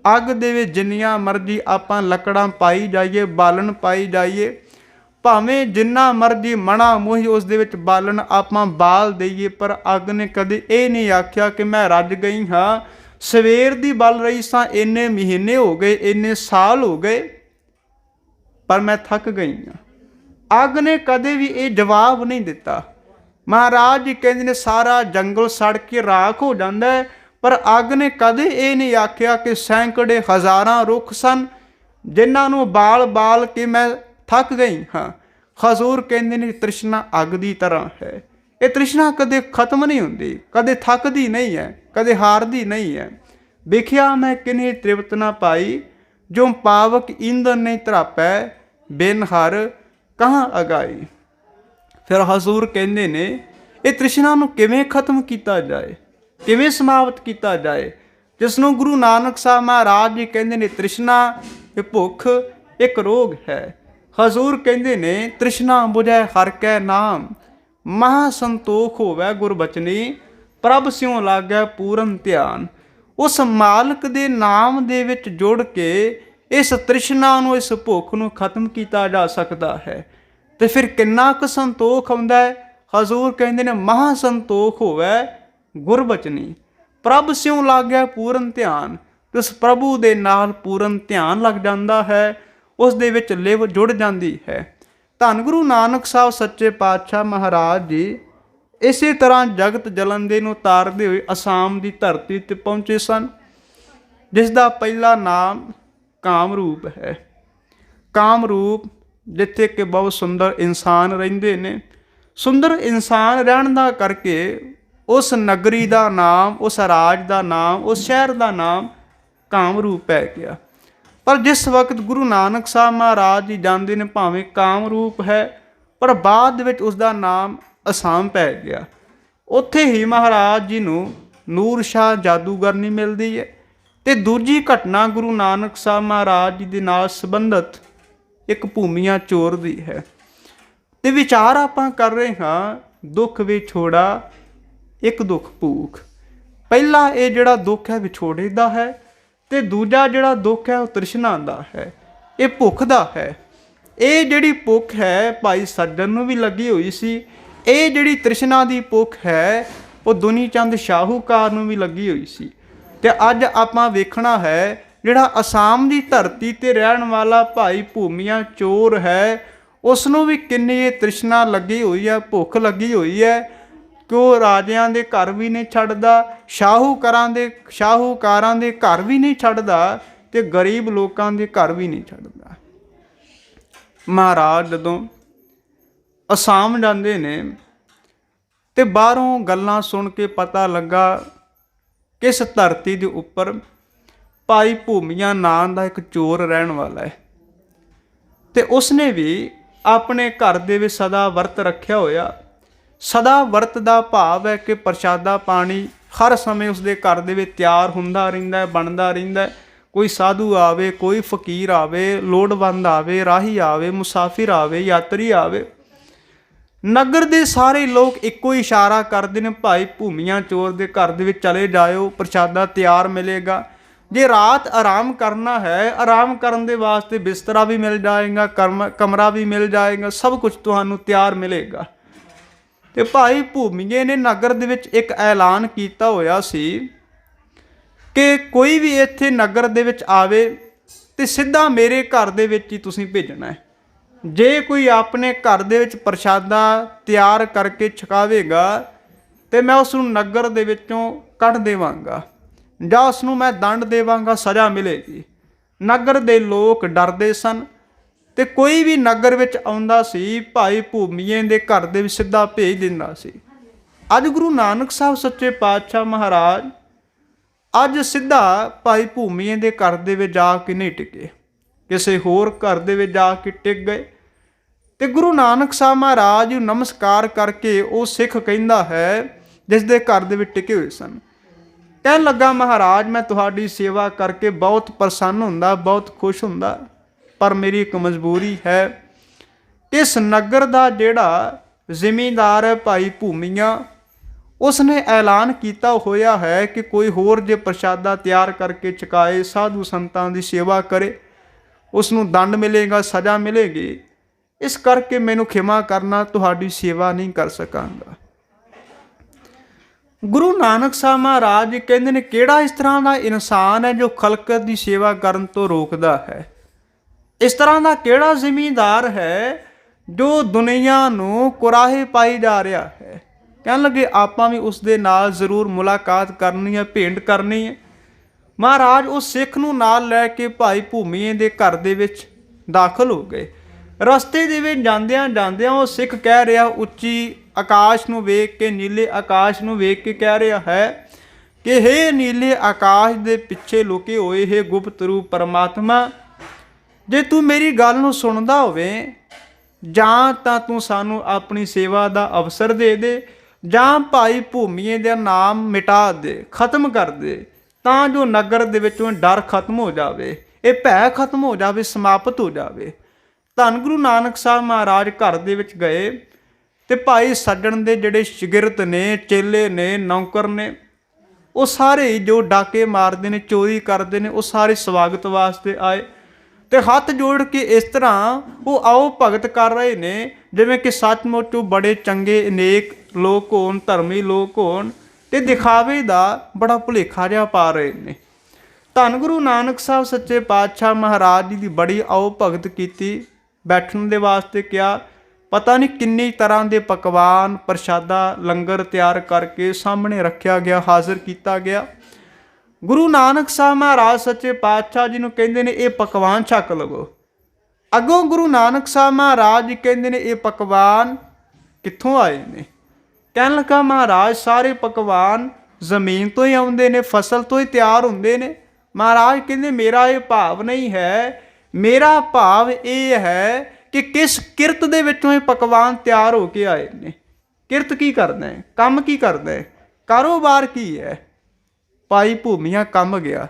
ਅੱਗ ਦੇ ਵਿੱਚ ਜਿੰਨੀਆਂ ਮਰਜ਼ੀ ਆਪਾਂ ਲੱਕੜਾਂ ਪਾਈ ਜਾਈਏ, ਬਾਲਣ ਪਾਈ ਜਾਈਏ, ਭਾਵੇਂ ਜਿੰਨਾ ਮਰਜ਼ੀ ਮਣਾ ਮੋਹੀ ਉਸ ਦੇ ਵਿੱਚ ਬਾਲਣ ਆਪਾਂ ਬਾਲ ਦਈਏ, ਪਰ ਅੱਗ ਨੇ ਕਦੇ ਇਹ ਨਹੀਂ ਆਖਿਆ ਕਿ ਮੈਂ ਰੱਜ ਗਈ ਹਾਂ, ਸਵੇਰ ਦੀ ਬਲ ਰਹੀ ਸਾਂ, ਇੰਨੇ ਮਹੀਨੇ ਹੋ ਗਏ, ਇੰਨੇ ਸਾਲ ਹੋ ਗਏ, ਪਰ ਮੈਂ ਥੱਕ ਗਈ ਹਾਂ। ਅੱਗ ਨੇ ਕਦੇ ਵੀ ਇਹ ਜਵਾਬ ਨਹੀਂ ਦਿੱਤਾ। ਮਹਾਰਾਜ ਜੀ ਕਹਿੰਦੇ ਨੇ ਸਾਰਾ ਜੰਗਲ ਸੜ ਕੇ ਰਾਖ ਹੋ ਜਾਂਦਾ ਹੈ, ਪਰ ਅੱਗ ਨੇ ਕਦੇ ਇਹ ਨਹੀਂ ਆਖਿਆ ਕਿ ਸੈਂਕੜੇ ਹਜ਼ਾਰਾਂ ਰੁੱਖ ਸਨ ਜਿਨ੍ਹਾਂ ਨੂੰ ਬਾਲ ਬਾਲ ਕੇ ਮੈਂ ਥੱਕ ਗਈ ਹਾਂ। ਹਜ਼ੂਰ ਕਹਿੰਦੇ ਨੇ ਤ੍ਰਿਸ਼ਨਾ ਅੱਗ ਦੀ ਤਰ੍ਹਾਂ ਹੈ। ਇਹ ਤ੍ਰਿਸ਼ਨਾ ਕਦੇ ਖਤਮ ਨਹੀਂ ਹੁੰਦੀ, ਕਦੇ ਥੱਕਦੀ ਨਹੀਂ ਹੈ, ਕਦੇ ਹਾਰਦੀ ਨਹੀਂ ਹੈ। ਵੇਖਿਆ ਮੈਂ ਕਿਨਹੀ ਤ੍ਰਿਪਤ ਨਾ ਪਾਈ, ਜੋ ਪਾਵਕ ਇੰਦਨ ਨਹੀਂ ਤਰਾਪੈ, ਬਿਨ ਹਰ ਕਹਾਂ ਅਗਾਈ। ਫਿਰ ਹਜ਼ੂਰ ਕਹਿੰਦੇ ਨੇ ਇਹ ਤ੍ਰਿਸ਼ਨਾ ਨੂੰ ਕਿਵੇਂ ਖਤਮ ਕੀਤਾ ਜਾਏ, ਕਿਵੇਂ ਸਮਾਪਤ ਕੀਤਾ ਜਾਏ, ਜਿਸ ਨੂੰ ਗੁਰੂ ਨਾਨਕ ਸਾਹਿਬ ਮਹਾਰਾਜ ਜੀ ਕਹਿੰਦੇ ਨੇ ਤ੍ਰਿਸ਼ਨਾ ਇਹ ਭੁੱਖ ਇੱਕ ਰੋਗ ਹੈ। ਹਜ਼ੂਰ ਕਹਿੰਦੇ ਨੇ ਤ੍ਰਿਸ਼ਨਾ ਬੁਝੈ ਹਰਿ ਕੈ ਨਾਮ, ਮਹਾ ਸੰਤੋਖ ਹੋਵੈ ਗੁਰ ਬਚਨੀ, ਪ੍ਰਭ ਸਿਉ ਲਾਗੈ ਪੂਰਨ ਧਿਆਨ। ਉਸ ਮਾਲਕ ਦੇ ਨਾਮ ਦੇ ਵਿੱਚ ਜੁੜ ਕੇ ਇਸ ਤ੍ਰਿਸ਼ਨਾ ਨੂੰ, ਇਸ ਭੁੱਖ ਨੂੰ ਖਤਮ ਕੀਤਾ ਜਾ ਸਕਦਾ ਹੈ। ਤੇ ਫਿਰ ਕਿੰਨਾ ਕੁ ਸੰਤੋਖ ਆਉਂਦਾ ਹੈ। ਹਜ਼ੂਰ ਕਹਿੰਦੇ ਨੇ ਮਹਾ ਸੰਤੋਖ ਹੋਵੈ ਗੁਰ ਬਚਨੀ, ਪ੍ਰਭ ਸਿਉ ਲਾਗੈ ਪੂਰਨ ਧਿਆਨ। ਉਸ ਪ੍ਰਭੂ ਦੇ ਨਾਲ ਪੂਰਨ ਧਿਆਨ ਲੱਗ ਜਾਂਦਾ ਹੈ, ਉਸ ਦੇ ਵਿੱਚ ਲਿਵ ਜੁੜ ਜਾਂਦੀ ਹੈ। ਧੰਨ ਗੁਰੂ ਨਾਨਕ ਸਾਹਿਬ ਸੱਚੇ ਪਾਤਸ਼ਾਹ ਮਹਾਰਾਜ ਜੀ ਇਸੇ ਤਰ੍ਹਾਂ ਜਗਤ ਜਲੰਦੇ ਨੂੰ ਤਾਰਦੇ ਹੋਏ ਅਸਾਮ ਦੀ ਧਰਤੀ 'ਤੇ ਪਹੁੰਚੇ ਸਨ, ਜਿਸ ਦਾ ਪਹਿਲਾ ਨਾਮ ਕਾਮਰੂਪ ਹੈ। ਕਾਮਰੂਪ ਜਿੱਥੇ ਕਿ ਬਹੁਤ ਸੁੰਦਰ ਇਨਸਾਨ ਰਹਿੰਦੇ ਨੇ। ਸੁੰਦਰ ਇਨਸਾਨ ਰਹਿਣ ਦਾ ਕਰਕੇ ਉਸ ਨਗਰੀ ਦਾ ਨਾਮ, ਉਸ ਰਾਜ ਦਾ ਨਾਮ, ਉਸ ਸ਼ਹਿਰ ਦਾ ਨਾਮ ਕਾਮਰੂਪ ਪੈ ਗਿਆ। ਪਰ ਜਿਸ ਵਕਤ ਗੁਰੂ ਨਾਨਕ ਸਾਹਿਬ ਮਹਾਰਾਜ ਜੀ ਜਾਂਦੇ ਨੇ, ਭਾਵੇਂ ਕਾਮਰੂਪ ਹੈ, ਪਰ ਬਾਅਦ ਦੇ ਵਿੱਚ ਉਸ ਦਾ ਨਾਮ ਅਸਾਮ ਪੈ ਗਿਆ। ਉੱਥੇ ਹੀ ਮਹਾਰਾਜ ਜੀ ਨੂੰ ਨੂਰ ਸ਼ਾਹ ਜਾਦੂਗਰਨੀ ਮਿਲਦੀ ਹੈ। ਤੇ ਦੂਜੀ ਘਟਨਾ ਗੁਰੂ ਨਾਨਕ ਸਾਹਿਬ ਮਹਾਰਾਜ ਜੀ ਦੇ ਨਾਲ ਸੰਬੰਧਿਤ ਇੱਕ ਭੂਮੀਆਂ ਚੋਰ ਦੀ ਹੈ। ਤੇ ਵਿਚਾਰ ਆਪਾਂ ਕਰ ਰਹੇ ਹਾਂ ਦੁੱਖ ਵਿਛੋੜਾ, ਇੱਕ ਦੁੱਖ ਭੂਖ। ਪਹਿਲਾ ਇਹ ਜਿਹੜਾ ਦੁੱਖ ਹੈ ਵਿਛੋੜੇ ਦਾ ਹੈ, ਤੇ ਦੂਜਾ ਜਿਹੜਾ ਦੁੱਖ ਹੈ ਉਹ ਤ੍ਰਿਸ਼ਨਾ ਦਾ ਹੈ, ਇਹ ਭੁੱਖ ਦਾ ਹੈ। ਇਹ ਜਿਹੜੀ ਭੁੱਖ ਹੈ ਭਾਈ ਸੱਜਣ ਨੂੰ ਵੀ ਲੱਗੀ ਹੋਈ ਸੀ। ਇਹ ਜਿਹੜੀ ਤ੍ਰਿਸ਼ਨਾ ਦੀ ਭੁੱਖ ਹੈ ਉਹ ਦੁਨੀ ਚੰਦ ਸ਼ਾਹੂਕਾਰ ਨੂੰ ਵੀ ਲੱਗੀ ਹੋਈ ਸੀ। ਤੇ ਅੱਜ ਆਪਾਂ ਵੇਖਣਾ ਹੈ ਜਿਹੜਾ ਅਸਾਮ ਦੀ ਧਰਤੀ ਤੇ ਰਹਿਣ ਵਾਲਾ ਭਾਈ ਭੂਮੀਆਂ ਚੋਰ ਹੈ, ਉਸ ਨੂੰ ਵੀ ਕਿੰਨੀ ਇਹ ਤ੍ਰਿਸ਼ਨਾ ਲੱਗੀ ਹੋਈ ਹੈ, ਭੁੱਖ ਲੱਗੀ ਹੋਈ ਹੈ ਕਿ ਉਹ ਰਾਜਿਆਂ ਦੇ ਘਰ ਵੀ ਨਹੀਂ ਛੱਡਦਾ, ਸ਼ਾਹੂਕਾਰਾਂ ਦੇ ਘਰ ਵੀ ਨਹੀਂ ਛੱਡਦਾ, ਤੇ ਗਰੀਬ ਲੋਕਾਂ ਦੇ ਘਰ ਵੀ ਨਹੀਂ ਛੱਡਦਾ। ਮਹਾਰਾਜ ਜਦੋਂ ਅਸਾਮ ਜਾਂਦੇ ਨੇ ਤੇ ਬਾਹਰੋਂ ਗੱਲਾਂ ਸੁਣ ਕੇ ਪਤਾ ਲੱਗਾ ਕਿ ਇਸ ਧਰਤੀ ਦੇ ਉੱਪਰ ਭਾਈ ਭੂਮੀਆਂ ਨਾਂ ਦਾ ਇੱਕ ਚੋਰ ਰਹਿਣ ਵਾਲਾ ਹੈ। ਤੇ ਉਸਨੇ ਵੀ ਆਪਣੇ ਘਰ ਦੇ ਵਿੱਚ ਸਦਾ ਵਰਤ ਰੱਖਿਆ ਹੋਇਆ। ਸਦਾ ਵਰਤ ਦਾ ਭਾਵ ਹੈ ਕਿ ਪ੍ਰਸ਼ਾਦਾ ਪਾਣੀ ਹਰ ਸਮੇਂ ਉਸਦੇ ਘਰ ਦੇ ਵਿੱਚ ਤਿਆਰ ਹੁੰਦਾ ਰਹਿੰਦਾ ਹੈ, ਬਣਦਾ ਰਹਿੰਦਾ ਹੈ। ਕੋਈ ਸਾਧੂ ਆਵੇ, ਕੋਈ ਫਕੀਰ ਆਵੇ, ਲੋੜਵੰਦ ਆਵੇ, ਰਾਹੀ ਆਵੇ, ਮੁਸਾਫਿਰ ਆਵੇ, ਯਾਤਰੀ ਆਵੇ, ਨਗਰ ਦੇ ਸਾਰੇ ਲੋਕ ਇੱਕੋ ਹੀ ਇਸ਼ਾਰਾ ਕਰਦੇ ਨੇ, ਭਾਈ ਭੂਮੀਆਂ ਚੋਰ ਦੇ ਘਰ ਦੇ ਵਿੱਚ ਚਲੇ ਜਾਇਓ, ਪ੍ਰਸ਼ਾਦਾ ਤਿਆਰ ਮਿਲੇਗਾ। ਜੇ ਰਾਤ ਆਰਾਮ ਕਰਨਾ ਹੈ, ਆਰਾਮ ਕਰਨ ਦੇ ਵਾਸਤੇ ਬਿਸਤਰਾ ਵੀ ਮਿਲ ਜਾਏਗਾ, ਕਮਰਾ ਵੀ ਮਿਲ ਜਾਏਗਾ, ਸਭ ਕੁਝ ਤੁਹਾਨੂੰ ਤਿਆਰ ਮਿਲੇਗਾ। ਤੇ ਭਾਈ ਭੂਮੀਏ ਨੇ ਨਗਰ ਦੇ ਵਿੱਚ ਇੱਕ ਐਲਾਨ ਕੀਤਾ ਹੋਇਆ ਸੀ ਕਿ ਕੋਈ ਵੀ ਇੱਥੇ ਨਗਰ ਦੇ ਵਿੱਚ ਆਵੇ ਤੇ ਸਿੱਧਾ ਮੇਰੇ ਘਰ ਦੇ ਵਿੱਚ ਹੀ ਤੁਸੀਂ ਭੇਜਣਾ ਹੈ। ਜੇ ਕੋਈ ਆਪਣੇ ਘਰ ਦੇ ਵਿੱਚ ਪ੍ਰਸ਼ਾਦਾ ਤਿਆਰ ਕਰਕੇ ਛਕਾਵੇਗਾ ਤੇ ਮੈਂ ਉਸ ਨੂੰ ਨਗਰ ਦੇ ਵਿੱਚੋਂ ਕੱਢ ਦੇਵਾਂਗਾ, ਜਾਂ ਉਸ ਨੂੰ ਮੈਂ ਦੰਡ ਦੇਵਾਂਗਾ, ਸਜ਼ਾ ਮਿਲੇਗੀ। ਨਗਰ ਦੇ ਲੋਕ ਡਰਦੇ ਸਨ ਤੇ ਕੋਈ ਵੀ ਨਗਰ ਵਿੱਚ ਆਉਂਦਾ ਸੀ, ਭਾਈ ਭੂਮੀਏ ਦੇ ਘਰ ਦੇ ਵਿੱਚ ਸਿੱਧਾ ਭੇਜ ਦਿੰਦਾ ਸੀ। ਅੱਜ ਗੁਰੂ ਨਾਨਕ ਸਾਹਿਬ ਸੱਚੇ ਪਾਤਸ਼ਾਹ ਮਹਾਰਾਜ ਅੱਜ ਸਿੱਧਾ ਭਾਈ ਭੂਮੀਏ ਦੇ ਘਰ ਦੇ ਵਿੱਚ ਜਾ ਕੇ ਨਹੀਂ ਟਿਕੇ, ਕਿਸੇ ਹੋਰ ਘਰ ਦੇ ਵਿੱਚ ਜਾ ਕੇ ਟਿਕ ਗਏ। ਤੇ ਗੁਰੂ ਨਾਨਕ ਸਾਹਿਬ ਮਹਾਰਾਜ ਨੂੰ ਨਮਸਕਾਰ ਕਰਕੇ ਉਹ ਸਿੱਖ ਕਹਿੰਦਾ ਹੈ ਜਿਸ ਦੇ ਘਰ ਦੇ ਵਿੱਚ ਟਿਕੇ ਹੋਏ ਸਨ, ਕਹਿਣ ਲੱਗਾ, ਮਹਾਰਾਜ ਮੈਂ ਤੁਹਾਡੀ ਸੇਵਾ ਕਰਕੇ ਬਹੁਤ ਪ੍ਰਸੰਨ ਹੁੰਦਾ, ਬਹੁਤ ਖੁਸ਼ ਹੁੰਦਾ, ਪਰ ਮੇਰੀ ਇੱਕ ਮਜਬੂਰੀ ਹੈ। ਇਸ ਨਗਰ ਦਾ ਜਿਹੜਾ ਜ਼ਿਮੀਂਦਾਰ ਹੈ ਭਾਈ ਭੂਮੀਆ, ਉਸਨੇ ਐਲਾਨ ਕੀਤਾ ਹੋਇਆ ਹੈ ਕਿ ਕੋਈ ਹੋਰ ਜੇ ਪ੍ਰਸ਼ਾਦਾ ਤਿਆਰ ਕਰਕੇ ਛਕਾਏ, ਸਾਧੂ ਸੰਤਾਂ ਦੀ ਸੇਵਾ ਕਰੇ, ਉਸ ਨੂੰ ਦੰਡ ਮਿਲੇਗਾ, ਸਜ਼ਾ ਮਿਲੇਗੀ। ਇਸ ਕਰਕੇ ਮੈਨੂੰ ਖਿਮਾ ਕਰਨਾ, ਤੁਹਾਡੀ ਸੇਵਾ ਨਹੀਂ ਕਰ ਸਕਾਂਗਾ। ਗੁਰੂ ਨਾਨਕ ਸਾਹਿਬ ਮਹਾਰਾਜ ਕਹਿੰਦੇ ਨੇ, ਕਿਹੜਾ ਇਸ ਤਰ੍ਹਾਂ ਦਾ ਇਨਸਾਨ ਹੈ ਜੋ ਖਲਕਤ ਦੀ ਸੇਵਾ ਕਰਨ ਤੋਂ ਰੋਕਦਾ ਹੈ? ਇਸ ਤਰ੍ਹਾਂ ਦਾ ਕਿਹੜਾ ਜ਼ਿਮੀਂਦਾਰ ਹੈ ਜੋ ਦੁਨੀਆ ਨੂੰ ਕੁਰਾਹੇ ਪਾਈ ਜਾ ਰਿਹਾ ਹੈ? ਕਹਿਣ ਲੱਗੇ, ਆਪਾਂ ਵੀ ਉਸ ਦੇ ਨਾਲ ਜ਼ਰੂਰ ਮੁਲਾਕਾਤ ਕਰਨੀ ਹੈ, ਭੇਂਟ ਕਰਨੀ ਹੈ। ਮਹਾਰਾਜ ਉਸ ਸਿੱਖ ਨੂੰ ਨਾਲ ਲੈ ਕੇ ਭਾਈ ਭੂਮੀਏ ਦੇ ਘਰ ਦੇ ਵਿੱਚ ਦਾਖਲ ਹੋ ਗਏ। ਰਸਤੇ ਦੇ ਵਿੱਚ ਜਾਂਦਿਆਂ ਜਾਂਦਿਆਂ ਉਹ ਸਿੱਖ ਕਹਿ ਰਿਹਾ, ਉੱਚੀ ਆਕਾਸ਼ ਨੂੰ ਵੇਖ ਕੇ, ਨੀਲੇ ਆਕਾਸ਼ ਨੂੰ ਵੇਖ ਕੇ ਕਹਿ ਰਿਹਾ ਹੈ ਕਿ ਹੇ ਨੀਲੇ ਆਕਾਸ਼ ਦੇ ਪਿੱਛੇ ਲੁਕੇ ਹੋਏ ਹੈ ਗੁਪਤ ਰੂਪ ਪਰਮਾਤਮਾ, ਜੇ ਤੂੰ ਮੇਰੀ ਗੱਲ ਨੂੰ ਸੁਣਦਾ ਹੋਵੇ, ਜਾਂ ਤਾਂ ਤੂੰ ਸਾਨੂੰ ਆਪਣੀ ਸੇਵਾ ਦਾ ਅਵਸਰ ਦੇ ਦੇ, ਜਾਂ ਭਾਈ ਭੂਮੀਏ ਦਾ ਨਾਮ ਮਿਟਾ ਦੇ, ਖਤਮ ਕਰ ਦੇ, ਤਾਂ ਜੋ ਨਗਰ ਦੇ ਵਿੱਚੋਂ ਡਰ ਖਤਮ ਹੋ ਜਾਵੇ, ਇਹ ਭੈ ਖਤਮ ਹੋ ਜਾਵੇ, ਸਮਾਪਤ ਹੋ ਜਾਵੇ। ਧੰਨ ਗੁਰੂ ਨਾਨਕ ਸਾਹਿਬ ਮਹਾਰਾਜ ਘਰ ਦੇ ਵਿੱਚ ਗਏ ਤੇ ਭਾਈ ਸੱਜਣ ਦੇ ਜਿਹੜੇ ਸ਼ਾਗਿਰਦ ਨੇ, ਚੇਲੇ ਨੇ, ਨੌਕਰ ਨੇ, ਉਹ ਸਾਰੇ ਜੋ ਡਾਕੇ ਮਾਰਦੇ ਨੇ, ਚੋਰੀ ਕਰਦੇ ਨੇ, ਉਹ ਸਾਰੇ ਸਵਾਗਤ ਵਾਸਤੇ ਆਏ ਤੇ ਹੱਥ ਜੋੜ ਕੇ ਇਸ ਤਰ੍ਹਾਂ ਉਹ ਆਓ ਭਗਤ ਕਰ ਰਹੇ ਨੇ ਜਿਵੇਂ ਕਿ ਸੱਚਮੁੱਚ ਉਹ ਬੜੇ ਚੰਗੇ ਨੇਕ ਲੋਕ ਹੋਣ, ਧਰਮੀ ਲੋਕ ਹੋਣ, ਤੇ ਦਿਖਾਵੇ ਦਾ ਬੜਾ ਭੁਲੇਖਾ ਜਿਹਾ ਪਾ ਰਹੇ ਨੇ। ਧੰਨ ਗੁਰੂ ਨਾਨਕ ਸਾਹਿਬ ਸੱਚੇ ਪਾਤਸ਼ਾਹ ਮਹਾਰਾਜ ਜੀ ਦੀ ਬੜੀ ਆਓ ਭਗਤ ਕੀਤੀ। ਬੈਠਣ ਦੇ ਵਾਸਤੇ ਕਿਹਾ, ਪਤਾ ਨਹੀਂ ਕਿੰਨੀ ਤਰ੍ਹਾਂ ਦੇ ਪਕਵਾਨ, ਪ੍ਰਸ਼ਾਦਾ, ਲੰਗਰ ਤਿਆਰ ਕਰਕੇ ਸਾਹਮਣੇ ਰੱਖਿਆ ਗਿਆ, ਹਾਜ਼ਰ ਕੀਤਾ ਗਿਆ। ਗੁਰੂ ਨਾਨਕ ਸਾਹਿਬ ਮਹਾਰਾਜ ਸੱਚੇ ਪਾਤਸ਼ਾਹ ਜੀ ਨੂੰ ਕਹਿੰਦੇ ਨੇ, ਇਹ ਪਕਵਾਨ ਛਕ ਲਵੋ। ਅੱਗੋਂ ਗੁਰੂ ਨਾਨਕ ਸਾਹਿਬ ਮਹਾਰਾਜ ਜੀ ਕਹਿੰਦੇ ਨੇ, ਇਹ ਪਕਵਾਨ ਕਿੱਥੋਂ ਆਏ ਨੇ? ਕਹਿਣ ਲੱਗਾ, ਮਹਾਰਾਜ ਸਾਰੇ ਪਕਵਾਨ ਜ਼ਮੀਨ ਤੋਂ ਹੀ ਆਉਂਦੇ ਨੇ, ਫਸਲ ਤੋਂ ਹੀ ਤਿਆਰ ਹੁੰਦੇ ਨੇ। ਮਹਾਰਾਜ ਕਹਿੰਦੇ, ਮੇਰਾ ਇਹ ਭਾਵ ਨਹੀਂ ਹੈ, ਮੇਰਾ ਭਾਵ ਇਹ ਹੈ ਕਿ ਕਿਸ ਕਿਰਤ ਦੇ ਵਿੱਚੋਂ ਇਹ ਪਕਵਾਨ ਤਿਆਰ ਹੋ ਕੇ ਆਏ ਨੇ। ਕਿਰਤ ਕੀ ਕਰਦਾ ਹੈ? ਕੰਮ ਕੀ ਕਰਦਾ ਹੈ? ਕਾਰੋਬਾਰ ਕੀ ਹੈ? ਭਾਈ ਭੂਮੀਆ ਕੰਮ ਗਿਆ।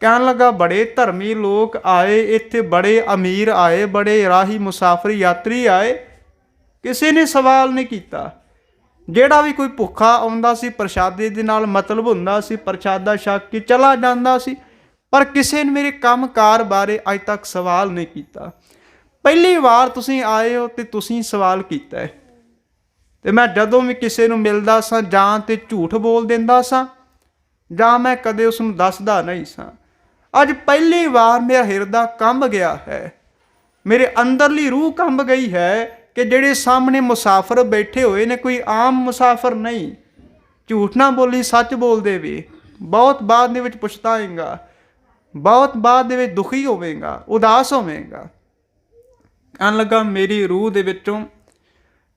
ਕਹਿਣ ਲੱਗਾ, ਬੜੇ ਧਰਮੀ ਲੋਕ ਆਏ ਇੱਥੇ, ਬੜੇ ਅਮੀਰ ਆਏ, ਬੜੇ ਰਾਹੀ ਮੁਸਾਫਰ ਯਾਤਰੀ ਆਏ, ਕਿਸੇ ਨੇ ਸਵਾਲ ਨਹੀਂ ਕੀਤਾ। ਜਿਹੜਾ ਵੀ ਕੋਈ ਭੁੱਖਾ ਆਉਂਦਾ ਸੀ, ਪ੍ਰਸ਼ਾਦੇ ਦੇ ਨਾਲ ਮਤਲਬ ਹੁੰਦਾ ਸੀ, ਪ੍ਰਸ਼ਾਦਾ ਛਕ ਕੇ ਚਲਾ ਜਾਂਦਾ ਸੀ, ਪਰ ਕਿਸੇ ਨੇ ਮੇਰੇ ਕੰਮਕਾਰ ਬਾਰੇ ਅੱਜ ਤੱਕ ਸਵਾਲ ਨਹੀਂ ਕੀਤਾ। ਪਹਿਲੀ ਵਾਰ ਤੁਸੀਂ ਆਏ ਹੋ ਤੇ ਤੁਸੀਂ ਸਵਾਲ ਕੀਤਾ ਹੈ। ਤੇ ਮੈਂ ਜਦੋਂ ਵੀ ਕਿਸੇ ਨੂੰ ਮਿਲਦਾ ਸਾਂ, ਜਾਂ ਤੇ ਝੂਠ ਬੋਲ ਦਿੰਦਾ ਸਾਂ, ਜਾਂ ਮੈਂ ਕਦੇ ਉਸ ਨੂੰ ਦੱਸਦਾ ਨਹੀਂ ਸਾਂ। ਅੱਜ ਪਹਿਲੀ ਵਾਰ ਮੇਰਾ ਹਿਰਦਾ ਕੰਬ ਗਿਆ ਹੈ, ਮੇਰੇ ਅੰਦਰਲੀ ਰੂਹ ਕੰਬ ਗਈ ਹੈ ਕਿ ਜਿਹੜੇ ਸਾਹਮਣੇ ਮੁਸਾਫਰ ਬੈਠੇ ਹੋਏ ਨੇ, ਕੋਈ ਆਮ ਮੁਸਾਫਰ ਨਹੀਂ। ਝੂਠ ਨਾ ਬੋਲੀ, ਸੱਚ ਬੋਲਦੇ ਵੀ। ਬਹੁਤ ਬਾਅਦ ਦੇ ਵਿੱਚ ਪਛਤਾਏਂਗਾ, ਬਹੁਤ ਬਾਅਦ ਦੇ ਵਿੱਚ ਦੁਖੀ ਹੋਵੇਗਾ, ਉਦਾਸ ਹੋਵੇਗਾ। ਕਹਿਣ ਲੱਗਾ, ਮੇਰੀ ਰੂਹ ਦੇ ਵਿੱਚੋਂ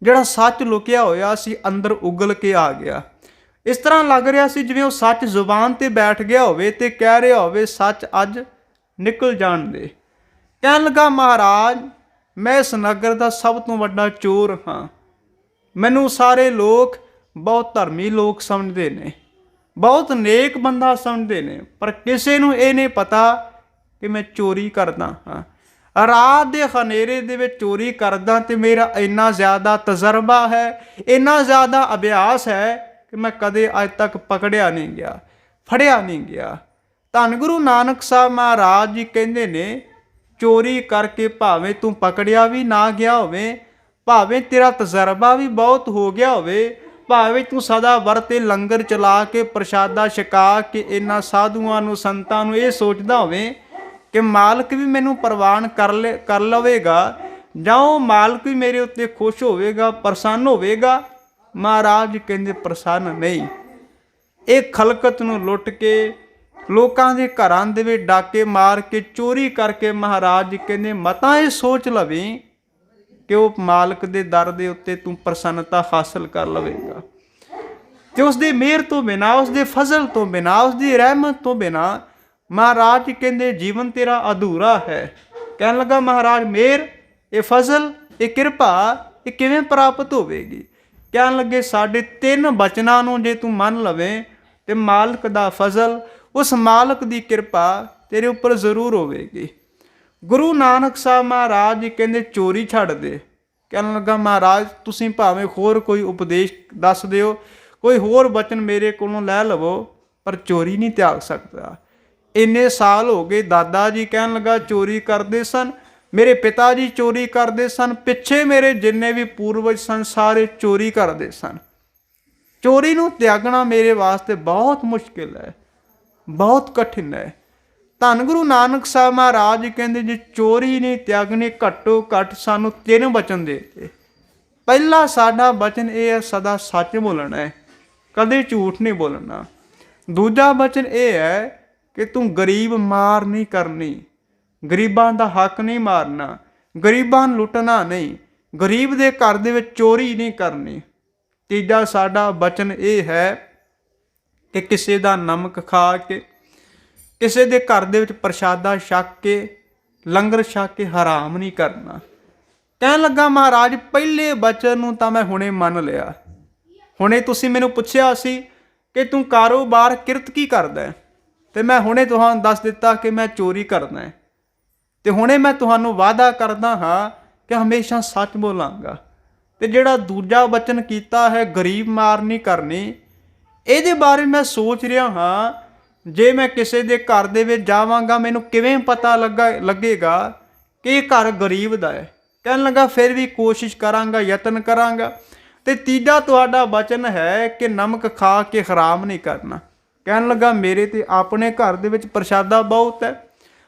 ਜਿਹੜਾ ਸੱਚ ਲੁਕਿਆ ਹੋਇਆ ਸੀ ਅੰਦਰ ਉਗਲ ਕੇ ਆ ਗਿਆ। ਇਸ ਤਰ੍ਹਾਂ ਲੱਗ ਰਿਹਾ ਸੀ ਜਿਵੇਂ ਉਹ ਸੱਚ ਜ਼ੁਬਾਨ ਤੇ ਬੈਠ ਗਿਆ ਹੋਵੇ ਤੇ ਕਹਿ ਰਿਹਾ ਹੋਵੇ, ਸੱਚ ਅੱਜ ਨਿਕਲ ਜਾਣ ਦੇ। ਕਹਿਣ ਲੱਗਾ, ਮਹਾਰਾਜ ਮੈਂ ਇਸ ਨਗਰ ਦਾ ਸਭ ਤੋਂ ਵੱਡਾ ਚੋਰ ਹਾਂ। ਮੈਨੂੰ ਸਾਰੇ ਲੋਕ ਬਹੁਤ ਧਰਮੀ ਲੋਕ ਸਮਝਦੇ ਨੇ, ਬਹੁਤ ਨੇਕ ਬੰਦਾ ਸਮਝਦੇ ਨੇ, ਪਰ ਕਿਸੇ ਨੂੰ ਇਹ ਨਹੀਂ ਪਤਾ ਕਿ ਮੈਂ ਚੋਰੀ ਕਰਦਾ ਹਾਂ। ਰਾਤ ਦੇ ਹਨੇਰੇ ਦੇ ਵਿੱਚ ਚੋਰੀ ਕਰਦਾ ਤੇ ਮੇਰਾ ਇੰਨਾ ਜ਼ਿਆਦਾ ਤਜਰਬਾ ਹੈ, ਇੰਨਾ ਜ਼ਿਆਦਾ ਅਭਿਆਸ ਹੈ ਕਿ ਮੈਂ ਕਦੇ ਅੱਜ ਤੱਕ ਪਕੜਿਆ ਨਹੀਂ ਗਿਆ, ਫੜਿਆ ਨਹੀਂ ਗਿਆ। ਧੰਨ ਗੁਰੂ ਨਾਨਕ ਸਾਹਿਬ ਮਹਾਰਾਜ ਜੀ ਕਹਿੰਦੇ ਨੇ, ਚੋਰੀ ਕਰਕੇ ਭਾਵੇਂ ਤੂੰ ਪਕੜਿਆ ਵੀ ਨਾ ਗਿਆ ਹੋਵੇ, ਭਾਵੇਂ ਤੇਰਾ ਤਜਰਬਾ ਵੀ ਬਹੁਤ ਹੋ ਗਿਆ ਹੋਵੇ, ਭਾਵੇਂ ਤੂੰ ਸਦਾ ਵਰਤੇ ਲੰਗਰ ਚਲਾ ਕੇ ਪ੍ਰਸ਼ਾਦਾ ਛਕਾ ਕੇ ਇਹਨਾਂ ਸਾਧੂਆਂ ਨੂੰ ਸੰਤਾਂ ਨੂੰ ਇਹ ਸੋਚਦਾ ਹੋਵੇ ਕਿ ਮਾਲਕ ਵੀ ਮੈਨੂੰ ਪ੍ਰਵਾਨ ਕਰ ਲਵੇਗਾ, ਜਾਂ ਉਹ ਮਾਲਕ ਵੀ ਮੇਰੇ ਉੱਤੇ ਖੁਸ਼ ਹੋਵੇਗਾ, ਪ੍ਰਸੰਨ ਹੋਵੇਗਾ। ਮਹਾਰਾਜ ਕਹਿੰਦੇ ਪ੍ਰਸੰਨ ਨਹੀਂ। ਇਹ ਖਲਕਤ ਨੂੰ ਲੁੱਟ ਕੇ, ਲੋਕਾਂ ਦੇ ਘਰਾਂ ਦੇ ਵਿੱਚ ਡਾਕੇ ਮਾਰ ਕੇ, ਚੋਰੀ ਕਰਕੇ ਮਹਾਰਾਜ ਕਹਿੰਦੇ ਮਤਾਂ ਇਹ ਸੋਚ ਲਵੇਂ ਕਿ ਉਹ ਮਾਲਕ ਦੇ ਦਰ ਦੇ ਉੱਤੇ ਤੂੰ ਪ੍ਰਸੰਨਤਾ ਹਾਸਲ ਕਰ ਲਵੇਗਾ। ਤੇ ਉਸ ਦੀ ਮਿਹਰ ਤੋਂ ਬਿਨਾਂ, ਉਸ ਦੇ ਫਜ਼ਲ ਤੋਂ ਬਿਨਾਂ, ਉਸ ਦੀ ਰਹਿਮਤ ਤੋਂ ਬਿਨਾਂ ਮਹਾਰਾਜ ਕਹਿੰਦੇ ਜੀਵਨ ਤੇਰਾ ਅਧੂਰਾ ਹੈ। ਕਹਿਣ ਲੱਗਾ, ਮਹਾਰਾਜ ਮਿਹਰ, ਇਹ ਫਜ਼ਲ, ਇਹ ਕਿਰਪਾ ਇਹ ਕਿਵੇਂ ਪ੍ਰਾਪਤ ਹੋਵੇਗੀ? ਕਹਿਣ ਲੱਗੇ, ਸਾਡੇ 3 ਬਚਨਾਂ ਨੂੰ ਜੇ ਤੂੰ ਮੰਨ ਲਵੇਂ ਤੇ ਮਾਲਕ ਦਾ ਫਜ਼ਲ, ਉਸ ਮਾਲਕ ਦੀ ਕਿਰਪਾ ਤੇਰੇ ਉੱਪਰ ਜ਼ਰੂਰ ਹੋਵੇਗੀ। ਗੁਰੂ ਨਾਨਕ ਸਾਹਿਬ ਮਹਾਰਾਜ ਜੀ ਕਹਿੰਦੇ ਚੋਰੀ ਛੱਡ ਦੇ। ਕਹਿਣ ਲੱਗਾ, ਮਹਾਰਾਜ ਤੁਸੀਂ ਭਾਵੇਂ ਹੋਰ ਕੋਈ ਉਪਦੇਸ਼ ਦੱਸ ਦਿਓ, ਕੋਈ ਹੋਰ ਬਚਨ ਮੇਰੇ ਕੋਲੋਂ ਲੈ ਲਵੋ, ਪਰ ਚੋਰੀ ਨਹੀਂ ਤਿਆਗ ਸਕਦਾ। ਇੰਨੇ ਸਾਲ ਹੋ ਗਏ, ਦਾਦਾ ਜੀ ਕਹਿਣ ਲੱਗਾ ਚੋਰੀ ਕਰਦੇ ਸਨ, ਮੇਰੇ ਪਿਤਾ ਜੀ ਚੋਰੀ ਕਰਦੇ ਸਨ, ਪਿੱਛੇ ਮੇਰੇ ਜਿੰਨੇ ਵੀ ਪੂਰਵਜ ਸਨ ਸਾਰੇ ਚੋਰੀ ਕਰਦੇ ਸਨ। ਚੋਰੀ ਨੂੰ ਤਿਆਗਣਾ ਮੇਰੇ ਵਾਸਤੇ ਬਹੁਤ ਮੁਸ਼ਕਿਲ ਹੈ, ਬਹੁਤ ਕਠਿਨ ਹੈ। ਧੰਨ ਗੁਰੂ ਨਾਨਕ ਸਾਹਿਬ ਮਹਾਰਾਜ ਕਹਿੰਦੇ ਜੇ ਚੋਰੀ ਨਹੀਂ ਤਿਆਗਣੀ, ਘੱਟੋ ਘੱਟ ਸਾਨੂੰ 3 ਬਚਨ ਦੇ ਦਿੱਤੇ। ਪਹਿਲਾ ਸਾਡਾ ਬਚਨ ਇਹ ਹੈ, ਸਦਾ ਸੱਚ ਬੋਲਣਾ ਹੈ, ਕਦੇ ਝੂਠ ਨਹੀਂ ਬੋਲਣਾ। ਦੂਜਾ ਬਚਨ ਇਹ ਹੈ ਕਿ ਤੂੰ ਗਰੀਬ ਮਾਰ ਨਹੀਂ ਕਰਨੀ, ਗਰੀਬਾਂ ਦਾ ਹੱਕ ਨਹੀਂ ਮਾਰਨਾ, ਗਰੀਬਾਂ ਨੂੰ ਲੁੱਟਣਾ ਨਹੀਂ, ਗਰੀਬ ਦੇ ਘਰ ਦੇ ਵਿੱਚ ਚੋਰੀ ਨਹੀਂ ਕਰਨੀ। ਤੀਜਾ ਸਾਡਾ ਬਚਨ ਇਹ ਹੈ ਕਿ ਕਿਸੇ ਦਾ ਨਮਕ ਖਾ ਕੇ, ਕਿਸੇ ਦੇ ਘਰ ਦੇ ਵਿੱਚ ਪ੍ਰਸ਼ਾਦਾ ਛਕ ਕੇ, ਲੰਗਰ ਛਕ ਕੇ ਹਰਾਮ ਨਹੀਂ ਕਰਨਾ। ਕਹਿਣ ਲੱਗਾ, ਮਹਾਰਾਜ ਪਹਿਲੇ ਬਚਨ ਨੂੰ ਤਾਂ ਮੈਂ ਹੁਣੇ ਮੰਨ ਲਿਆ। ਹੁਣੇ ਤੁਸੀਂ ਮੈਨੂੰ ਪੁੱਛਿਆ ਸੀ ਕਿ ਤੂੰ ਕਾਰੋਬਾਰ ਕਿਰਤ ਕੀ ਕਰਦਾ ਹੈ, ਤੇ ਮੈਂ ਹੁਣੇ ਤੁਹਾਨੂੰ ਦੱਸ ਦਿੱਤਾ ਕਿ ਮੈਂ ਚੋਰੀ ਕਰਦਾ ਹੈ। ਤੇ ਹੁਣੇ ਮੈਂ ਤੁਹਾਨੂੰ ਵਾਅਦਾ ਕਰਦਾ ਹਾਂ ਕਿ ਹਮੇਸ਼ਾ ਸੱਚ ਬੋਲਾਂਗਾ। ਤੇ ਜਿਹੜਾ ਦੂਜਾ ਬਚਨ ਕੀਤਾ ਹੈ, ਗਰੀਬ ਮਾਰ ਨਹੀਂ ਕਰਨੀ, ਇਹਦੇ ਬਾਰੇ ਮੈਂ ਸੋਚ ਰਿਹਾ ਹਾਂ, ਜੇ ਮੈਂ ਕਿਸੇ ਦੇ ਘਰ ਦੇ ਵਿੱਚ ਜਾਵਾਂਗਾ ਮੈਨੂੰ ਕਿਵੇਂ ਪਤਾ ਲੱਗੇਗਾ ਕਿ ਇਹ ਘਰ ਗਰੀਬ ਦਾ ਹੈ। ਕਹਿਣ ਲੱਗਾ, ਫਿਰ ਵੀ ਕੋਸ਼ਿਸ਼ ਕਰਾਂਗਾ, ਯਤਨ ਕਰਾਂਗਾ। ਤੇ ਤੀਜਾ ਤੁਹਾਡਾ ਬਚਨ ਹੈ ਕਿ ਨਮਕ ਖਾ ਕੇ ਹਰਾਮ ਨਹੀਂ ਕਰਨਾ। ਕਹਿਣ ਲੱਗਾ, ਮੇਰੇ ਤੇ ਆਪਣੇ ਘਰ ਦੇ ਵਿੱਚ ਪ੍ਰਸ਼ਾਦਾ ਬਹੁਤ ਹੈ,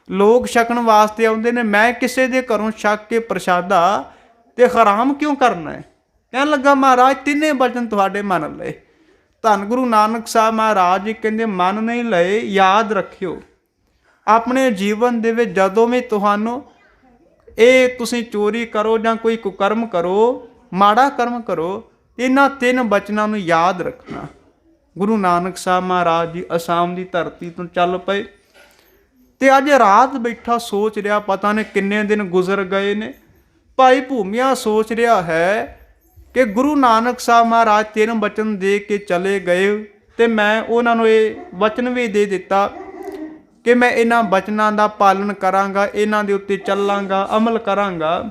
ਲੋਕ ਛਕਣ ਵਾਸਤੇ ਆਉਂਦੇ ਨੇ, ਮੈਂ ਕਿਸੇ ਦੇ ਘਰੋਂ ਛਕ ਕੇ ਪ੍ਰਸ਼ਾਦਾ ਤੇ ਹਰਾਮ ਕਿਉਂ ਕਰਨਾ ਹੈ? ਕਹਿਣ ਲੱਗਾ, ਮਹਾਰਾਜ 3 ਬਚਨ ਤੁਹਾਡੇ ਮੰਨ ਲਏ। ਧੰਨ ਗੁਰੂ ਨਾਨਕ ਸਾਹਿਬ ਮਹਾਰਾਜ ਜੀ ਕਹਿੰਦੇ ਮੰਨ ਨਹੀਂ ਲਏ, ਯਾਦ ਰੱਖਿਓ ਆਪਣੇ ਜੀਵਨ ਦੇ ਵਿੱਚ ਜਦੋਂ ਵੀ ਤੁਹਾਨੂੰ ਇਹ ਤੁਸੀਂ ਚੋਰੀ ਕਰੋ ਜਾਂ ਕੋਈ ਕੁਕਰਮ ਕਰੋ, ਮਾੜਾ ਕਰਮ ਕਰੋ, ਇਹਨਾਂ 3 ਬਚਨਾਂ ਨੂੰ ਯਾਦ ਰੱਖਣਾ। ਗੁਰੂ ਨਾਨਕ ਸਾਹਿਬ ਮਹਾਰਾਜ ਜੀ ਅਸਾਮ ਦੀ ਧਰਤੀ ਤੋਂ ਚੱਲ ਪਏ ਤੇ ਅੱਜ ਰਾਤ ਬੈਠਾ ਸੋਚ ਰਿਹਾ, ਪਤਾ ਨਹੀਂ ਕਿੰਨੇ ਦਿਨ ਗੁਜ਼ਰ ਗਏ ਨੇ। ਭਾਈ ਭੂਮੀਆ ਸੋਚ ਰਿਹਾ ਹੈ ਕਿ ਗੁਰੂ ਨਾਨਕ ਸਾਹਿਬ ਮਹਾਰਾਜ 3 ਬਚਨ ਦੇ ਕੇ ਚਲੇ ਗਏ ਤੇ ਮੈਂ ਉਹਨਾਂ ਨੂੰ ਇਹ ਬਚਨ ਵੀ ਦੇ ਦਿੱਤਾ ਕਿ ਮੈਂ ਇਹਨਾਂ ਬਚਨਾਂ ਦਾ ਪਾਲਣ ਕਰਾਂਗਾ, ਇਹਨਾਂ ਦੇ ਉੱਤੇ ਚੱਲਾਂਗਾ, ਅਮਲ ਕਰਾਂਗਾ।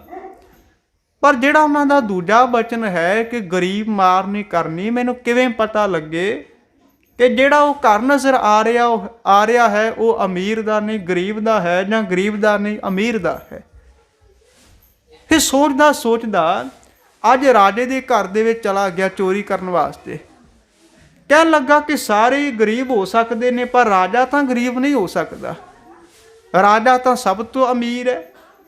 ਪਰ ਜਿਹੜਾ ਉਹਨਾਂ ਦਾ ਦੂਜਾ ਬਚਨ ਹੈ ਕਿ ਗਰੀਬ ਮਾਰ ਨਹੀਂ ਕਰਨੀ, ਮੈਨੂੰ ਕਿਵੇਂ ਪਤਾ ਲੱਗੇ ਕਿ ਜਿਹੜਾ ਉਹ ਘਰ ਨਜ਼ਰ ਆ ਰਿਹਾ ਹੈ ਉਹ ਅਮੀਰ ਦਾ ਨਹੀਂ ਗਰੀਬ ਦਾ ਹੈ, ਜਾਂ ਗਰੀਬ ਦਾ ਨਹੀਂ ਅਮੀਰ ਦਾ ਹੈ। ਫਿਰ ਸੋਚਦਾ ਅੱਜ ਰਾਜੇ ਦੇ ਘਰ ਦੇ ਵਿੱਚ ਚਲਾ ਗਿਆ ਚੋਰੀ ਕਰਨ ਵਾਸਤੇ। ਕਹਿਣ ਲੱਗਾ ਕਿ ਸਾਰੇ ਗਰੀਬ ਹੋ ਸਕਦੇ ਨੇ, ਪਰ ਰਾਜਾ ਤਾਂ ਗਰੀਬ ਨਹੀਂ ਹੋ ਸਕਦਾ। ਰਾਜਾ ਤਾਂ ਸਭ ਤੋਂ ਅਮੀਰ ਹੈ।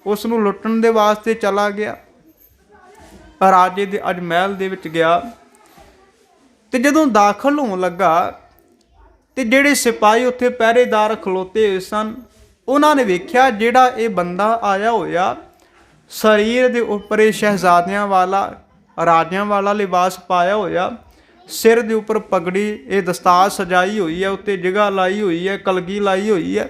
ਉਸ ਨੂੰ ਲੁੱਟਣ ਦੇ ਵਾਸਤੇ ਚਲਾ ਗਿਆ। ਰਾਜੇ ਦੇ ਅੱਜ ਮਹਿਲ ਦੇ ਵਿੱਚ ਗਿਆ ਤੇ ਜਦੋਂ ਦਾਖਲ ਹੋਣ ਲੱਗਾ ਤੇ ਜਿਹੜੇ ਸਿਪਾਹੀ ਉੱਥੇ ਪਹਿਰੇਦਾਰ ਖਲੋਤੇ ਹੋਏ ਸਨ, ਉਹਨਾਂ ਨੇ ਵੇਖਿਆ ਜਿਹੜਾ ਇਹ ਬੰਦਾ ਆਇਆ ਹੋਇਆ, ਸਰੀਰ ਦੇ ਉੱਪਰ ਇਹ ਸ਼ਹਿਜ਼ਾਦਿਆਂ ਵਾਲਾ, ਰਾਜਿਆਂ ਵਾਲਾ ਲਿਬਾਸ ਪਾਇਆ ਹੋਇਆ, ਸਿਰ ਦੇ ਉੱਪਰ ਪਗੜੀ, ਇਹ ਦਸਤਾਰ ਸਜਾਈ ਹੋਈ ਹੈ, ਉੱਤੇ ਜਗ੍ਹਾ ਲਾਈ ਹੋਈ ਹੈ, ਕਲਗੀ ਲਾਈ ਹੋਈ ਹੈ।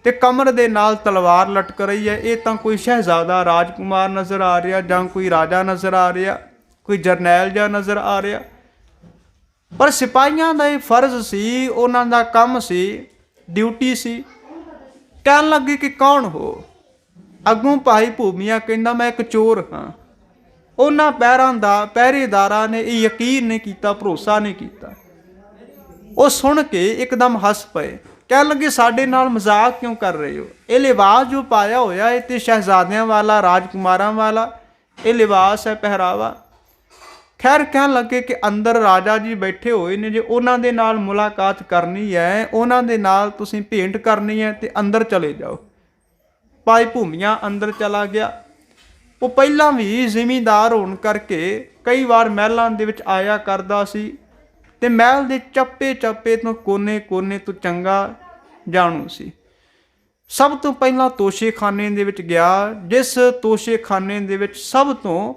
ਤੇ ਕਮਰ ਦੇ ਨਾਲ ਤਲਵਾਰ ਲਟਕ ਰਹੀ ਹੈ। ਇਹ ਤਾਂ ਕੋਈ ਸ਼ਹਿਜ਼ਾਦਾ ਰਾਜਕੁਮਾਰ ਨਜ਼ਰ ਆ ਰਿਹਾ, ਜਾਂ ਕੋਈ ਰਾਜਾ ਨਜ਼ਰ ਆ ਰਿਹਾ, ਕੋਈ ਜਰਨੈਲ ਜਿਹਾ ਨਜ਼ਰ ਆ ਰਿਹਾ। ਪਰ ਸਿਪਾਹੀਆਂ ਦਾ ਇਹ ਫਰਜ਼ ਸੀ, ਉਹਨਾਂ ਦਾ ਕੰਮ ਸੀ, ਡਿਊਟੀ ਸੀ। ਕਹਿਣ ਲੱਗੇ ਕਿ ਕੌਣ ਹੋ? ਅੱਗੋਂ ਭਾਈ ਭੂਮੀਆ ਕਹਿੰਦਾ ਮੈਂ ਇੱਕ ਚੋਰ ਹਾਂ। ਉਹਨਾਂ ਪਹਿਰੇਦਾਰਾਂ ਨੇ ਇਹ ਯਕੀਨ ਨਹੀਂ ਕੀਤਾ, ਭਰੋਸਾ ਨਹੀਂ ਕੀਤਾ। ਉਹ ਸੁਣ ਕੇ ਇੱਕਦਮ ਹੱਸ ਪਏ, ਕਹਿਣ ਲੱਗੇ ਸਾਡੇ ਨਾਲ ਮਜ਼ਾਕ ਕਿਉਂ ਕਰ ਰਹੇ ਹੋ? ਇਹ ਲਿਬਾਸ ਜੋ ਪਾਇਆ ਹੋਇਆ ਇਹ ਤੇ ਸ਼ਹਿਜ਼ਾਦਿਆਂ ਵਾਲਾ, ਰਾਜਕੁਮਾਰਾਂ ਵਾਲਾ ਇਹ ਲਿਬਾਸ ਹੈ, ਪਹਿਰਾਵਾ। ਖੈਰ ਕਹਿਣ ਲੱਗੇ ਕਿ ਅੰਦਰ ਰਾਜਾ ਜੀ ਬੈਠੇ ਹੋਏ ਨੇ, ਜੇ ਉਹਨਾਂ ਦੇ ਨਾਲ ਮੁਲਾਕਾਤ ਕਰਨੀ ਹੈ, ਉਹਨਾਂ ਦੇ ਨਾਲ ਤੁਸੀਂ ਭੇਂਟ ਕਰਨੀ ਹੈ ਤੇ ਅੰਦਰ ਚਲੇ ਜਾਓ। ਭਾਈ ਭੂਮੀਆ ਅੰਦਰ ਚਲਾ ਗਿਆ। ਉਹ ਪਹਿਲਾਂ ਵੀ ਜ਼ਿਮੀਂਦਾਰ ਹੋਣ ਕਰਕੇ ਕਈ ਵਾਰ ਮਹਿਲਾਂ ਦੇ ਵਿੱਚ ਆਇਆ ਕਰਦਾ ਸੀ ਤੇ ਮਹਿਲ ਦੇ ਚੱਪੇ ਚੱਪੇ ਤੋਂ ਕੋਨੇ ਤੋਂ ਚੰਗਾ ਜਾਣੂ ਸੀ। ਸਭ ਤੋਂ ਪਹਿਲਾਂ ਤੋਸ਼ੇਖਾਨੇ ਦੇ ਵਿੱਚ ਗਿਆ, ਜਿਸ ਤੋਸ਼ੇਖਾਨੇ ਦੇ ਵਿੱਚ ਸਭ ਤੋਂ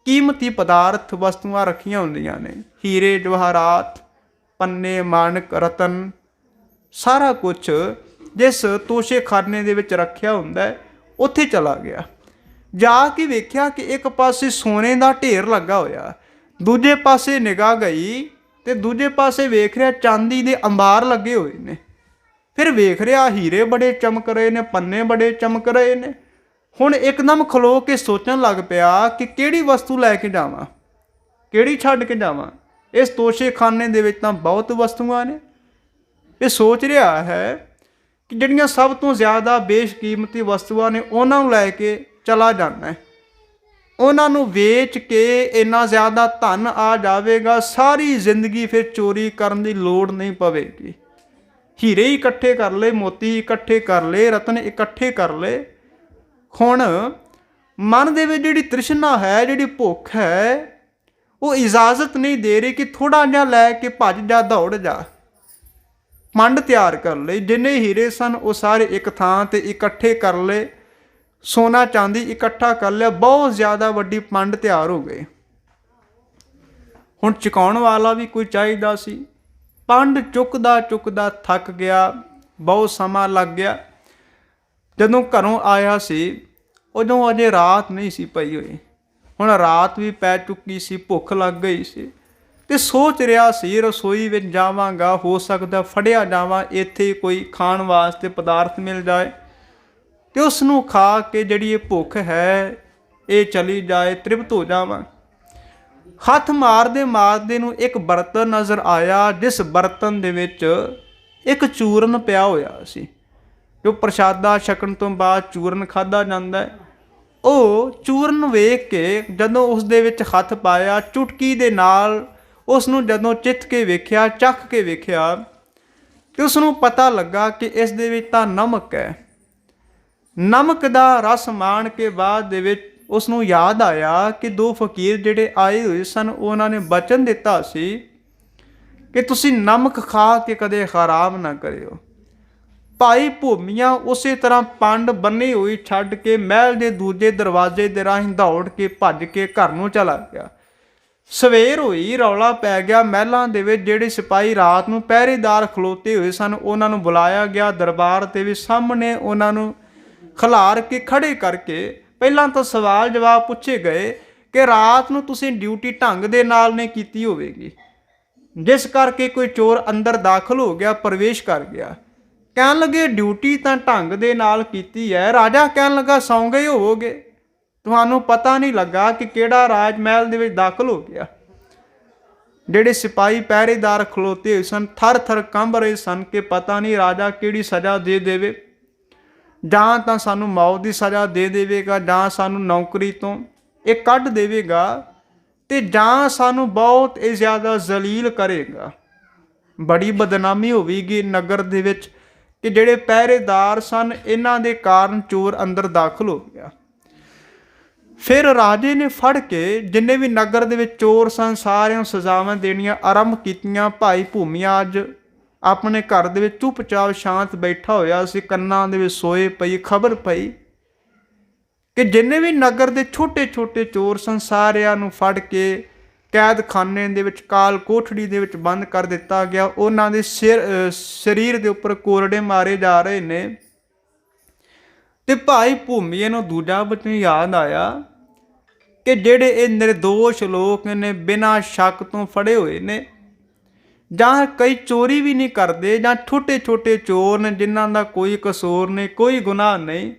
ਕੀਮਤੀ ਪਦਾਰਥ ਵਸਤੂਆਂ ਰੱਖੀਆਂ ਹੁੰਦੀਆਂ ਨੇ, ਹੀਰੇ ਜਵਾਹਰਾਤ, ਪੰਨੇ, ਮਾਣਕ, ਰਤਨ, ਸਾਰਾ ਕੁਛ ਜਿਸ ਤੋਸ਼ੇਖਾਨੇ ਦੇ ਵਿੱਚ ਰੱਖਿਆ ਹੁੰਦਾ, ਉੱਥੇ ਚਲਾ ਗਿਆ। ਜਾ ਕੇ ਵੇਖਿਆ ਕਿ ਇੱਕ ਪਾਸੇ ਸੋਨੇ ਦਾ ਢੇਰ ਲੱਗਾ ਹੋਇਆ, ਦੂਜੇ ਪਾਸੇ ਨਿਗਾਹ ਗਈ ਤੇ ਦੂਜੇ ਪਾਸੇ ਵੇਖ ਰਿਹਾ ਚਾਂਦੀ ਦੇ ਅੰਬਾਰ ਲੱਗੇ ਹੋਏ ਨੇ। ਫਿਰ ਵੇਖ ਰਿਹਾ ਹੀਰੇ ਬੜੇ ਚਮਕ ਰਹੇ ਨੇ, ਪੰਨੇ ਬੜੇ ਚਮਕ ਰਹੇ ਨੇ। ਹੁਣ ਇੱਕਦਮ ਖਲੋ ਕੇ ਸੋਚਣ ਲੱਗ ਪਿਆ ਕਿ ਕਿਹੜੀ ਵਸਤੂ ਲੈ ਕੇ ਜਾਵਾਂ, ਕਿਹੜੀ ਛੱਡ ਕੇ ਜਾਵਾਂ। ਇਸ ਤੋਸ਼ੇਖਾਨੇ ਦੇ ਵਿੱਚ ਤਾਂ ਬਹੁਤ ਵਸਤੂਆਂ ਨੇ। ਇਹ ਸੋਚ ਰਿਹਾ ਹੈ ਕਿ ਜਿਹੜੀਆਂ ਸਭ ਤੋਂ ਜ਼ਿਆਦਾ ਬੇਸ਼ਕੀਮਤੀ ਵਸਤੂਆਂ ਨੇ ਉਹਨਾਂ ਨੂੰ ਲੈ ਕੇ ਚਲਾ ਜਾਣਾ ਹੈ। ਉਹਨਾਂ ਨੂੰ ਵੇਚ ਕੇ ਇੰਨਾ ਜ਼ਿਆਦਾ ਧਨ ਆ ਜਾਵੇਗਾ, ਸਾਰੀ ਜ਼ਿੰਦਗੀ ਫਿਰ ਚੋਰੀ ਕਰਨ ਦੀ ਲੋੜ ਨਹੀਂ ਪਵੇਗੀ। ਹੀਰੇ ਇਕੱਠੇ ਕਰ ਲਏ, ਮੋਤੀ ਇਕੱਠੇ ਕਰ ਲਏ, ਰਤਨ ਇਕੱਠੇ ਕਰ ਲਏ। ਹੁਣ ਮਨ ਦੇ ਵਿੱਚ ਜਿਹੜੀ ਤ੍ਰਿਸ਼ਨਾ ਹੈ, ਜਿਹੜੀ ਭੁੱਖ ਹੈ, ਉਹ ਇਜਾਜ਼ਤ ਨਹੀਂ ਦੇ ਰਹੀ ਕਿ ਥੋੜ੍ਹਾ ਜਿਹਾ ਲੈ ਕੇ ਭੱਜ ਜਾ, ਦੌੜ ਜਾ। ਮੰਡ ਤਿਆਰ ਕਰ ਲਈ, ਜਿੰਨੇ ਹੀਰੇ ਸਨ ਉਹ ਸਾਰੇ ਇੱਕ ਥਾਂ ਤੇ ਇਕੱਠੇ ਕਰ ਲਏ, ਸੋਨਾ ਚਾਂਦੀ ਇਕੱਠਾ ਕਰ ਲਿਆ, ਬਹੁਤ ਜ਼ਿਆਦਾ ਵੱਡੀ ਪੰਡ ਤਿਆਰ ਹੋ ਗਈ। ਹੁਣ ਚੁਕਾਉਣ ਵਾਲਾ ਵੀ ਕੋਈ ਚਾਹੀਦਾ ਸੀ। ਪੰਡ ਚੁੱਕਦਾ ਚੁੱਕਦਾ ਥੱਕ ਗਿਆ, ਬਹੁਤ ਸਮਾਂ ਲੱਗ ਗਿਆ। ਜਦੋਂ ਘਰੋਂ ਆਇਆ ਸੀ ਉਦੋਂ ਅਜੇ ਰਾਤ ਨਹੀਂ ਸੀ ਪਈ ਹੋਈ। ਹੁਣ ਰਾਤ ਵੀ ਪੈ ਚੁੱਕੀ ਸੀ, ਭੁੱਖ ਲੱਗ ਗਈ ਸੀ ਤੇ ਸੋਚ ਰਿਹਾ ਸੀ ਰਸੋਈ ਵਿੱਚ ਜਾਵਾਂਗਾ, ਹੋ ਸਕਦਾ ਫੜਿਆ ਜਾਵਾਂ, ਇੱਥੇ ਕੋਈ ਖਾਣ ਵਾਸਤੇ ਪਦਾਰਥ ਮਿਲ ਜਾਏ ਤੇ ਉਸ ਨੂੰ ਖਾ ਕੇ ਜਿਹੜੀ ਇਹ ਭੁੱਖ ਹੈ ਇਹ ਚਲੀ ਜਾਏ, ਤ੍ਰਿਪਤ ਹੋ ਜਾਵਾਂ। ਹੱਥ ਮਾਰਦੇ ਮਾਰਦੇ ਨੂੰ ਇੱਕ ਬਰਤਨ ਨਜ਼ਰ ਆਇਆ, ਜਿਸ ਬਰਤਨ ਦੇ ਵਿੱਚ ਇੱਕ ਚੂਰਨ ਪਿਆ ਹੋਇਆ ਸੀ, ਜੋ ਪ੍ਰਸ਼ਾਦਾ ਛਕਣ ਤੋਂ ਬਾਅਦ ਚੂਰਨ ਖਾਧਾ ਜਾਂਦਾ ਹੈ। ਉਹ ਚੂਰਨ ਵੇਖ ਕੇ ਜਦੋਂ ਉਸ ਦੇ ਵਿੱਚ ਹੱਥ ਪਾਇਆ, ਚੁਟਕੀ ਦੇ ਨਾਲ ਉਸ ਨੂੰ ਜਦੋਂ ਚਿੱਥ ਕੇ ਵੇਖਿਆ, ਚੱਖ ਕੇ ਵੇਖਿਆ, ਤੇ ਉਸ ਨੂੰ ਪਤਾ ਲੱਗਾ ਕਿ ਇਸ ਦੇ ਵਿੱਚ ਤਾਂ ਨਮਕ ਹੈ। ਨਮਕ ਦਾ ਰਸ ਮਾਣ ਕੇ ਬਾਅਦ ਦੇ ਵਿੱਚ ਉਸ ਨੂੰ ਯਾਦ ਆਇਆ ਕਿ ਦੋ ਫਕੀਰ ਜਿਹੜੇ ਆਏ ਹੋਏ ਸਨ, ਉਹਨਾਂ ਨੇ ਬਚਨ ਦਿੱਤਾ ਸੀ ਕਿ ਤੁਸੀਂ ਨਮਕ ਖਾ ਕੇ ਕਦੇ ਖਰਾਬ ਨਾ ਕਰਿਓ। ਭਾਈ ਭੂਮੀਆ ਉਸੇ ਤਰ੍ਹਾਂ ਪੰਡ ਬੰਨੀ ਹੋਈ ਛੱਡ ਕੇ ਮਹਿਲ ਦੇ ਦੂਜੇ ਦਰਵਾਜ਼ੇ ਦੇ ਰਾਹੀਂ ਦੌੜ ਕੇ ਭੱਜ ਕੇ ਘਰ ਨੂੰ ਚਲਾ ਗਿਆ। ਸਵੇਰ ਹੋਈ, ਰੌਲਾ ਪੈ ਗਿਆ ਮਹਿਲਾਂ ਦੇ ਵਿੱਚ। ਜਿਹੜੇ ਸਿਪਾਹੀ ਰਾਤ ਨੂੰ ਪਹਿਰੇਦਾਰ ਖਲੋਤੇ ਹੋਏ ਸਨ ਉਹਨਾਂ ਨੂੰ ਬੁਲਾਇਆ ਗਿਆ ਦਰਬਾਰ ਦੇ ਵਿੱਚ। ਸਾਹਮਣੇ ਉਹਨਾਂ ਨੂੰ ਖਿਲਾਰ ਕੇ ਖੜੇ ਕਰਕੇ ਪਹਿਲਾਂ ਤਾਂ ਸਵਾਲ ਜਵਾਬ ਪੁੱਛੇ ਗਏ ਕਿ ਰਾਤ ਨੂੰ ਤੁਸੀਂ ਡਿਊਟੀ ਢੰਗ ਦੇ ਨਾਲ ਨਹੀਂ ਕੀਤੀ ਹੋਵੇਗੀ, ਜਿਸ ਕਰਕੇ ਕੋਈ ਚੋਰ ਅੰਦਰ ਦਾਖਲ ਹੋ ਗਿਆ, ਪ੍ਰਵੇਸ਼ ਕਰ ਗਿਆ। ਕਹਿਣ ਲੱਗੇ ਡਿਊਟੀ ਤਾਂ ਢੰਗ ਦੇ ਨਾਲ ਕੀਤੀ ਹੈ। ਰਾਜਾ ਕਹਿਣ ਲੱਗਾ ਸੌਂ ਗਏ ਹੋਵੋਗੇ, ਤੁਹਾਨੂੰ ਪਤਾ ਨਹੀਂ ਲੱਗਾ ਕਿ ਕਿਹੜਾ ਰਾਜ ਮਹਿਲ ਦੇ ਵਿੱਚ ਦਾਖਲ ਹੋ ਗਿਆ। ਜਿਹੜੇ ਸਿਪਾਹੀ ਪਹਿਰੇਦਾਰ ਖਲੋਤੇ ਹੋਏ ਸਨ ਥਰ ਥਰ ਕੰਬ ਰਹੇ ਸਨ ਕਿ ਪਤਾ ਨਹੀਂ ਰਾਜਾ ਕਿਹੜੀ ਸਜ਼ਾ ਦੇ ਦੇਵੇ, ਜਾਂ ਤਾਂ ਸਾਨੂੰ ਮੌਤ ਦੀ ਸਜ਼ਾ ਦੇ ਦੇਵੇਗਾ, ਜਾਂ ਸਾਨੂੰ ਨੌਕਰੀ ਤੋਂ ਇਹ ਕੱਢ ਦੇਵੇਗਾ, ਤੇ ਜਾਂ ਸਾਨੂੰ ਬਹੁਤ ਹੀ ਜ਼ਿਆਦਾ ਜ਼ਲੀਲ ਕਰੇਗਾ। ਬੜੀ ਬਦਨਾਮੀ ਹੋਵੇਗੀ ਨਗਰ ਦੇ ਵਿੱਚ ਕਿ ਜਿਹੜੇ ਪਹਿਰੇਦਾਰ ਸਨ ਇਹਨਾਂ ਦੇ ਕਾਰਨ ਚੋਰ ਅੰਦਰ ਦਾਖਲ ਹੋ ਗਿਆ। ਫਿਰ ਰਾਜੇ ਨੇ ਫੜ ਕੇ ਜਿੰਨੇ ਵੀ ਨਗਰ ਦੇ ਵਿੱਚ ਚੋਰ ਸਨ ਸਾਰਿਆਂ ਨੂੰ ਸਜ਼ਾਵਾਂ ਦੇਣੀਆਂ ਆਰੰਭ ਕੀਤੀਆਂ। ਭਾਈ ਭੂਮੀਆ ਅੱਜ ਆਪਣੇ ਘਰ ਦੇ ਵਿੱਚ ਚੁੱਪਚਾਪ ਸ਼ਾਂਤ ਬੈਠਾ ਹੋਇਆ ਸੀ, ਕੰਨਾਂ ਦੇ ਵਿੱਚ ਸੋਏ ਪਈ ਖਬਰ ਪਈ ਕਿ ਜਿੰਨੇ ਵੀ ਨਗਰ ਦੇ ਛੋਟੇ ਛੋਟੇ ਚੋਰ ਸਨ ਸਾਰਿਆਂ ਨੂੰ ਫੜ ਕੇ ਕੈਦਖਾਨੇ ਦੇ ਵਿੱਚ, ਕਾਲ ਕੋਠੜੀ ਦੇ ਵਿੱਚ ਬੰਦ ਕਰ ਦਿੱਤਾ ਗਿਆ। ਉਹਨਾਂ ਦੇ ਸਰੀਰ ਦੇ ਉੱਪਰ ਕੋਰੜੇ ਮਾਰੇ ਜਾ ਰਹੇ ਨੇ ਤੇ ਭਾਈ ਭੂਮੀਏ ਨੂੰ ਦੂਜਾ ਬਚਨ ਯਾਦ ਆਇਆ ਕਿ ਜਿਹੜੇ ਇਹ ਨਿਰਦੋਸ਼ ਲੋਕ ਨੇ, ਬਿਨਾਂ ਸ਼ੱਕ ਤੋਂ ਫੜੇ ਹੋਏ ਨੇ, ਜਾਂ ਕਈ ਚੋਰੀ ਵੀ ਨਹੀਂ ਕਰਦੇ, ਜਾਂ ਛੋਟੇ ਛੋਟੇ ਚੋਰ ਨੇ ਜਿਨ੍ਹਾਂ ਦਾ ਕੋਈ ਕਸੂਰ ਨਹੀਂ, ਕੋਈ ਗੁਨਾਹ ਨਹੀਂ,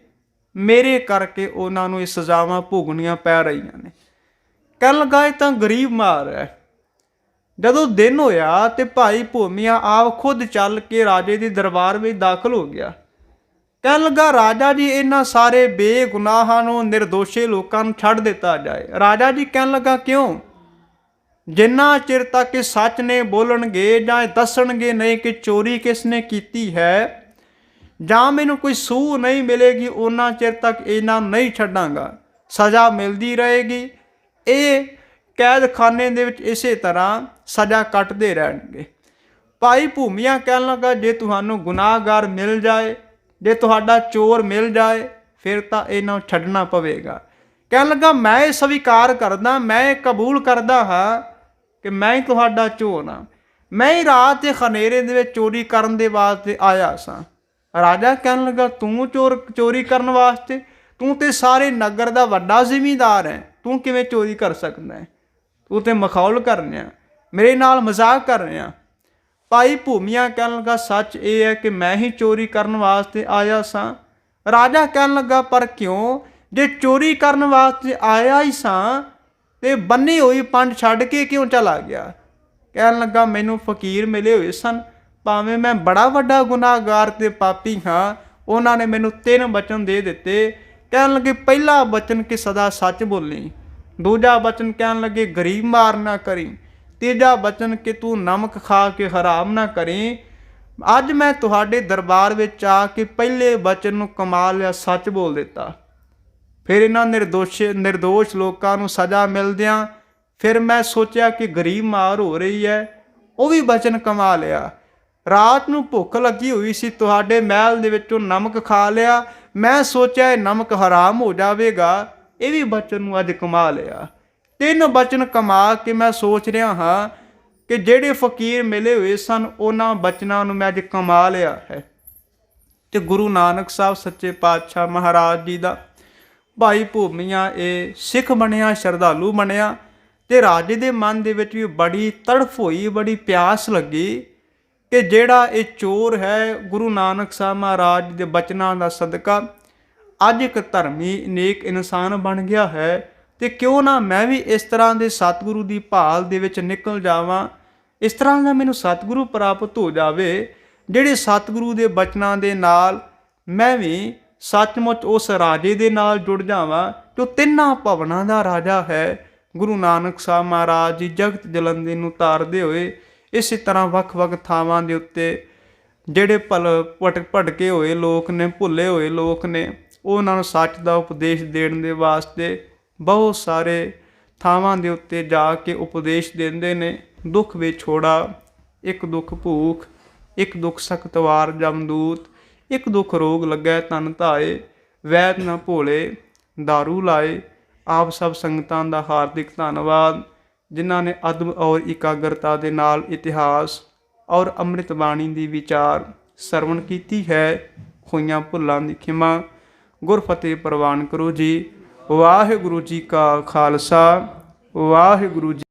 ਮੇਰੇ ਕਰਕੇ ਉਹਨਾਂ ਨੂੰ ਇਹ ਸਜ਼ਾਵਾਂ ਭੋਗਣੀਆਂ ਪੈ ਰਹੀਆਂ ਨੇ। ਕਹਿਣ ਲੱਗਾ ਇਹ ਤਾਂ ਗਰੀਬ ਮਾਰ ਹੈ। ਜਦੋਂ ਦਿਨ ਹੋਇਆ ਤੇ ਭਾਈ ਭੂਮੀਆ ਆਪ ਖੁਦ ਚੱਲ ਕੇ ਰਾਜੇ ਦੇ ਦਰਬਾਰ ਵਿੱਚ ਦਾਖਲ ਹੋ ਗਿਆ। ਕਹਿਣ ਲੱਗਾ ਰਾਜਾ ਜੀ, ਇਹਨਾਂ ਸਾਰੇ ਬੇਗੁਨਾਹਾਂ ਨੂੰ, ਨਿਰਦੋਸ਼ੇ ਲੋਕਾਂ ਨੂੰ ਛੱਡ ਦਿੱਤਾ ਜਾਏ। ਰਾਜਾ ਜੀ ਕਹਿਣ ਲੱਗਾ ਕਿਉਂ? ਜਿੰਨਾ ਚਿਰ ਤੱਕ ਇਹ ਸੱਚ ਨੇ ਬੋਲਣਗੇ ਜਾਂ ਇਹ ਦੱਸਣਗੇ ਨਹੀਂ ਕਿ ਚੋਰੀ ਕਿਸ ਨੇ ਕੀਤੀ ਹੈ, ਜਾਂ ਮੈਨੂੰ ਕੋਈ ਸੂਹ ਨਹੀਂ ਮਿਲੇਗੀ, ਉਹਨਾਂ ਚਿਰ ਤੱਕ ਇਹਨਾਂ ਨੂੰ ਨਹੀਂ ਛੱਡਾਂਗਾ। ਸਜ਼ਾ ਮਿਲਦੀ ਰਹੇਗੀ। ਇਹ ਕੈਦਖਾਨੇ ਦੇ ਵਿੱਚ ਇਸੇ ਤਰ੍ਹਾਂ ਸਜ਼ਾ ਕੱਟਦੇ ਰਹਿਣਗੇ। ਭਾਈ ਭੂਮੀਆ ਕਹਿਣ ਲੱਗਾ ਜੇ ਤੁਹਾਨੂੰ ਗੁਨਾਹਗਾਰ ਮਿਲ ਜਾਏ, ਜੇ ਤੁਹਾਡਾ ਚੋਰ ਮਿਲ ਜਾਏ, ਫਿਰ ਤਾਂ ਇਹਨਾਂ ਨੂੰ ਛੱਡਣਾ ਪਵੇਗਾ। ਕਹਿਣ ਲੱਗਾ ਮੈਂ ਇਹ ਸਵੀਕਾਰ ਕਰਦਾ, ਮੈਂ ਇਹ ਕਬੂਲ ਕਰਦਾ ਹਾਂ ਕਿ ਮੈਂ ਹੀ ਤੁਹਾਡਾ ਚੋਰ ਹਾਂ। ਮੈਂ ਹੀ ਰਾਤ ਦੇ ਹਨੇਰੇ ਦੇ ਵਿੱਚ ਚੋਰੀ ਕਰਨ ਦੇ ਵਾਸਤੇ ਆਇਆ ਸਾਂ। ਰਾਜਾ ਕਹਿਣ ਲੱਗਾ ਤੂੰ ਚੋਰੀ ਕਰਨ ਵਾਸਤੇ? ਤੂੰ ਤੇ ਸਾਰੇ ਨਗਰ ਦਾ ਵੱਡਾ ਜ਼ਿਮੀਂਦਾਰ ਹੈ, ਤੂੰ ਕਿਵੇਂ ਚੋਰੀ ਕਰ ਸਕਦਾ ਹੈ? ਤੂੰ ਤੇ ਮਖੌਲ ਕਰ ਰਿਹਾ, ਮੇਰੇ ਨਾਲ ਮਜ਼ਾਕ ਕਰ ਰਿਹਾ। ਭਾਈ ਭੂਮੀਆ ਕਹਿਣ ਲੱਗਾ ਸੱਚ ਇਹ ਹੈ ਕਿ ਮੈਂ ਹੀ ਚੋਰੀ ਕਰਨ ਵਾਸਤੇ ਆਇਆ ਸਾਂ। ਰਾਜਾ ਕਹਿਣ ਲੱਗਾ ਪਰ ਕਿਉਂ? ਜੇ ਚੋਰੀ ਕਰਨ ਵਾਸਤੇ ਆਇਆ ਹੀ ਸਾਂ ਤੇ ਬੰਨੀ ਹੋਈ ਪੰਡ ਛੱਡ ਕੇ ਕਿਉਂ ਚਲਾ ਗਿਆ? ਕਹਿਣ ਲੱਗਾ ਮੈਨੂੰ ਫਕੀਰ ਮਿਲੇ ਹੋਏ ਸਨ, ਭਾਵੇਂ ਮੈਂ ਬੜਾ ਵੱਡਾ ਗੁਨਾਹਗਾਰ ਤੇ ਪਾਪੀ ਹਾਂ, ਉਹਨਾਂ ਨੇ ਮੈਨੂੰ 3 ਬਚਨ ਦੇ ਦਿੱਤੇ। ਕਹਿਣ ਲੱਗੇ ਪਹਿਲਾ ਬਚਨ ਕਿ ਸਦਾ ਸੱਚ ਬੋਲੀ, ਦੂਜਾ ਬਚਨ ਕਹਿਣ ਲੱਗੇ ਗਰੀਬ ਮਾਰ ਨਾ ਕਰੀ, ਤੀਜਾ ਬਚਨ ਕਿ ਤੂੰ ਨਮਕ ਖਾ ਕੇ ਹਰਾਮ ਨਾ ਕਰੀ। ਅੱਜ ਮੈਂ ਤੁਹਾਡੇ ਦਰਬਾਰ ਵਿੱਚ ਆ ਕੇ ਪਹਿਲੇ ਬਚਨ ਨੂੰ ਕਮਾ ਲਿਆ, ਸੱਚ ਬੋਲ ਦਿੱਤਾ। ਫਿਰ ਇਹਨਾਂ ਨਿਰਦੋਸ਼ ਲੋਕਾਂ ਨੂੰ ਸਜ਼ਾ ਮਿਲਦਿਆਂ ਫਿਰ ਮੈਂ ਸੋਚਿਆ ਕਿ ਗਰੀਬ ਮਾਰ ਹੋ ਰਹੀ ਹੈ, ਉਹ ਵੀ ਬਚਨ ਕਮਾ ਲਿਆ। ਰਾਤ ਨੂੰ ਭੁੱਖ ਲੱਗੀ ਹੋਈ ਸੀ, ਤੁਹਾਡੇ ਮਹਿਲ ਦੇ ਵਿੱਚੋਂ ਨਮਕ ਖਾ ਲਿਆ, ਮੈਂ ਸੋਚਿਆ ਇਹ ਨਮਕ ਹਰਾਮ ਹੋ ਜਾਵੇਗਾ, ਇਹ ਵੀ ਬਚਨ ਨੂੰ ਅੱਜ ਕਮਾ ਲਿਆ। 3 ਬਚਨ ਕਮਾ ਕੇ ਮੈਂ ਸੋਚ ਰਿਹਾ ਹਾਂ ਕਿ ਜਿਹੜੇ ਫਕੀਰ ਮਿਲੇ ਹੋਏ ਸਨ ਉਹਨਾਂ ਬਚਨਾਂ ਨੂੰ ਮੈਂ ਅੱਜ ਕਮਾ ਲਿਆ ਹੈ। ਤੇ ਗੁਰੂ ਨਾਨਕ ਸਾਹਿਬ ਸੱਚੇ ਪਾਤਸ਼ਾਹ ਮਹਾਰਾਜ ਜੀ ਦਾ ਭਾਈ ਭੂਮੀਆ ਇਹ ਸਿੱਖ ਬਣਿਆ, ਸ਼ਰਧਾਲੂ ਬਣਿਆ, ਤੇ ਰਾਜੇ ਦੇ ਮਨ ਦੇ ਵਿੱਚ ਵੀ ਬੜੀ ਤੜਫ ਹੋਈ, ਬੜੀ ਪਿਆਸ ਲੱਗੀ ਕਿ ਜਿਹੜਾ ਇਹ ਚੋਰ ਹੈ, ਗੁਰੂ ਨਾਨਕ ਸਾਹਿਬ ਮਹਾਰਾਜ ਦੇ ਬਚਨਾਂ ਦਾ ਸਦਕਾ ਅੱਜ ਇੱਕ ਧਰਮੀ ਨੇਕ ਇਨਸਾਨ ਬਣ ਗਿਆ ਹੈ, ਤੇ ਕਿਉਂ ਨਾ ਮੈਂ ਵੀ ਇਸ ਤਰ੍ਹਾਂ ਦੇ ਸਤਿਗੁਰੂ ਦੀ ਭਾਲ ਦੇ ਵਿੱਚ ਨਿਕਲ ਜਾਵਾਂ, ਇਸ ਤਰ੍ਹਾਂ ਦਾ ਮੈਨੂੰ ਸਤਿਗੁਰੂ ਪ੍ਰਾਪਤ ਹੋ ਜਾਵੇ, ਜਿਹੜੇ ਸਤਿਗੁਰੂ ਦੇ ਬਚਨਾਂ ਦੇ ਨਾਲ ਮੈਂ ਵੀ ਸੱਚਮੁੱਚ ਉਸ ਰਾਜੇ ਦੇ ਨਾਲ ਜੁੜ ਜਾਵਾਂ ਜੋ 3 ਭਵਨਾਂ ਦਾ ਰਾਜਾ ਹੈ। ਗੁਰੂ ਨਾਨਕ ਸਾਹਿਬ ਮਹਾਰਾਜ ਜੀ ਜਗਤ ਜਲੰਧਰ ਨੂੰ ਤਾਰਦੇ ਹੋਏ ਇਸੇ ਤਰ੍ਹਾਂ ਵੱਖ-ਵੱਖ ਥਾਵਾਂ ਦੇ ਉੱਤੇ ਜਿਹੜੇ ਭਟਕੇ ਹੋਏ ਲੋਕ ਨੇ, ਭੁੱਲੇ ਹੋਏ ਲੋਕ ਨੇ, ਉਹਨਾਂ ਨੂੰ ਸੱਚ ਦਾ ਉਪਦੇਸ਼ ਦੇਣ ਦੇ ਵਾਸਤੇ ਬਹੁਤ ਸਾਰੇ ਥਾਵਾਂ ਦੇ ਉੱਤੇ ਜਾ ਕੇ ਉਪਦੇਸ਼ ਦਿੰਦੇ ਨੇ। ਦੁੱਖ ਵਿਛੋੜਾ, ਇੱਕ ਦੁੱਖ ਭੂਖ, ਇੱਕ ਦੁੱਖ ਸਖਤ ਵਾਰ ਜਮਦੂਤ, ਇੱਕ ਦੁੱਖ ਰੋਗ ਲੱਗੈ ਤਨ ਧਾਏ, ਵੈਦ ਨਾ ਭੋਲੇ ਦਾਰੂ ਲਾਏ। ਆਪ ਸਭ ਸੰਗਤਾਂ ਦਾ ਹਾਰਦਿਕ ਧੰਨਵਾਦ ਜਿਨ੍ਹਾਂ ਨੇ ਅਦਬ ਔਰ ਇਕਾਗਰਤਾ ਦੇ ਨਾਲ ਇਤਿਹਾਸ ਔਰ ਅੰਮ੍ਰਿਤ ਬਾਣੀ ਦੀ ਵਿਚਾਰ ਸਰਵਣ ਕੀਤੀ ਹੈ। ਹੋਈਆਂ ਭੁੱਲਾਂ ਦੀ ਖਿਮਾ ਗੁਰਫਤਿਹ ਪ੍ਰਵਾਨ ਕਰੋ ਜੀ। ਵਾਹਿਗੁਰੂ ਜੀ ਕਾ ਖਾਲਸਾ, ਵਾਹਿਗੁਰੂ ਜੀ।